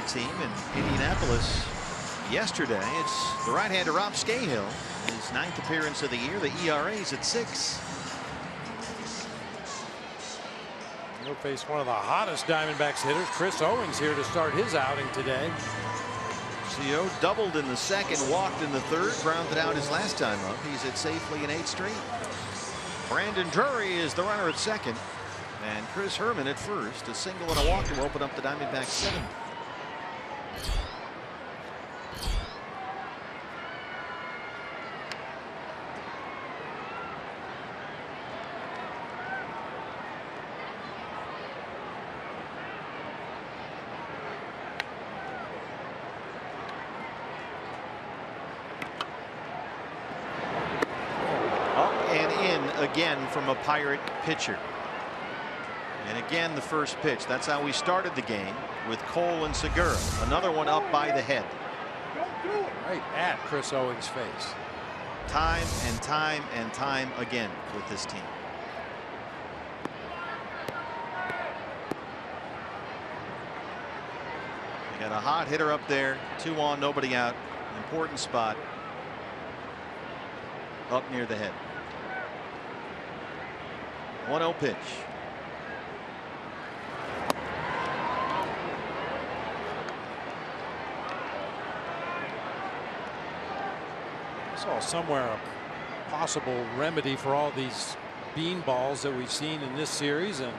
Team in Indianapolis yesterday. It's the right-hander Rob Scahill, his 9th appearance of the year. The ERA is at 6. He'll face one of the hottest Diamondbacks hitters, Chris Owings, here to start his outing today. CO doubled in the 2nd, walked in the 3rd, grounded out his last time up. He's hit safely in 8 straight. Brandon Drury is the runner at 2nd, and Chris Herman at 1st. A single and a walk to open up the Diamondbacks 7th. Again from a Pirate pitcher. And again, the first pitch. That's how we started the game with Cole and Segura. Another one up by the head. Right at Chris Owings' face. Time and time and time again with this team. They got a hot hitter up there. 2 on, nobody out. Important spot. Up near the head. 1-0 pitch. Saw somewhere a possible remedy for all these bean balls that we've seen in this series, and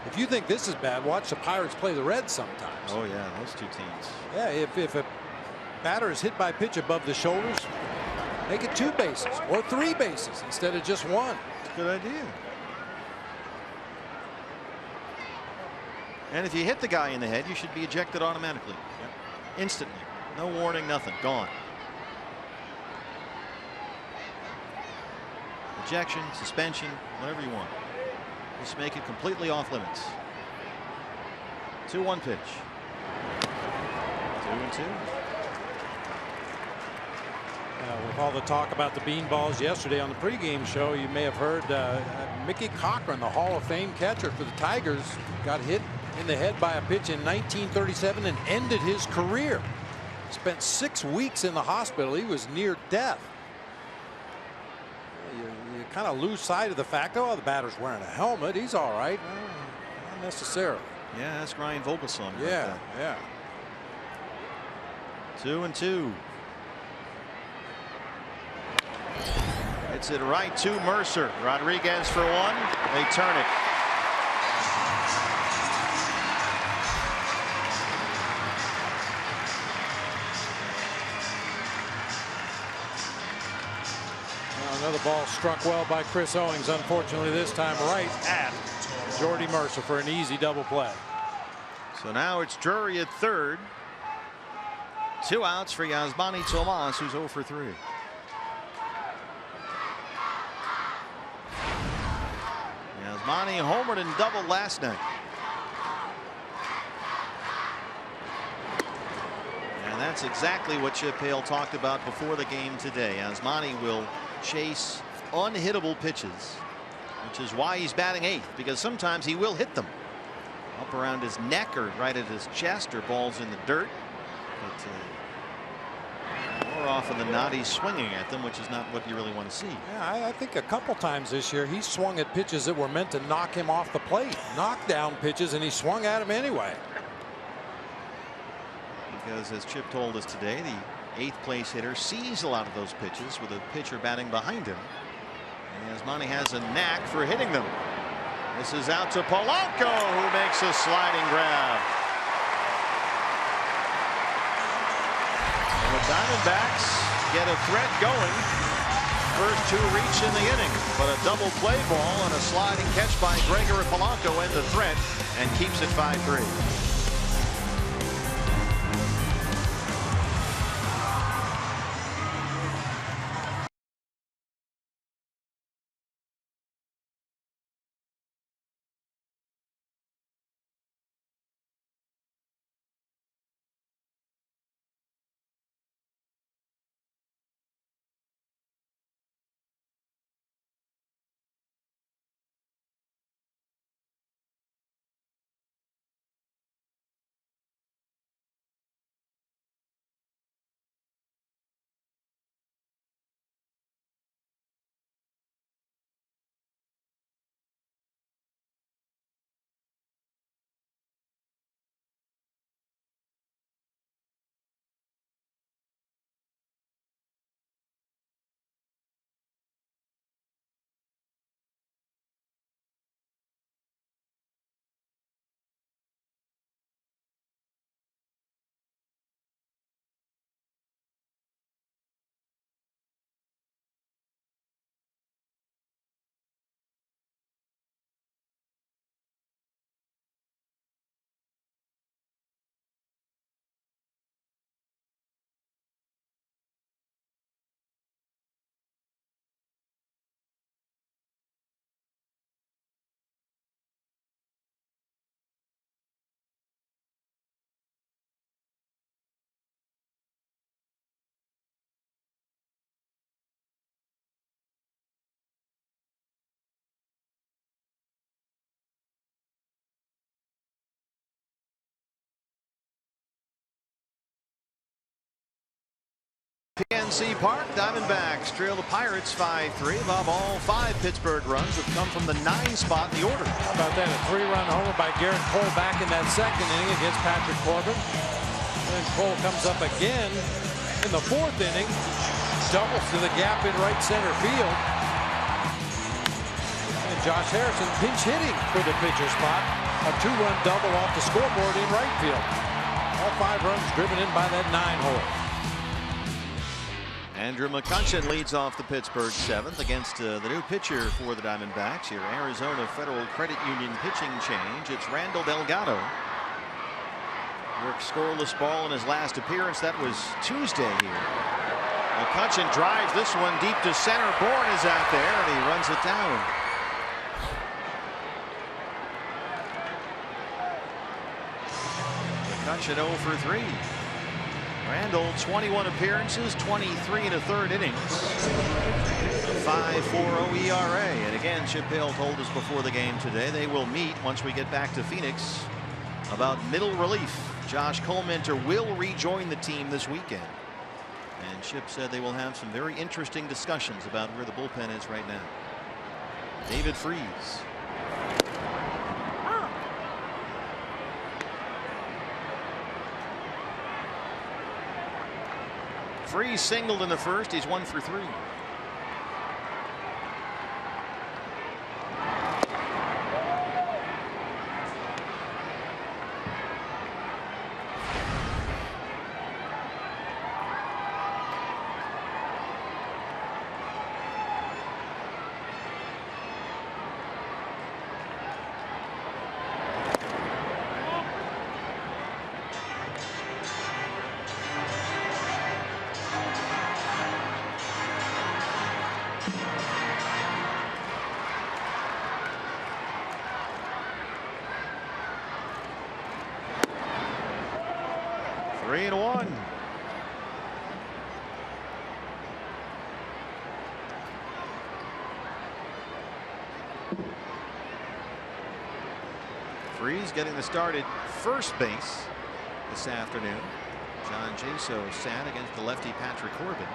if you think this is bad, watch the Pirates play the Reds sometimes. Oh yeah, those two teams. Yeah, if a batter is hit by a pitch above the shoulders, make it 2 bases or 3 bases instead of just 1. Good idea. And if you hit the guy in the head, you should be ejected automatically. Yep. Instantly. No warning, nothing. Gone. Ejection, suspension, whatever you want. Just make it completely off limits. 2-1 pitch. 2-2. With all the talk about the bean balls yesterday on the pregame show, you may have heard Mickey Cochran, the Hall of Fame catcher for the Tigers, got hit in the head by a pitch in 1937 and ended his career. Spent 6 weeks in the hospital. He was near death. You kind of lose sight of the fact, oh, the batter's wearing a helmet. He's all right. Not necessarily. Yeah, ask Ryan Vogelsong. Yeah, yeah. 2-2. It's it right to Mercer. Rodriguez for 1. They turn it. Another ball struck well by Chris Owings. Unfortunately, this time right at Jordy Mercer for an easy double play. So now it's Drury at third. 2 outs for Yasmani Tomas, who's 0 for 3. Yasmani homered and doubled last night. And that's exactly what Chip Hale talked about before the game today. Yasmani will chase unhittable pitches, which is why he's batting 8th, because sometimes he will hit them up around his neck or right at his chest or balls in the dirt. But more often than not, he's swinging at them, which is not what you really want to see. Yeah, I think a couple times this year he swung at pitches that were meant to knock him off the plate, knockdown pitches, and he swung at them anyway. Because as Chip told us today, the 8th place hitter sees a lot of those pitches with a pitcher batting behind him. And Yasmani has a knack for hitting them. This is out to Polanco, who makes a sliding grab. And the Diamondbacks get a threat going. First 2 reach in the inning, but a double play ball and a sliding catch by Gregory Polanco end the threat and keeps it 5-3. PNC Park, Diamondbacks trail the Pirates 5-3. Above all, 5 Pittsburgh runs have come from the 9 spot in the order. How about that? A 3-run homer by Garrett Cole back in that second inning against Patrick Corbin. And Cole comes up again in the 4th inning, doubles to the gap in right center field. And Josh Harrison pinch hitting for the pitcher spot. A 2-run double off the scoreboard in right field. All 5 runs driven in by that 9 hole. Andrew McCutchen leads off the Pittsburgh 7th against the new pitcher for the Diamondbacks. Your Arizona Federal Credit Union pitching change. It's Randall Delgado. Worked scoreless ball in his last appearance. That was Tuesday here. McCutchen drives this one deep to center. Bourne is out there and he runs it down. McCutchen 0 for 3. Randall 21 appearances, 23 in a 3rd innings. A 5.40 ERA. And again, Chip Hale told us before the game today they will meet once we get back to Phoenix about middle relief. Josh Colminter will rejoin the team this weekend. And Chip said they will have some very interesting discussions about where the bullpen is right now. David Freese. Freese singled in the 1st. He's 1 for 3. Three and 1. Freese getting the start at first base this afternoon. John Jaso sat against the lefty Patrick Corbin.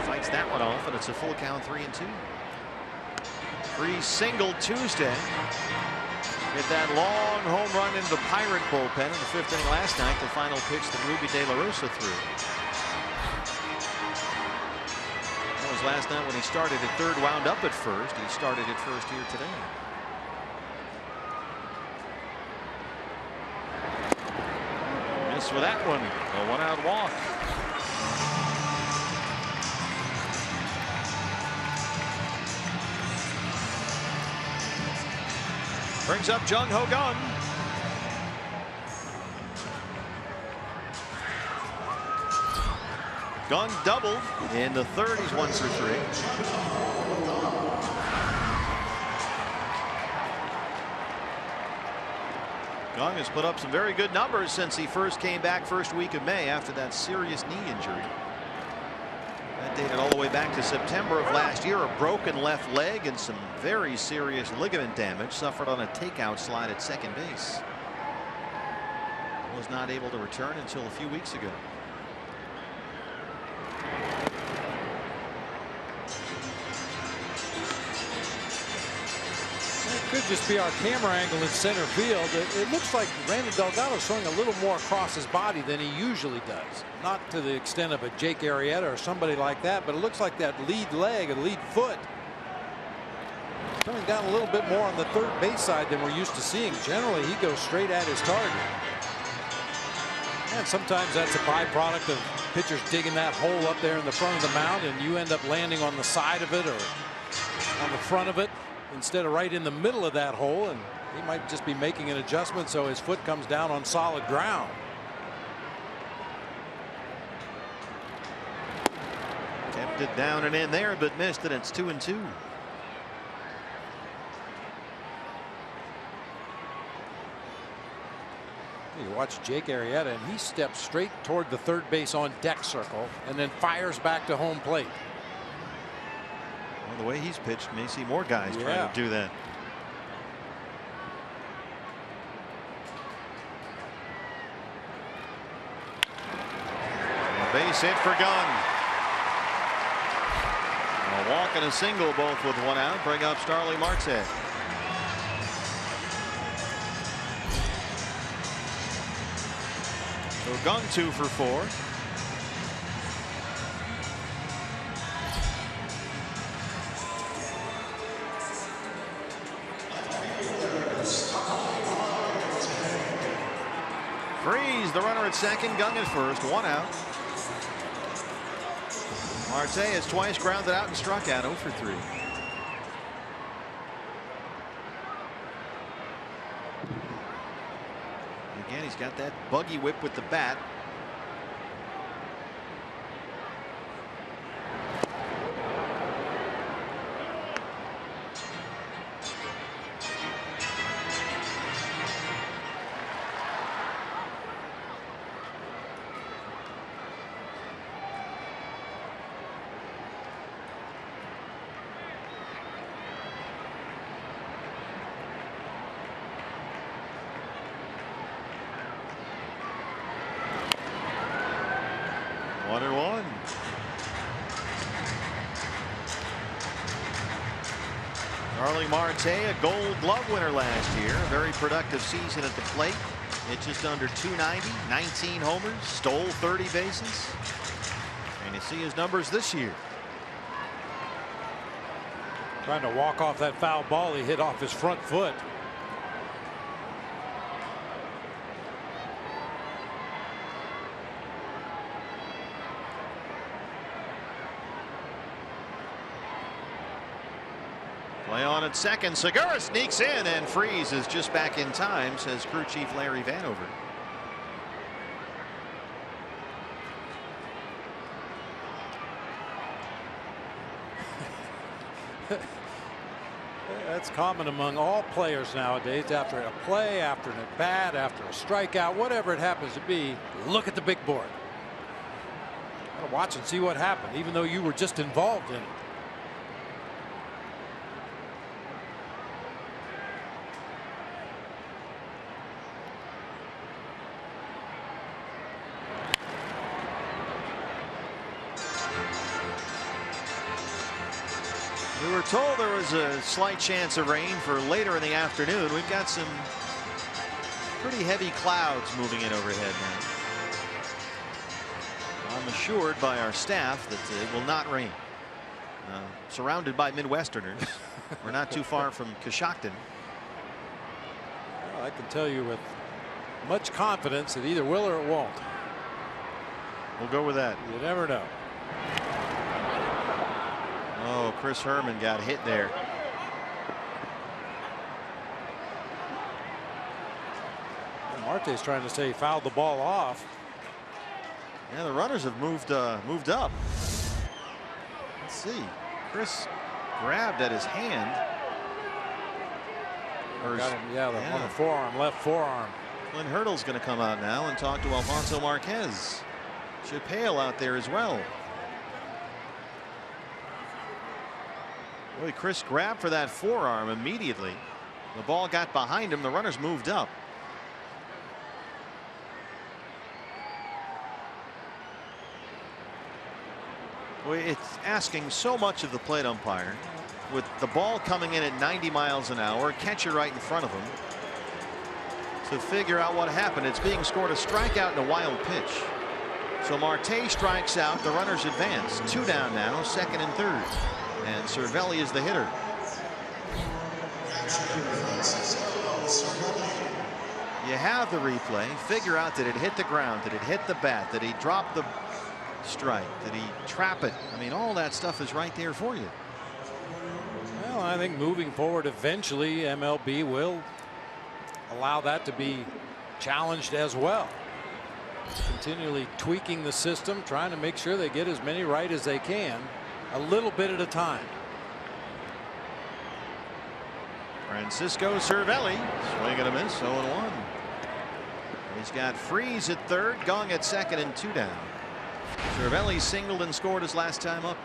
Fights that one off, and it's a full count 3-2. Freese singled Tuesday. Hit that long home run into the Pirate bullpen in the 5th inning last night. The final pitch that Ruby De La Rosa threw. That was last night when he started at 3rd, wound up at 1st. He started at 1st here today. Miss with that one. A 1-out walk. Brings up Jung Ho Gun. Gun doubled in the 3rd. He's 1 for 3. Gung has put up some very good numbers since he first came back first week of May after that serious knee injury. That dated all the way back to September of last year. A broken left leg and some very serious ligament damage suffered on a takeout slide at second base. Was not able to return until a few weeks ago. It could just be our camera angle in center field. It looks like Randy Delgado is showing a little more across his body than he usually does. Not to the extent of a Jake Arrieta or somebody like that, but it looks like that lead leg and lead foot coming down a little bit more on the 3rd base side than we're used to seeing. Generally, he goes straight at his target. And sometimes that's a byproduct of pitchers digging that hole up there in the front of the mound, and you end up landing on the side of it or on the front of it instead of right in the middle of that hole, and he might just be making an adjustment so his foot comes down on solid ground. Kept it down and in there, but missed it. It's 2-2. You watch Jake Arrieta, and he steps straight toward the 3rd base on deck circle and then fires back to home plate. Well, the way he's pitched, may see more guys trying to do that. Base hit for Gunn. A walk and a single, both with one out, bring up Starling Marte. So Gunn 2 for 4. Freeze, the runner at second, Gunn at first, one out. Marte has twice grounded out and struck out 0 for 3. Again, he's got that buggy whip with the bat. Starling Marte, a Gold Glove winner last year. A very productive season at the plate. Hit just under 290, 19 homers, stole 30 bases. And you see his numbers this year. Trying to walk off that foul ball he hit off his front foot. Play on at second. Segura sneaks in, and Freeze is just back in time, says crew chief Larry Vanover. That's common among all players nowadays. After a play, after an at bat, after a strikeout, whatever it happens to be, look at the big board. Gotta watch and see what happened, even though you were just involved in it. We were told there was a slight chance of rain for later in the afternoon. We've got some pretty heavy clouds moving in overhead now. I'm assured by our staff that it will not rain. Surrounded by Midwesterners. We're not too far from Coshocton. Well, I can tell you with much confidence that either will or it won't. We'll go with that. You never know. Oh, Chris Herman got hit there. Marte's trying to say he fouled the ball off. Yeah, the runners have moved up. Let's see. Chris grabbed at his hand. Got him, on the forearm, left forearm. Clint Hurdle's going to come out now and talk to Alfonso Marquez. Chappelle out there as well. Boy, Chris grabbed for that forearm immediately. The ball got behind him. The runners moved up. Boy, it's asking so much of the plate umpire with the ball coming in at 90 miles an hour, catcher right in front of him, to figure out what happened. It's being scored a strikeout and a wild pitch. So Marte strikes out. The runners advance. 2 down now, second and third. And Cervelli is the hitter. You have the replay. Figure out, did it hit the ground? Did it hit the bat? Did he drop the strike? Did he trap it? I mean, all that stuff is right there for you. Well, I think moving forward, eventually MLB will allow that to be challenged as well. Continually tweaking the system, trying to make sure they get as many right as they can, a little bit at a time. Francisco Cervelli, swing and a miss, 0-1. He's got Freeze at third, Gong at second, and 2 down. Cervelli singled and scored his last time up.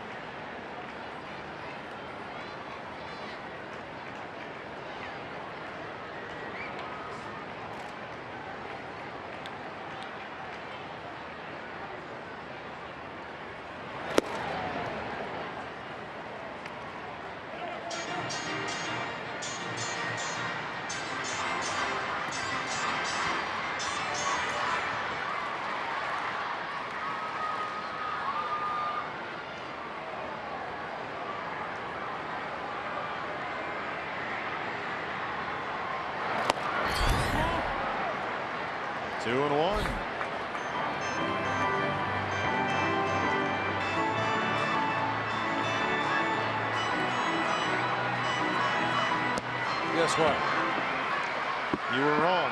2-1. Guess what? You were wrong.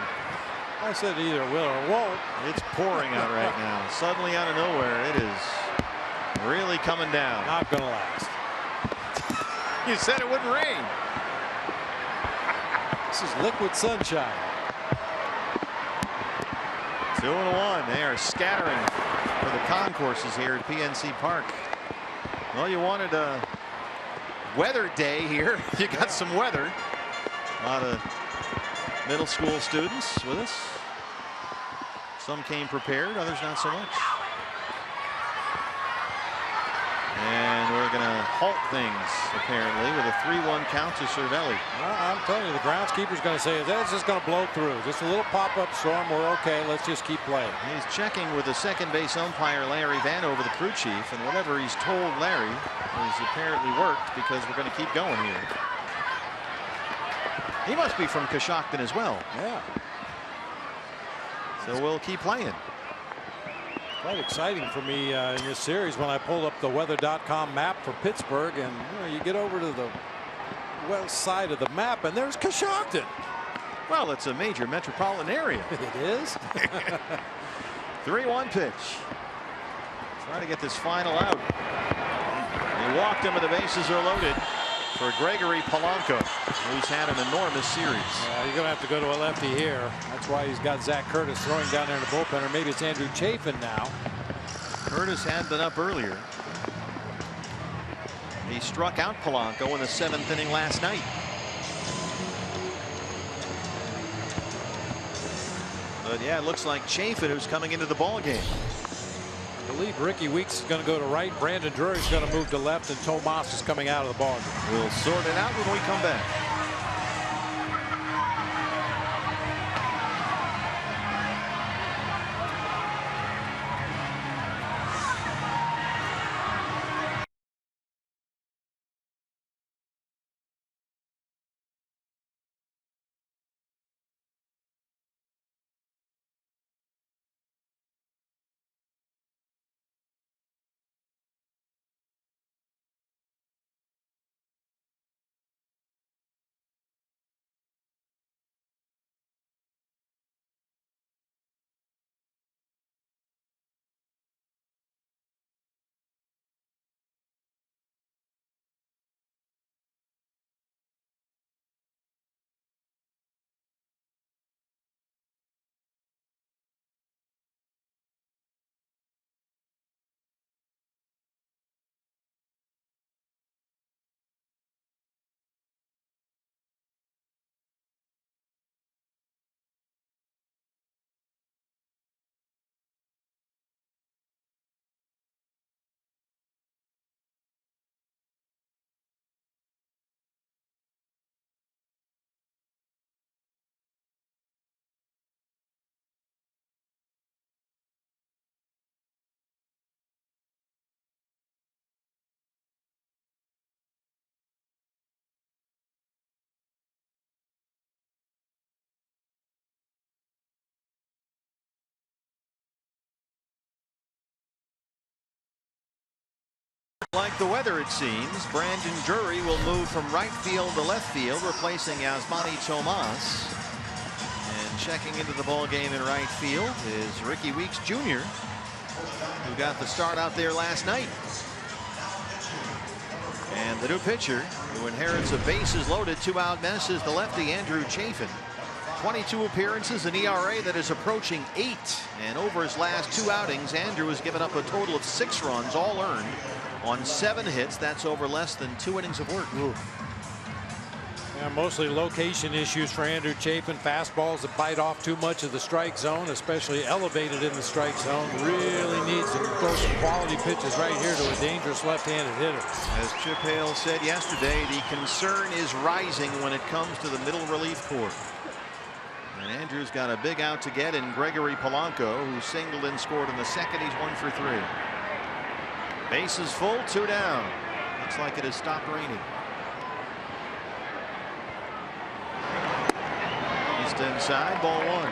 I said either will or won't. It's pouring out right now. Suddenly out of nowhere, it is really coming down. Not gonna last. You said it wouldn't rain. This is liquid sunshine. 2-1. They are scattering for the concourses here at PNC Park. Well, you wanted a weather day here. You got some weather. A lot of middle school students with us. Some came prepared, others not so much. And we're going to halt things apparently with a 3-1 count to Cervelli. Well, I'm telling you, the groundskeeper's going to say that's just going to blow through. Just a little pop-up storm. We're okay. Let's just keep playing. He's checking with the second base umpire Larry Vanover, the crew chief, and whatever he's told Larry has apparently worked because we're going to keep going here. He must be from Coshocton as well. Yeah. So we'll keep playing. Quite exciting for me in this series when I pulled up the weather.com map for Pittsburgh, and you get over to the west side of the map and there's Coshocton. Well, it's a major metropolitan area. It is. 3-1 pitch. Trying to get this final out. He walked him and the bases are loaded for Gregory Polanco, who's had an enormous series. You're going to have to go to a lefty here. That's why he's got Zach Curtis throwing down there in the bullpen, or maybe it's Andrew Chafin now. Curtis had been up earlier. He struck out Polanco in the 7th inning last night. But yeah, it looks like Chafin who's coming into the ball game. I believe Ricky Weeks is going to go to right. Brandon Drury is going to move to left, and Tomas is coming out of the ball game. We'll sort it out when we come back. Like the weather, it seems, Brandon Drury will move from right field to left field, replacing Yasmani Tomas. And checking into the ball game in right field is Ricky Weeks Jr., who got the start out there last night. And the new pitcher, who inherits a bases loaded 2-out mess, is the lefty Andrew Chafin. 22 appearances, an ERA that is approaching 8. And over his last 2 outings, Andrew has given up a total of 6 runs, all earned, on 7 hits. That's over less than 2 innings of work. Yeah, mostly location issues for Andrew Chafin. Fastballs that bite off too much of the strike zone, especially elevated in the strike zone. Really needs to throw some quality pitches right here to a dangerous left-handed hitter. As Chip Hale said yesterday, the concern is rising when it comes to the middle relief corps. And Andrew's got a big out to get in Gregory Polanco, who singled and scored in the 2nd. He's 1 for 3. Bases full, 2 down. Looks like it has stopped raining. East inside, ball 1.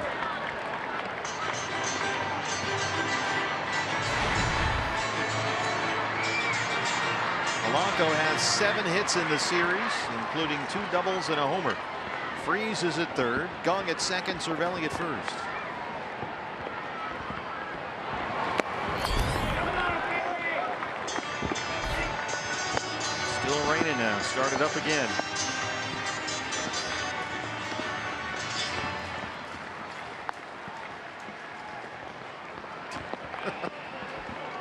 Polanco has 7 hits in the series, including 2 doubles and a homer. Freese is at third, Gong at second, Cervelli at first. Still raining now. Started up again.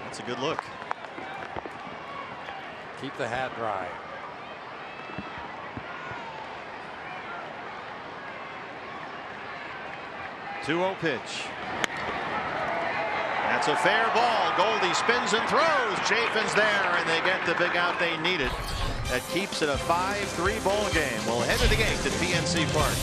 That's a good look. Keep the hat dry. Two-0 pitch. That's a fair ball. Goldie spins and throws. Chafin's there, and they get the big out they needed. That keeps it a 5-3 ball game. We'll head to the gate at PNC Park.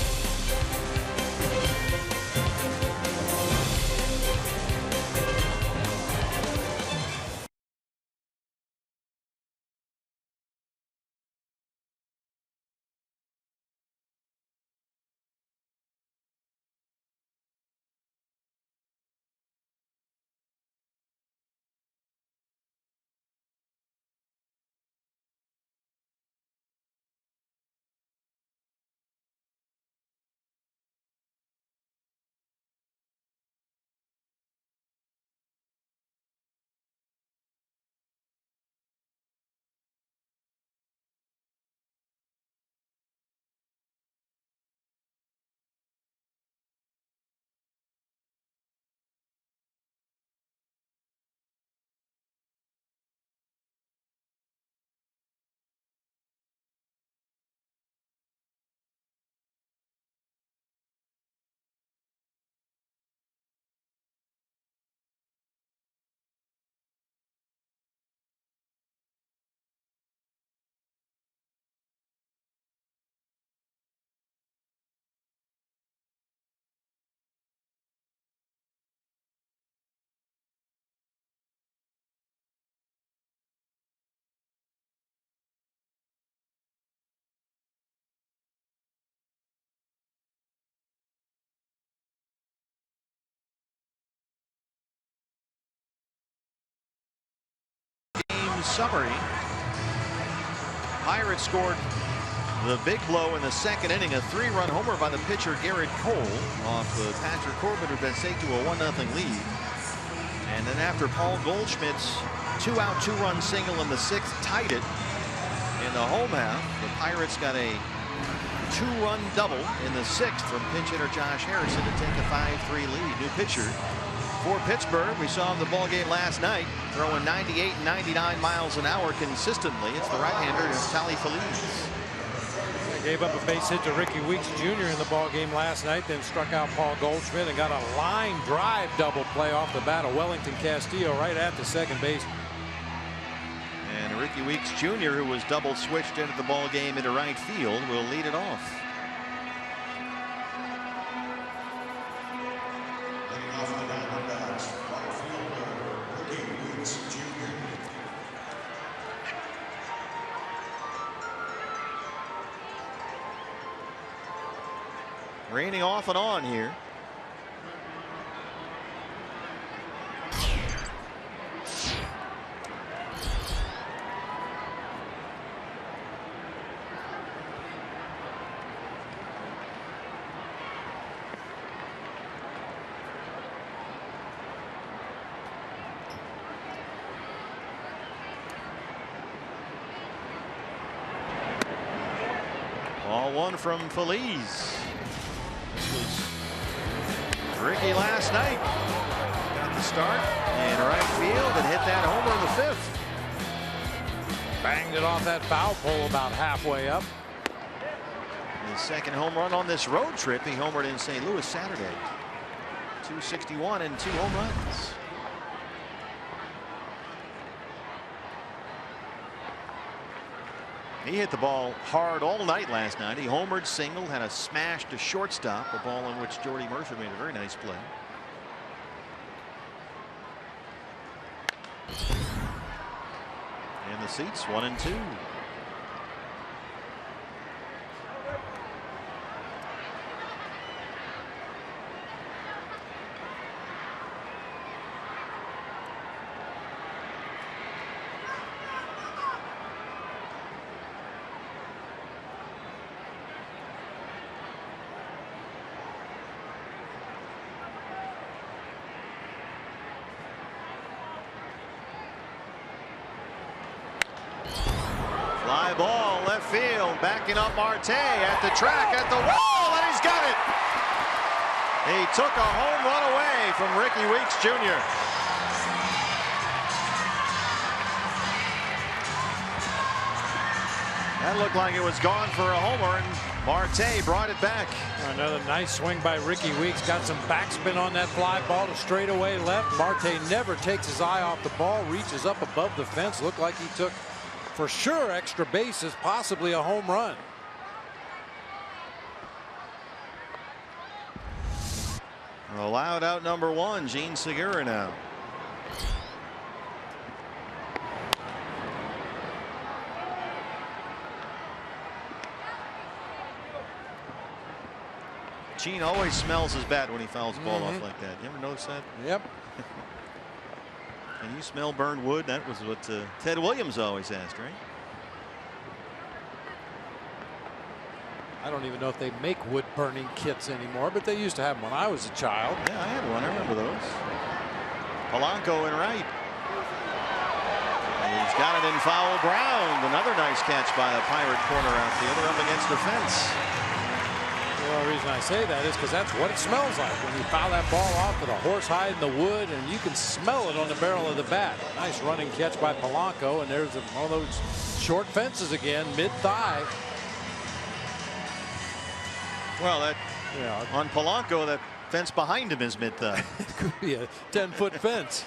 Summary. Pirates scored the big blow in the second inning, a 3-run homer by the pitcher Garrett Cole off Patrick Corbin, who been saved to a 1-0 lead. And then after Paul Goldschmidt's 2-out 2-run single in the 6th tied it in the home half, the Pirates got a 2-run double in the 6th from pinch hitter Josh Harrison to take a 5-3 lead. New pitcher for Pittsburgh. We saw him the ball game last night, throwing 98 and 99 miles an hour consistently. It's the right-hander, Tally Feliz. Gave up a base hit to Ricky Weeks Jr. in the ball game last night, then struck out Paul Goldschmidt and got a line drive double play off the bat of Wellington Castillo right at the second base. And Ricky Weeks Jr., who was double switched into the ball game into right field, will lead it off. Raining off and on here. Ball one from Feliz. Ricky last night got the start in right field and hit that homer in the 5th. Banged it off that foul pole about halfway up. His second home run on this road trip. He homered in St. Louis Saturday. 261 and 2 home runs. He hit the ball hard all night last night. He homered, singled, had a smash to shortstop, a ball in which Jordy Murphy made a very nice play. And the seats 1 and 2. Fly ball left field, backing up Marte at the track, at the wall, and he's got it. He took a home run away from Ricky Weeks Jr. That looked like it was gone for a homer, and Marte brought it back. Another nice swing by Ricky Weeks. Got some backspin on that fly ball to straightaway left. Marte never takes his eye off the ball, reaches up above the fence. Looked like he took, for sure, extra bases, possibly a home run. Allowed out number 1, Gene Segura now. Gene always smells his bat when he fouls the ball off like that. You ever notice that? Yep. Can you smell burned wood? That was what Ted Williams always asked, right? I don't even know if they make wood burning kits anymore, but they used to have them when I was a child. Yeah, I had one. I remember those. Polanco in right. And he's got it in foul ground. Another nice catch by a Pirate corner outfielder up against the fence. The only reason I say that is because that's what it smells like when you foul that ball off with a horse hide in the wood, and you can smell it on the barrel of the bat. Nice running catch by Polanco, and there's one of those short fences again, mid-thigh. Well, that on Polanco, that fence behind him is mid-thigh. It could be a 10-foot fence.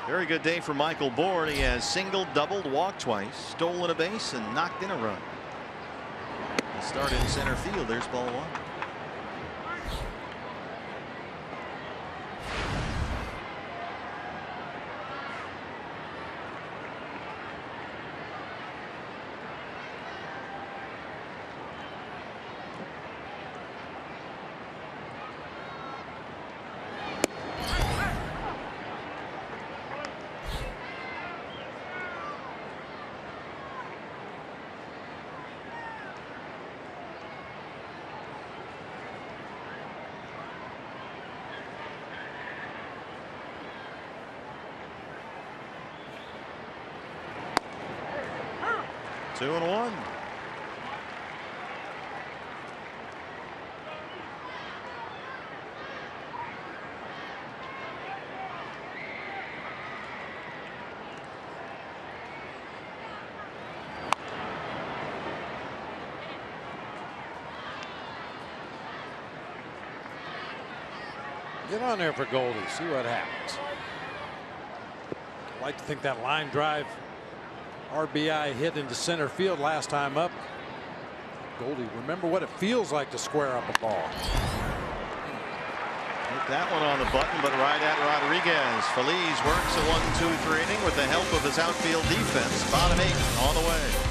Very good day for Michael Bourne. He has singled, doubled, walked twice, stolen a base, and knocked in a run. He started in center field. There's ball 1. Two and 1. Get on there for Goldie. See what happens. I'd like to think that line drive RBI hit into center field last time up. Goldie, remember what it feels like to square up a ball. Hit that one on the button, but right at Rodriguez. Phillies works a 1-2-3 inning with the help of his outfield defense. Bottom 8 on the way.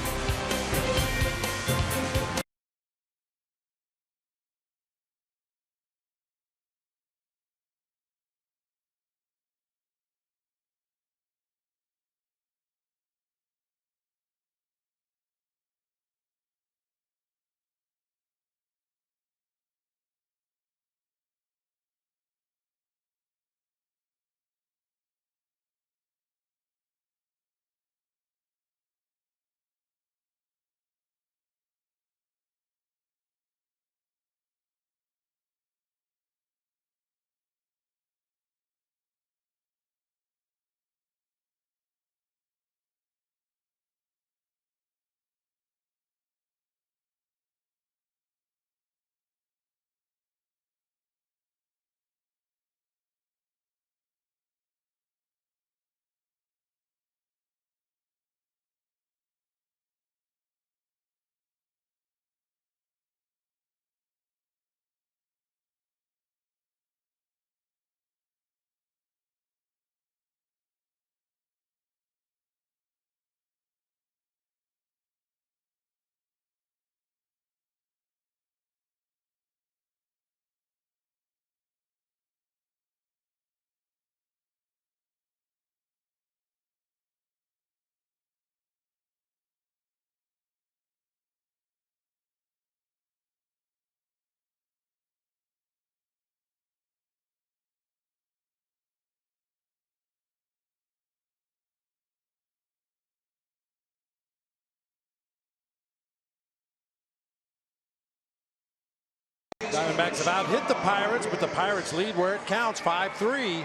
Diamondbacks have out-hit the Pirates, but the Pirates lead where it counts, 5-3.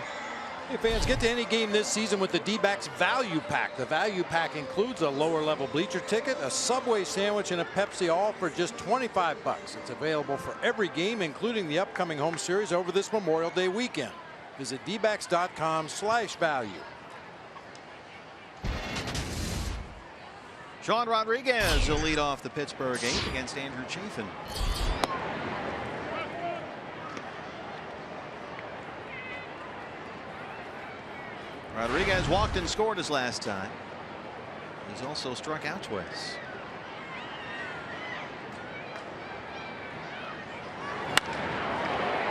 Hey fans, get to any game this season with the D-backs Value Pack. The Value Pack includes a lower-level bleacher ticket, a Subway sandwich, and a Pepsi, all for just $25. It's available for every game, including the upcoming home series over this Memorial Day weekend. Visit dbacks.com/value. Sean Rodriguez will lead off the Pittsburgh 8th against Andrew Chafin. Rodriguez walked and scored his last time. He's also struck out twice.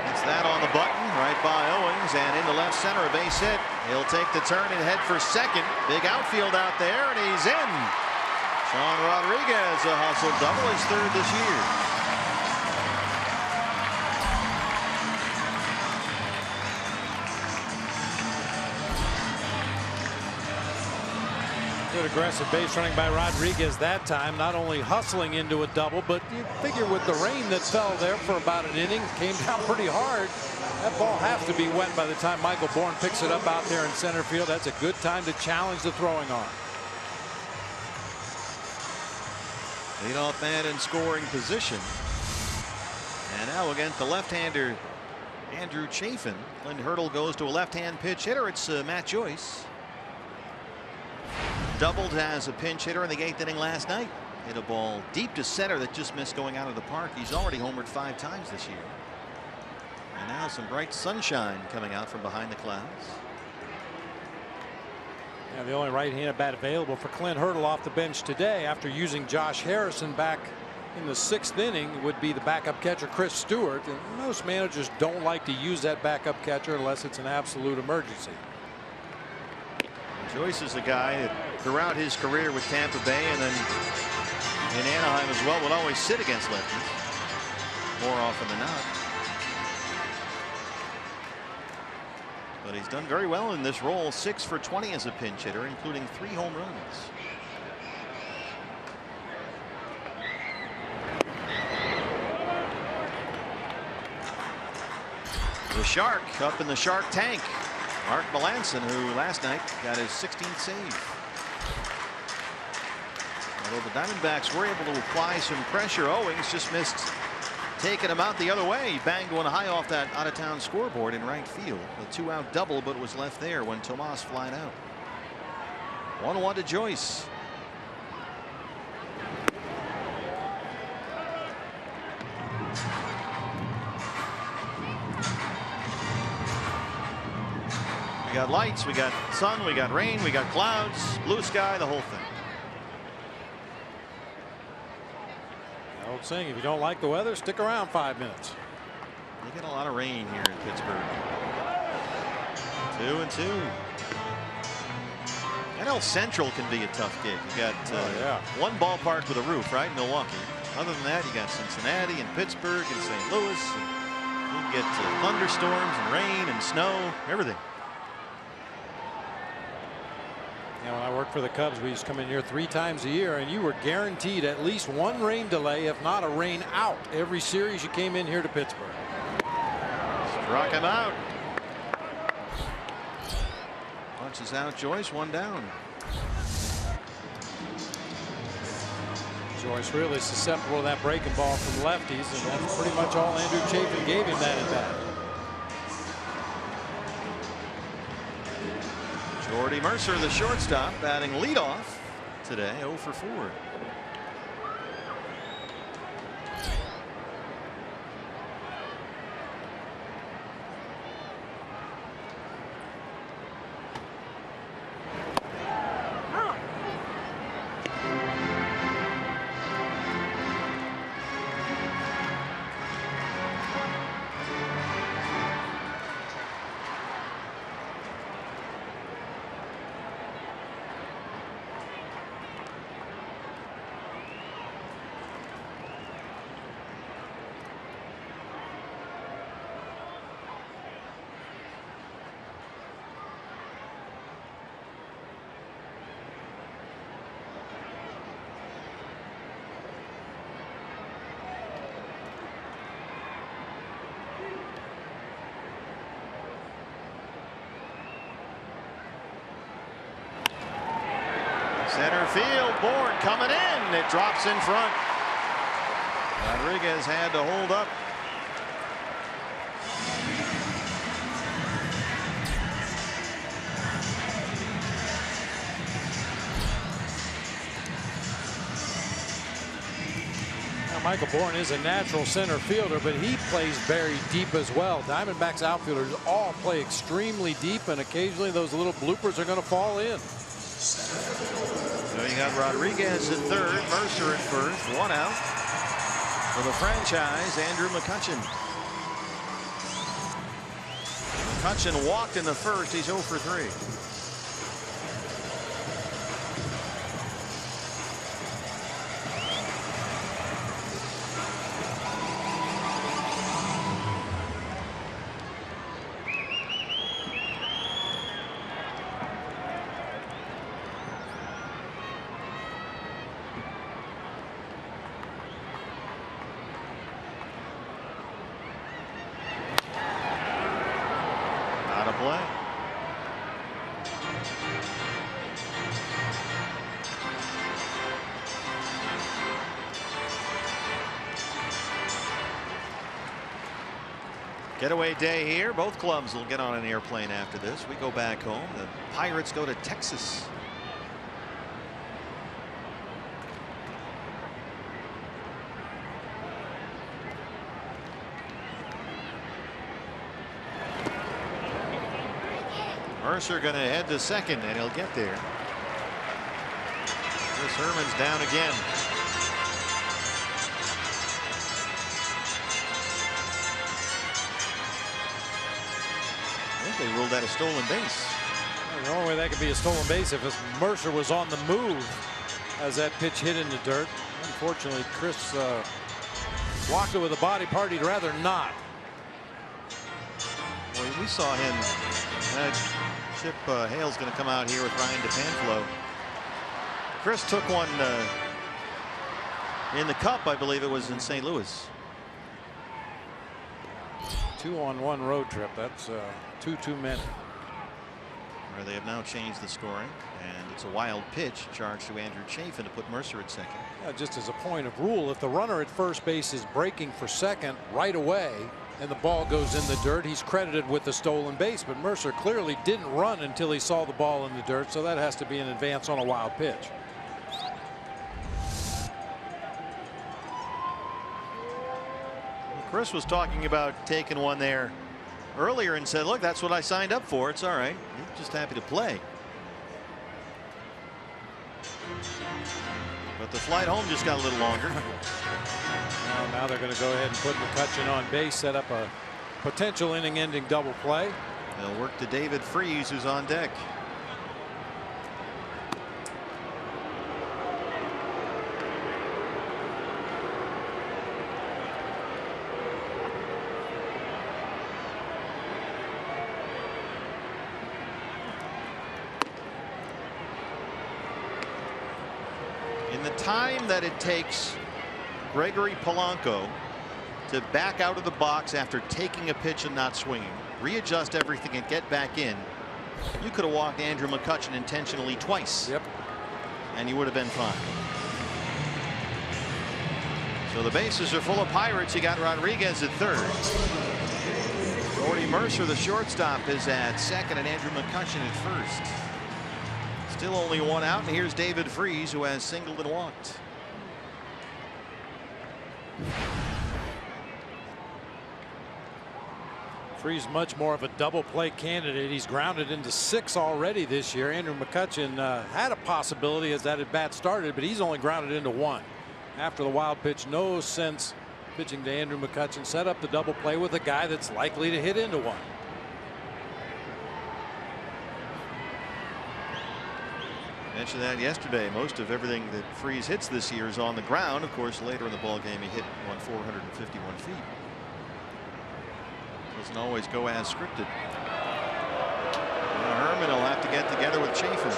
It's that on the button right by Owings and into left center, a base hit. He'll take the turn and head for second. Big outfield out there, and he's in. Sean Rodriguez, a hustle double, his third this year. Good aggressive base running by Rodriguez that time, not only hustling into a double, but you figure with the rain that fell there for about an inning, came down pretty hard. That ball has to be wet by the time Michael Bourne picks it up out there in center field. That's a good time to challenge the throwing arm. Leadoff man in scoring position. And now against the left-hander Andrew Chafin. Clint Hurdle goes to a left-hand pitch hitter. It's Matt Joyce. Doubled as a pinch hitter in the 8th inning last night. Hit a ball deep to center that just missed going out of the park. He's already homered 5 times this year. And now some bright sunshine coming out from behind the clouds. Yeah, the only right-handed bat available for Clint Hurdle off the bench today after using Josh Harrison back in the 6th inning would be the backup catcher Chris Stewart. And most managers don't like to use that backup catcher unless it's an absolute emergency. Joyce is a guy that throughout his career with Tampa Bay and then in Anaheim as well would always sit against lefties more often than not. But he's done very well in this role. 6 for 20 as a pinch hitter, including 3 home runs. The Shark up in the Shark tank. Mark Melanson, who last night got his 16th save. Although the Diamondbacks were able to apply some pressure, Owings just missed taking him out the other way. He banged one high off that out-of-town scoreboard in right field. A 2-out double, but was left there when Tomas flied out. 1-1 to Joyce. We got lights, we got sun, we got rain, we got clouds, blue sky, the whole thing. The old saying, if you don't like the weather, stick around 5 minutes. You get a lot of rain here in Pittsburgh. 2-2. NL Central can be a tough gig. You got one ballpark with a roof, right? Milwaukee. Other than that, you got Cincinnati and Pittsburgh and St. Louis. And you get thunderstorms and rain and snow, everything. Yeah, when I worked for the Cubs, we used to come in here 3 times a year, and you were guaranteed at least 1 rain delay, if not a rain out, every series you came in here to Pittsburgh. Struck him out. Punches out Joyce, 1 down. Joyce really susceptible to that breaking ball from lefties, and that's pretty much all Andrew Chafin gave him that at bat. Jordy Mercer, the shortstop, batting leadoff today, 0 for 4. field. Bourne coming in. It drops in front. Rodriguez had to hold up. Michael Bourne is a natural center fielder, but he plays very deep as well. Diamondbacks outfielders all play extremely deep, and occasionally those little bloopers are going to fall in. So you got Rodriguez at third, Mercer at first, one out. For the franchise, Andrew McCutchen. McCutchen walked in the first. He's 0 for 3. Play. Getaway day here. Both clubs will get on an airplane after this. We go back home. The Pirates go to Texas. Mercer going to head to second, and he'll get there. Chris Herman's down again. I think they ruled that a stolen base. The only way that could be a stolen base if Mercer was on the move as that pitch hit in the dirt. Unfortunately, Chris blocked it with a body part he'd rather not. Well, we saw him. Chip Hale's going to come out here with Ryan DePanflo. Chris took one in the Cup, I believe it was in St. Louis. 2-on-1 road trip. That's two too many. Where they have now changed the scoring, and it's a wild pitch charged to Andrew Chafin to put Mercer at second. Just as a point of rule, if the runner at first base is breaking for second right away and the ball goes in the dirt, he's credited with the stolen base. But Mercer clearly didn't run until he saw the ball in the dirt, so that has to be an advance on a wild pitch. Chris was talking about taking one there earlier and said, look, that's what I signed up for. It's all right. He's just happy to play. But the flight home just got a little longer. Well, now they're going to go ahead and put McCutchen on base, set up a potential inning-ending double play. They'll work to David Freese, who's on deck. In the time that it takes Gregory Polanco to back out of the box after taking a pitch and not swinging, readjust everything and get back in, you could have walked Andrew McCutchen intentionally twice. Yep. And you would have been fine. So the bases are full of Pirates. You got Rodriguez at third. Gordy Mercer, the shortstop, is at second, and Andrew McCutchen at first. Still only one out, and here's David Freese, who has singled and walked. Freese much more of a double play candidate. He's grounded into 6 already this year. Andrew McCutchen had a possibility as that at bat started, but he's only grounded into 1. After the wild pitch, no sense pitching to Andrew McCutchen. Set up the double play with a guy that's likely to hit into 1. Mentioned that yesterday. Most of everything that Freese hits this year is on the ground. Of course, later in the ball game, he hit one 451 feet. Doesn't always go as scripted. Now Herman will have to get together with Chafin.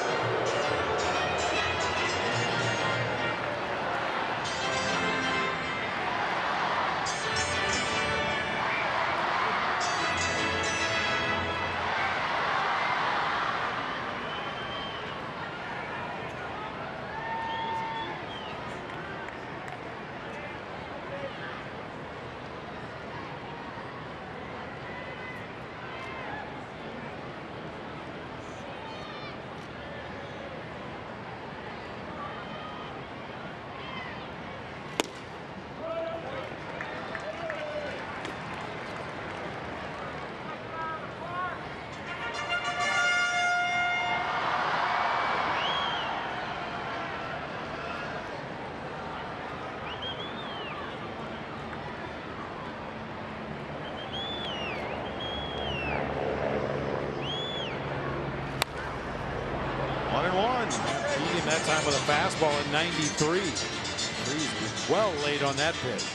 that time with a fastball at 93. Freese was well late on that pitch.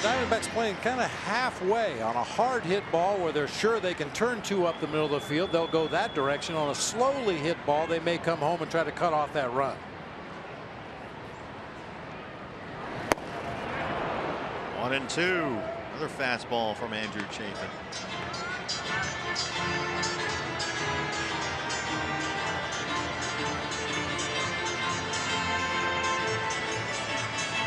Diamondbacks playing kind of halfway on a hard hit ball where they're sure they can turn 2 up the middle of the field. They'll go that direction. On a slowly hit ball, they may come home and try to cut off that run. 1-2. Another fastball from Andrew Chafin.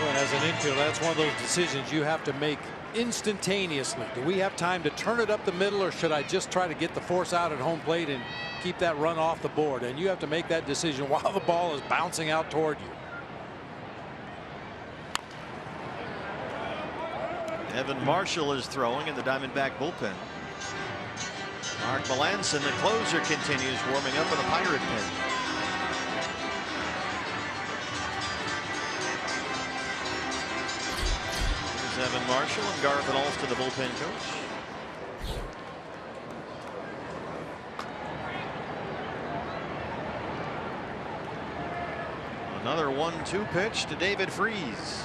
And as an infielder, that's one of those decisions you have to make instantaneously. Do we have time to turn it up the middle, or should I just try to get the force out at home plate and keep that run off the board? And you have to make that decision while the ball is bouncing out toward you. Evan Marshall is throwing in the Diamondback bullpen. Mark Melanson, the closer, continues warming up in the Pirate pen. Evan Marshall and Garvin Alston, the bullpen coach. Another 1-2 pitch to David Freese.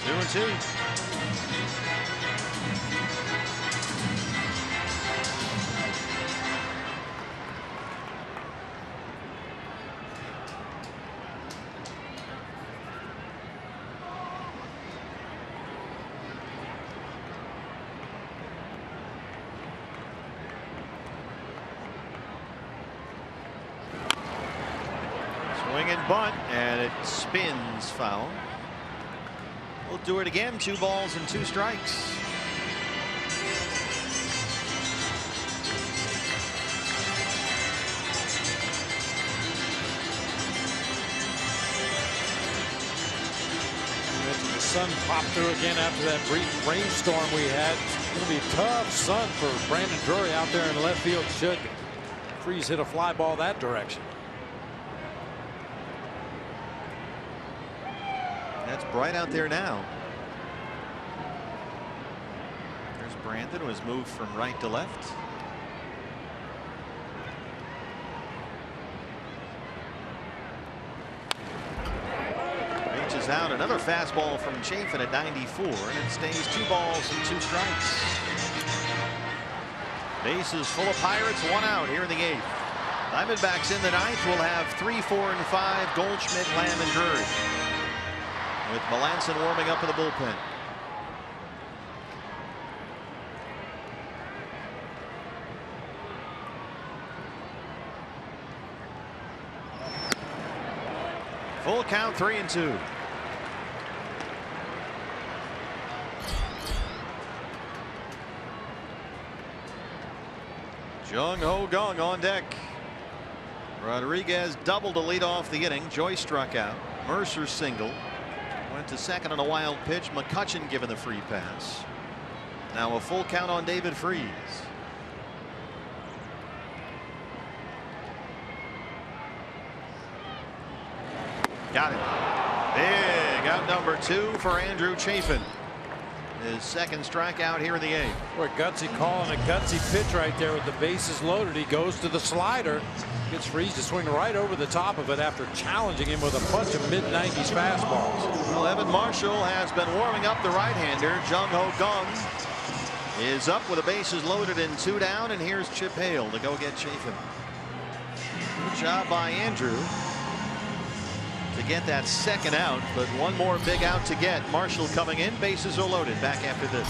2-2. Swing and bunt, and it spins foul. We'll do it again. 2 balls and 2 strikes. The sun popped through again after that brief rainstorm we had. It's going to be a tough sun for Brandon Drury out there in left field. Should Freese hit a fly ball that direction. That's bright out there now. There's Brandon, who has moved from right to left. Reaches out, another fastball from Chafin at 94, and it stays 2 balls and 2 strikes. Bases full of Pirates, 1 out here in the 8th. Diamondbacks in the 9th will have 3, 4, and 5. Goldschmidt, Lamb, and Drury, with Melanson warming up in the bullpen. Full count, 3-2. Jung Ho Kang on deck. Rodriguez doubled to lead off the inning. Joyce struck out. Mercer single. Went to second on a wild pitch. McCutchen given the free pass. Now a full count on David Freese. Got it. Big out number 2 for Andrew Chafin. His second strikeout here in the 8th. Boy, gutsy call and a gutsy pitch right there with the bases loaded. He goes to the slider. Gets Freese to swing right over the top of it after challenging him with a bunch of mid-90s fastballs. Well, Evan Marshall has been warming up the right-hander. Jung Ho Kang is up with the bases loaded and 2 down, and here's Chip Hale to go get Chafin. Good job by Andrew to get that second out, but one more big out to get. Marshall coming in, bases are loaded. Back after this.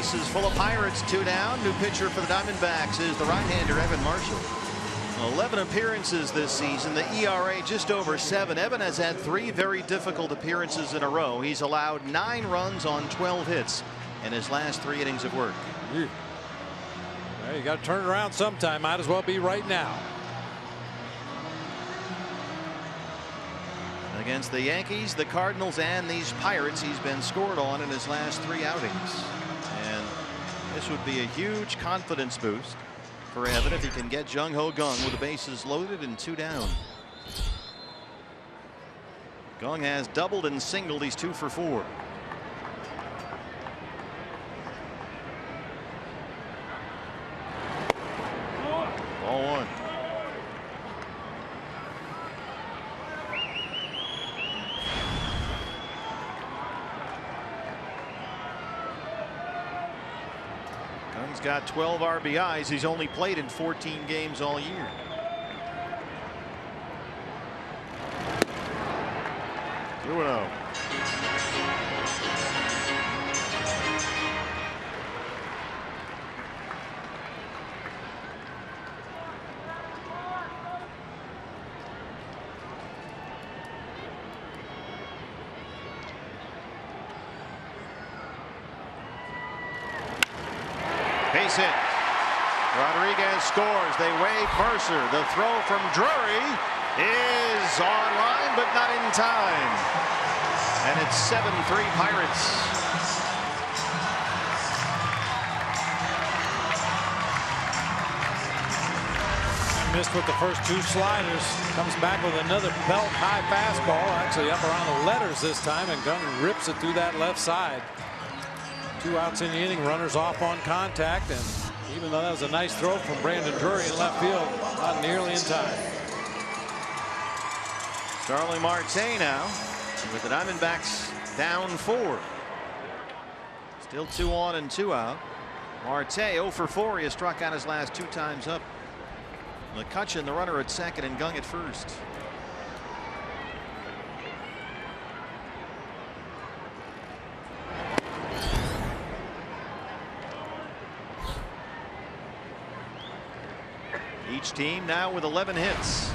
bases full of Pirates, 2 down. New pitcher for the Diamondbacks is the right-hander Evan Marshall. 11 appearances this season. The ERA just over 7. Evan has had 3 very difficult appearances in a row. He's allowed 9 runs on 12 hits in his last 3 innings of work. Well, you got to turn it around sometime. Might as well be right now. Against the Yankees, the Cardinals, and these Pirates, he's been scored on in his last 3 outings. And this would be a huge confidence boost for Evan if he can get Jung Ho Kang with the bases loaded and 2 down. Kang has doubled and singled. He's 2 for 4. Ball 1. Kang's got 12 RBIs. He's only played in 14 games all year. Two and 0. Base hit. Rodriguez scores. They wave Mercer. The throw from Drury is online, but not in time. And it's 7-3 Pirates. Missed with the first 2 sliders. Comes back with another belt high fastball. Actually up around the letters this time, and Kang rips it through that left side. 2 outs in the inning, runners off on contact, and even though that was a nice throw from Brandon Drury in left field, not nearly in time. Starling Marte now with the Diamondbacks down 4. Still 2 on and 2 out. Marte 0 for 4. He has struck out his last 2 times up. McCutchen, the runner, at second, and Kang at first. Each team now with 11 hits.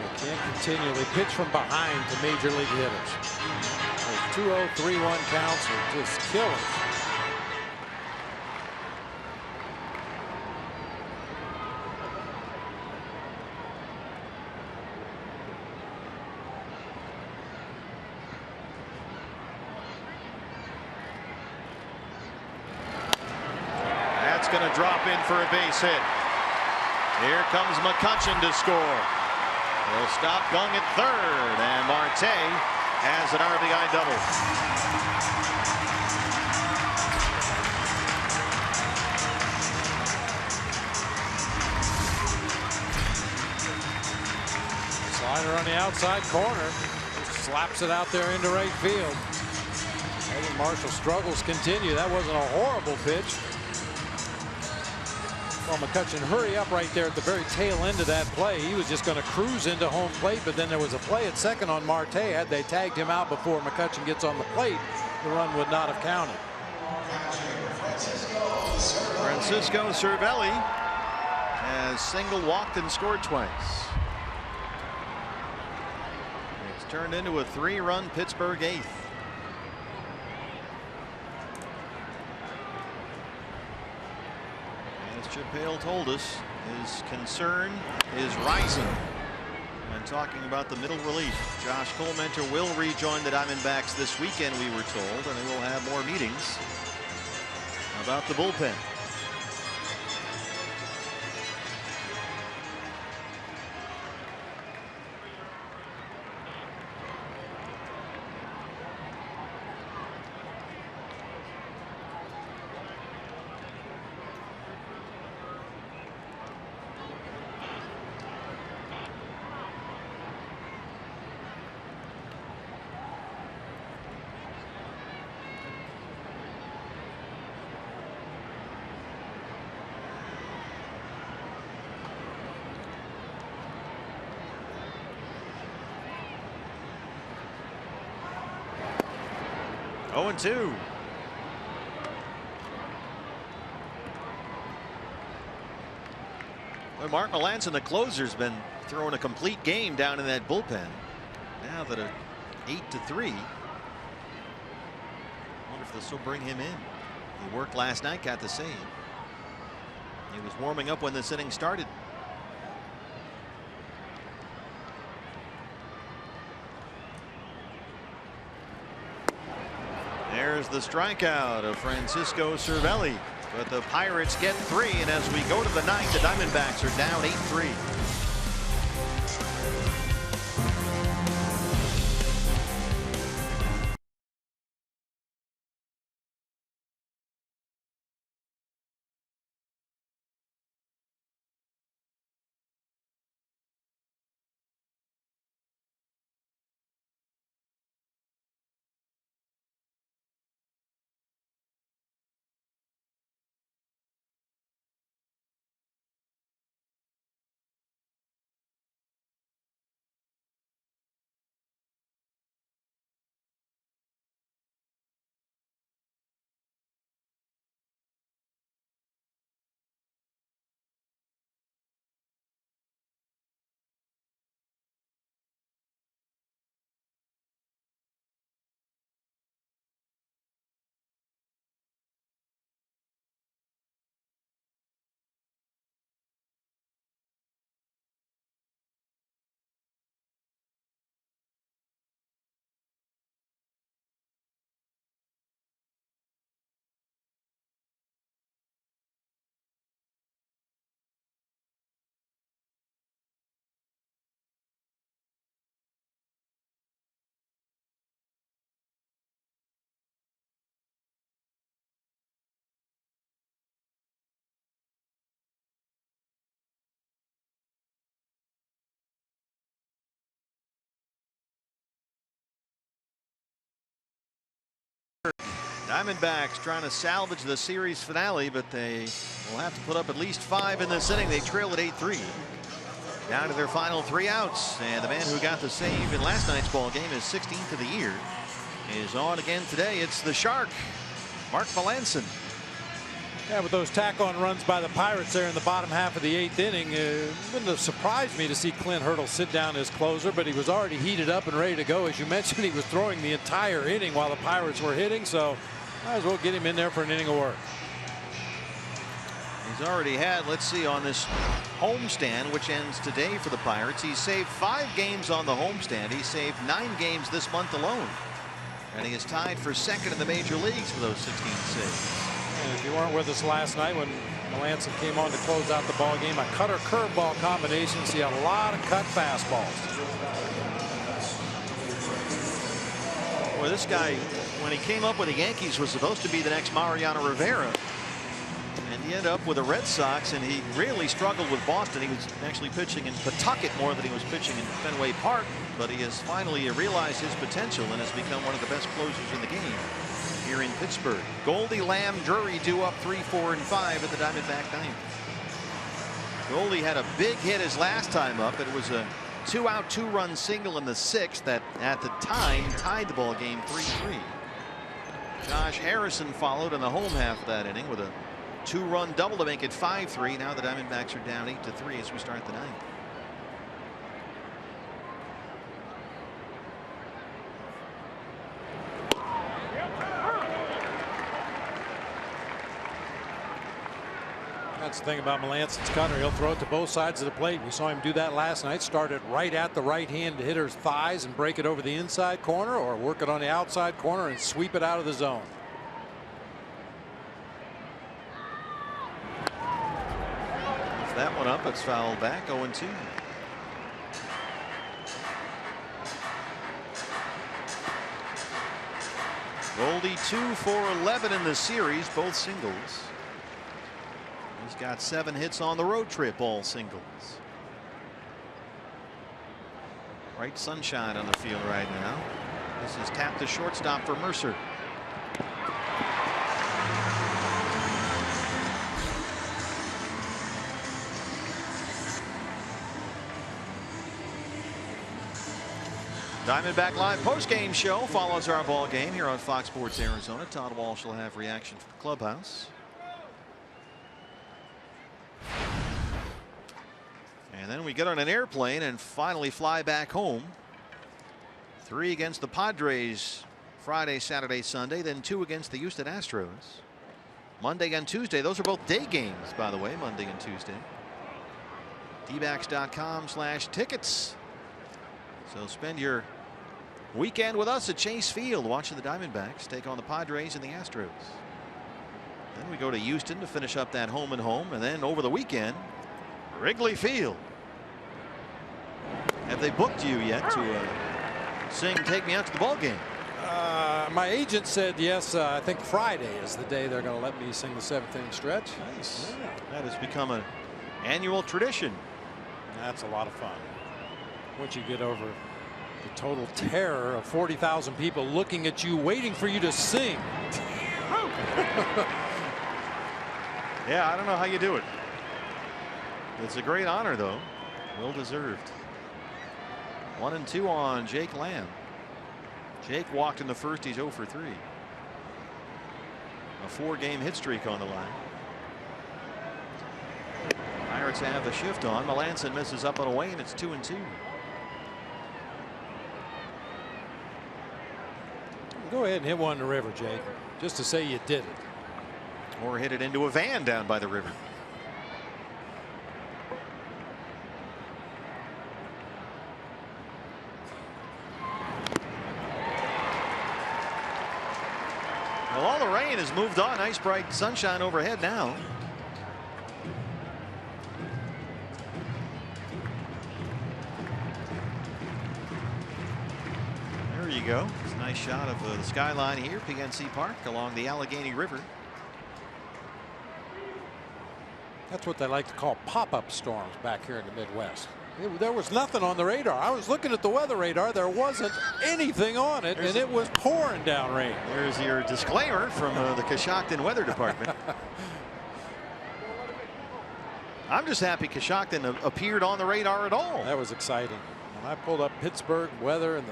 You can't continually pitch from behind to major league hitters. Those 2-0, 3-1 counts are just killers. Going to drop in for a base hit. Here comes McCutchen to score. He'll stop Kang at third, and Marte has an RBI double. Slider on the outside corner. Slaps it out there into right field. Evan Marshall struggles continue. That wasn't a horrible pitch. Well, McCutchen hurry up right there at the very tail end of that play. He was just going to cruise into home plate, but then there was a play at second on Marte. Had they tagged him out before McCutchen gets on the plate, the run would not have counted. Francisco Cervelli has single, walked, and scored twice. It's turned into a 3-run Pittsburgh 8th. Chip Hale told us his concern is rising when talking about the middle relief. Josh Colmenter will rejoin the Diamondbacks this weekend, we were told, and they will have more meetings about the bullpen. 0-2. Well, Mark Melanson, the closer's been throwing a complete game down in that bullpen. Now that a 8-3. Wonder if this will bring him in. He worked last night, got the save. He was warming up when this inning started. There's the strikeout of Francisco Cervelli. But the Pirates get 3, and as we go to the ninth, the Diamondbacks are down 8-3. Diamondbacks trying to salvage the series finale, but they will have to put up at least 5 in this inning. They trail at 8-3. Down to their final 3 outs, and the man who got the save in last night's ball game, his 16th of the year, is on again today. It's the Shark, Mark Melanson. Yeah, with those tack-on runs by the Pirates there in the bottom half of the 8th inning, it wouldn't have surprised me to see Clint Hurdle sit down as closer, but he was already heated up and ready to go. As you mentioned, he was throwing the entire inning while the Pirates were hitting, so might as well get him in there for an inning of work. He's already had, let's see, on this homestand, which ends today for the Pirates, he's saved 5 games on the homestand. He saved 9 games this month alone, and he is tied for second in the major leagues for those 16 saves. And if you weren't with us last night when Melanson came on to close out the ball game, a cutter curveball combination. See a lot of cut fastballs. Boy, this guy, when he came up with the Yankees, was supposed to be the next Mariano Rivera. And he ended up with the Red Sox, and he really struggled with Boston. He was actually pitching in Pawtucket more than he was pitching in Fenway Park, but he has finally realized his potential and has become one of the best closers in the game here in Pittsburgh. Goldie, Lamb, Drury due up 3, 4, and 5 at the Diamondback ninth. Goldie had a big hit his last time up. It was a 2-out, 2-run single in the 6th that at the time tied the ball game 3-3. Josh Harrison followed in the home half of that inning with a 2-run double to make it 5-3. Now the Diamondbacks are down 8-3 as we start the ninth. That's the thing about Melanson's cutter. He'll throw it to both sides of the plate. We saw him do that last night. Start it right at the right-hand hitter's thighs and break it over the inside corner, or work it on the outside corner and sweep it out of the zone. If that one up, it's fouled back. 0-2. Goldie 2 for 11 in the series, both singles. He's got 7 hits on the road trip, all singles. Bright sunshine on the field right now. This is tapped to shortstop for Mercer. Diamondback Live post-game show follows our ball game here on Fox Sports Arizona. Todd Walsh will have reaction from the clubhouse. And then we get on an airplane and finally fly back home. 3 against the Padres Friday, Saturday, Sunday, then 2 against the Houston Astros. Monday and Tuesday. Those are both day games, by the way, Monday and Tuesday. dbacks.com/tickets. So spend your weekend with us at Chase Field watching the Diamondbacks take on the Padres and the Astros. Then we go to Houston to finish up that home and home, and then over the weekend, Wrigley Field. Have they booked you yet to sing "Take Me Out to the Ball Game"? My agent said yes. I think Friday is the day they're going to let me sing the 7th inning stretch. Nice. Yeah. That has become an annual tradition. That's a lot of fun. Once you get over the total terror of 40,000 people looking at you, waiting for you to sing. Yeah, I don't know how you do it. It's a great honor, though. Well deserved. 1-2 on Jake Lamb. Jake walked in the first. He's 0 for 3. A 4-game hit streak on the line. Pirates have the shift on. Melanson misses up and away, and it's 2-2. Go ahead and hit one in the river, Jake, just to say you did it. Or hit it into a van down by the river. Well, all the rain has moved on. Nice bright sunshine overhead now. There you go. It's a nice shot of the skyline here, PNC Park, along the Allegheny River. That's what they like to call pop-up storms back here in the Midwest. There was nothing on the radar. I was looking at the weather radar. There wasn't anything on it, and it was pouring down rain. There's your disclaimer from the Coshocton Weather Department. I'm just happy Coshocton appeared on the radar at all. That was exciting. When I pulled up Pittsburgh weather and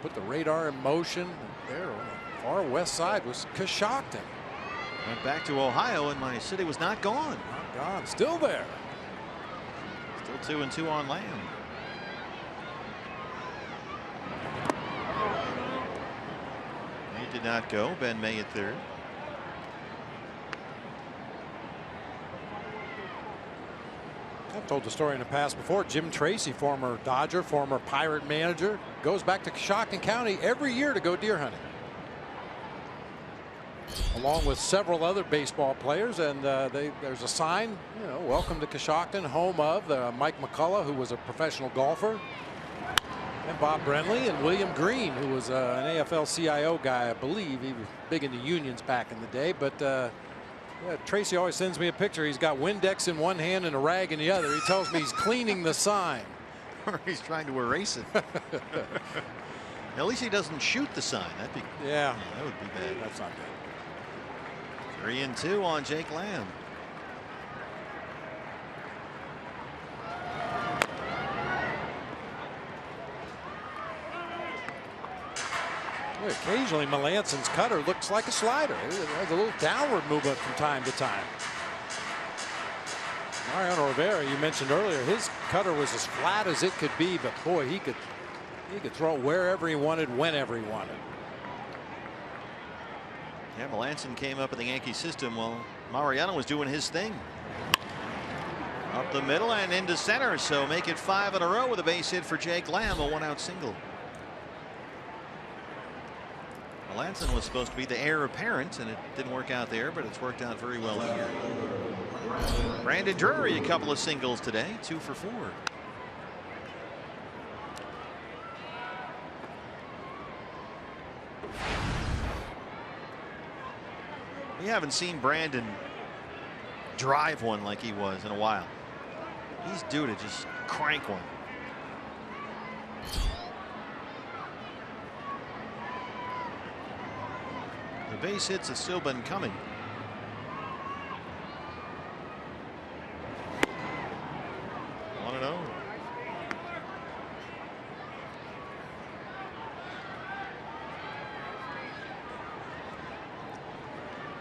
put the radar in motion, there on the far west side was Coshocton. Went back to Ohio, and my city was not gone. Not gone. Still there. Still 2-2 on Lamb. He did not go. Ben May at third. I've told the story in the past before. Jim Tracy, former Dodger, former Pirate manager, goes back to Coshocton County every year to go deer hunting, along with several other baseball players. And there's a sign, you know, welcome to Coshocton, home of Mike McCullough, who was a professional golfer, and Bob Brenly, and William Green, who was an AFL-CIO guy, I believe. He was big in the unions back in the day. But yeah, Tracy always sends me a picture. He's got Windex in one hand and a rag in the other. He tells me he's cleaning the sign. Or he's trying to erase it. At least he doesn't shoot the sign. That'd be, yeah, that would be bad. That's not good. 3-2 on Jake Lamb. Well, occasionally Melanson's cutter looks like a slider. It has a little downward movement from time to time. Mariano Rivera, you mentioned earlier, his cutter was as flat as it could be, but boy, he could throw it wherever he wanted, whenever he wanted. Yeah, Melanson came up in the Yankee system while Mariano was doing his thing. Up the middle and into center, so make it 5 in a row with a base hit for Jake Lamb, a 1-out single. Melanson was supposed to be the heir apparent, and it didn't work out there, but it's worked out very well here. Brandon Drury, a couple of singles today, 2 for 4. We haven't seen Brandon drive one like he was in a while. He's due to just crank one. The base hits have still been coming.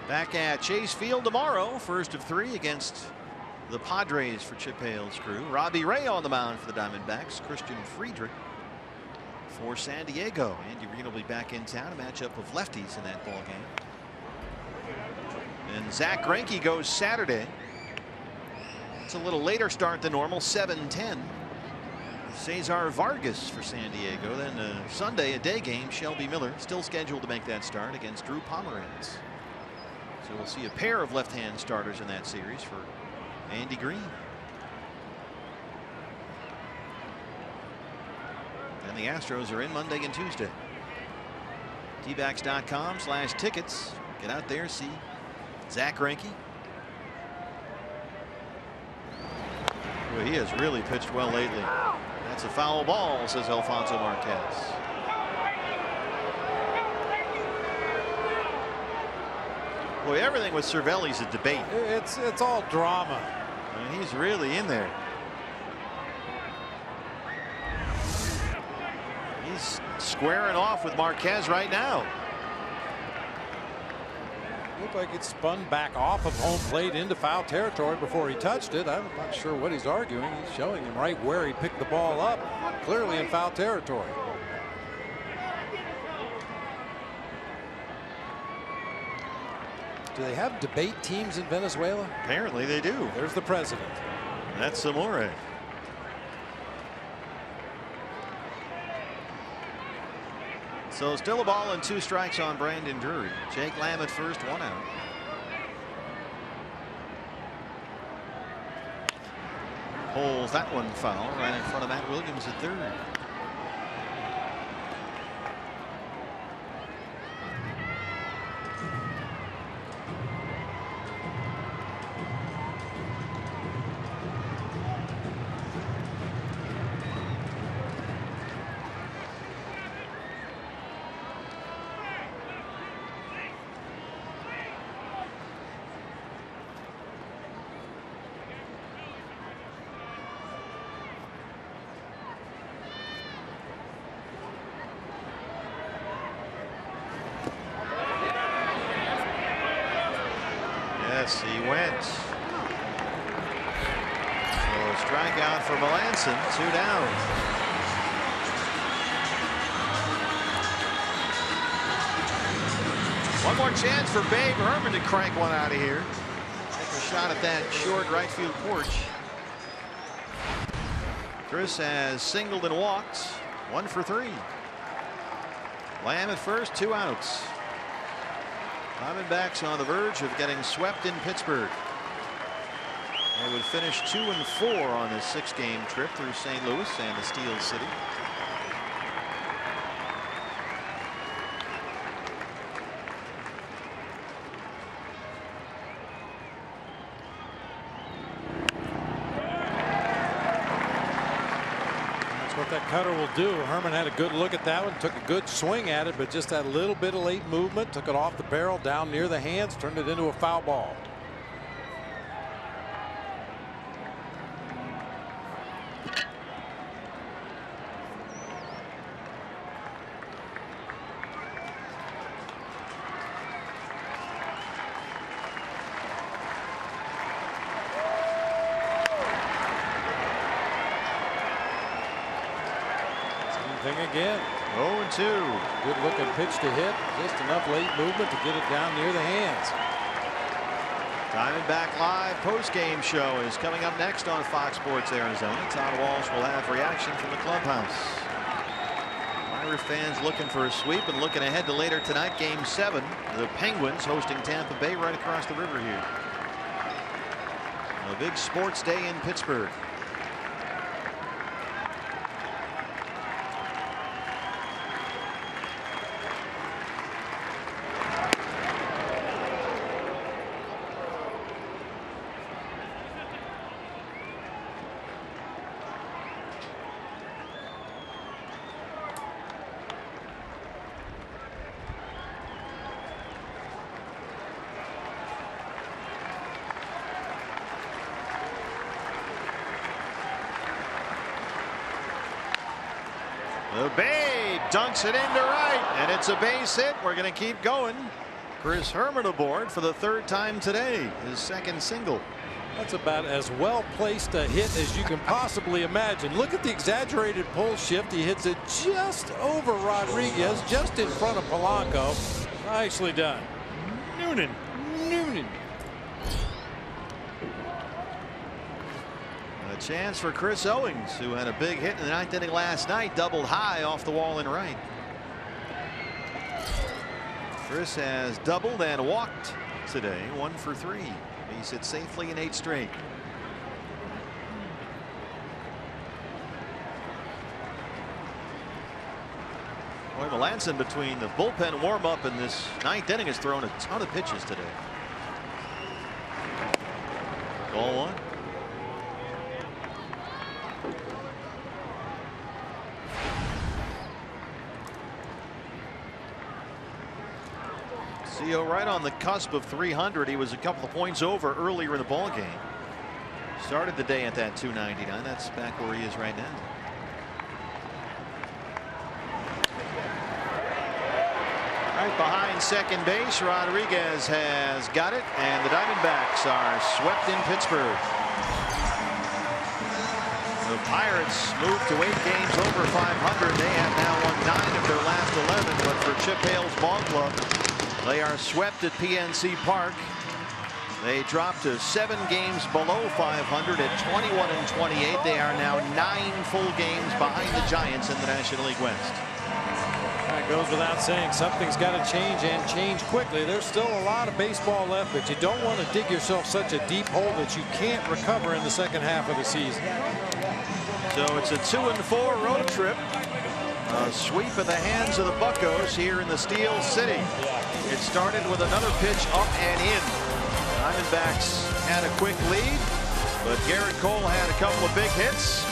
Back at Chase Field tomorrow, first of 3 against the Padres for Chip Hale's crew. Robbie Ray on the mound for the Diamondbacks. Christian Friedrich for San Diego. Andy Green will be back in town. A matchup of lefties in that ball game. And Zach Greinke goes Saturday. It's a little later start than normal, 7:10. Cesar Vargas for San Diego. Then Sunday, a day game. Shelby Miller still scheduled to make that start against Drew Pomeranz. So we'll see a pair of left-hand starters in that series for Andy Green. And the Astros are in Monday and Tuesday. Dbacks.com/tickets. Get out there, see Zach Greinke. Well, he has really pitched well lately. That's a foul ball, says Alfonso Marquez. Boy, everything with Cervelli's a debate. It's all drama. I mean, he's really in there. He's squaring off with Marquez right now. Looked like it spun back off of home plate into foul territory before he touched it. I'm not sure what he's arguing. He's showing him right where he picked the ball up, clearly in foul territory. Do they have debate teams in Venezuela? Apparently they do. There's the president. That's Zamora. So still a ball and 2 strikes on Brandon Drury. Jake Lamb at first, 1 out. Pulls that one foul right in front of Matt Williams at third. Yes, he went. So a strikeout for Melanson, 2 down. One more chance for Babe Herman to crank one out of here. Take a shot at that short right field porch. Chris has singled and walked, 1 for 3. Lamb at first, 2 outs. Diamondbacks on the verge of getting swept in Pittsburgh. They would finish 2-4 on this 6-game trip through St. Louis and the Steel City. What that cutter will do. Herman had a good look at that one, took a good swing at it, but just that little bit of late movement, took it off the barrel down near the hands, turned it into a foul ball. Again. 0-2. Good looking pitch to hit. Just enough late movement to get it down near the hands. Diamondback Live post-game show is coming up next on Fox Sports Arizona. Todd Walsh will have reaction from the clubhouse. Pirates fans looking for a sweep and looking ahead to later tonight, Game 7. The Penguins hosting Tampa Bay right across the river here. A big sports day in Pittsburgh. The Babe dunks it into right, and it's a base hit. We're going to keep going. Chris Herman aboard for the 3rd time today, his 2nd single. That's about as well placed a hit as you can possibly imagine. Look at the exaggerated pull shift. He hits it just over Rodriguez, just in front of Polanco. Nicely done. Noonan. A chance for Chris Owings, who had a big hit in the 9th inning last night, doubled high off the wall in right. Chris has doubled and walked today, 1 for 3. He's hit safely in 8 straight. Boy, Melanson, between the bullpen warm-up and this 9th inning, has thrown a ton of pitches today. Ball 1. CO right on the cusp of 300. He was a couple of points over earlier in the ball game. Started the day at that 299. That's back where he is right now. Right behind second base, Rodriguez has got it, and the Diamondbacks are swept in Pittsburgh. The Pirates moved to 8 games over 500. They have now won 9 of their last 11, but for Chip Hale's ball club, they are swept at PNC Park. They dropped to 7 games below 500 at 21-28. They are now 9 full games behind the Giants in the National League West. That goes without saying. Something's got to change, and change quickly. There's still a lot of baseball left, but you don't want to dig yourself such a deep hole that you can't recover in the second half of the season. So it's a 2-4 road trip. A sweep at the hands of the Buccos here in the Steel City. It started with another pitch up and in. Diamondbacks had a quick lead, but Garrett Cole had a couple of big hits.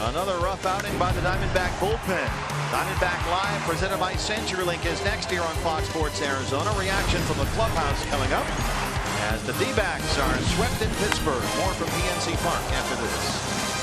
Another rough outing by the Diamondback bullpen. Diamondback Live, presented by CenturyLink, is next here on Fox Sports Arizona. Reaction from the clubhouse coming up as the D-backs are swept in Pittsburgh. More from PNC Park after this.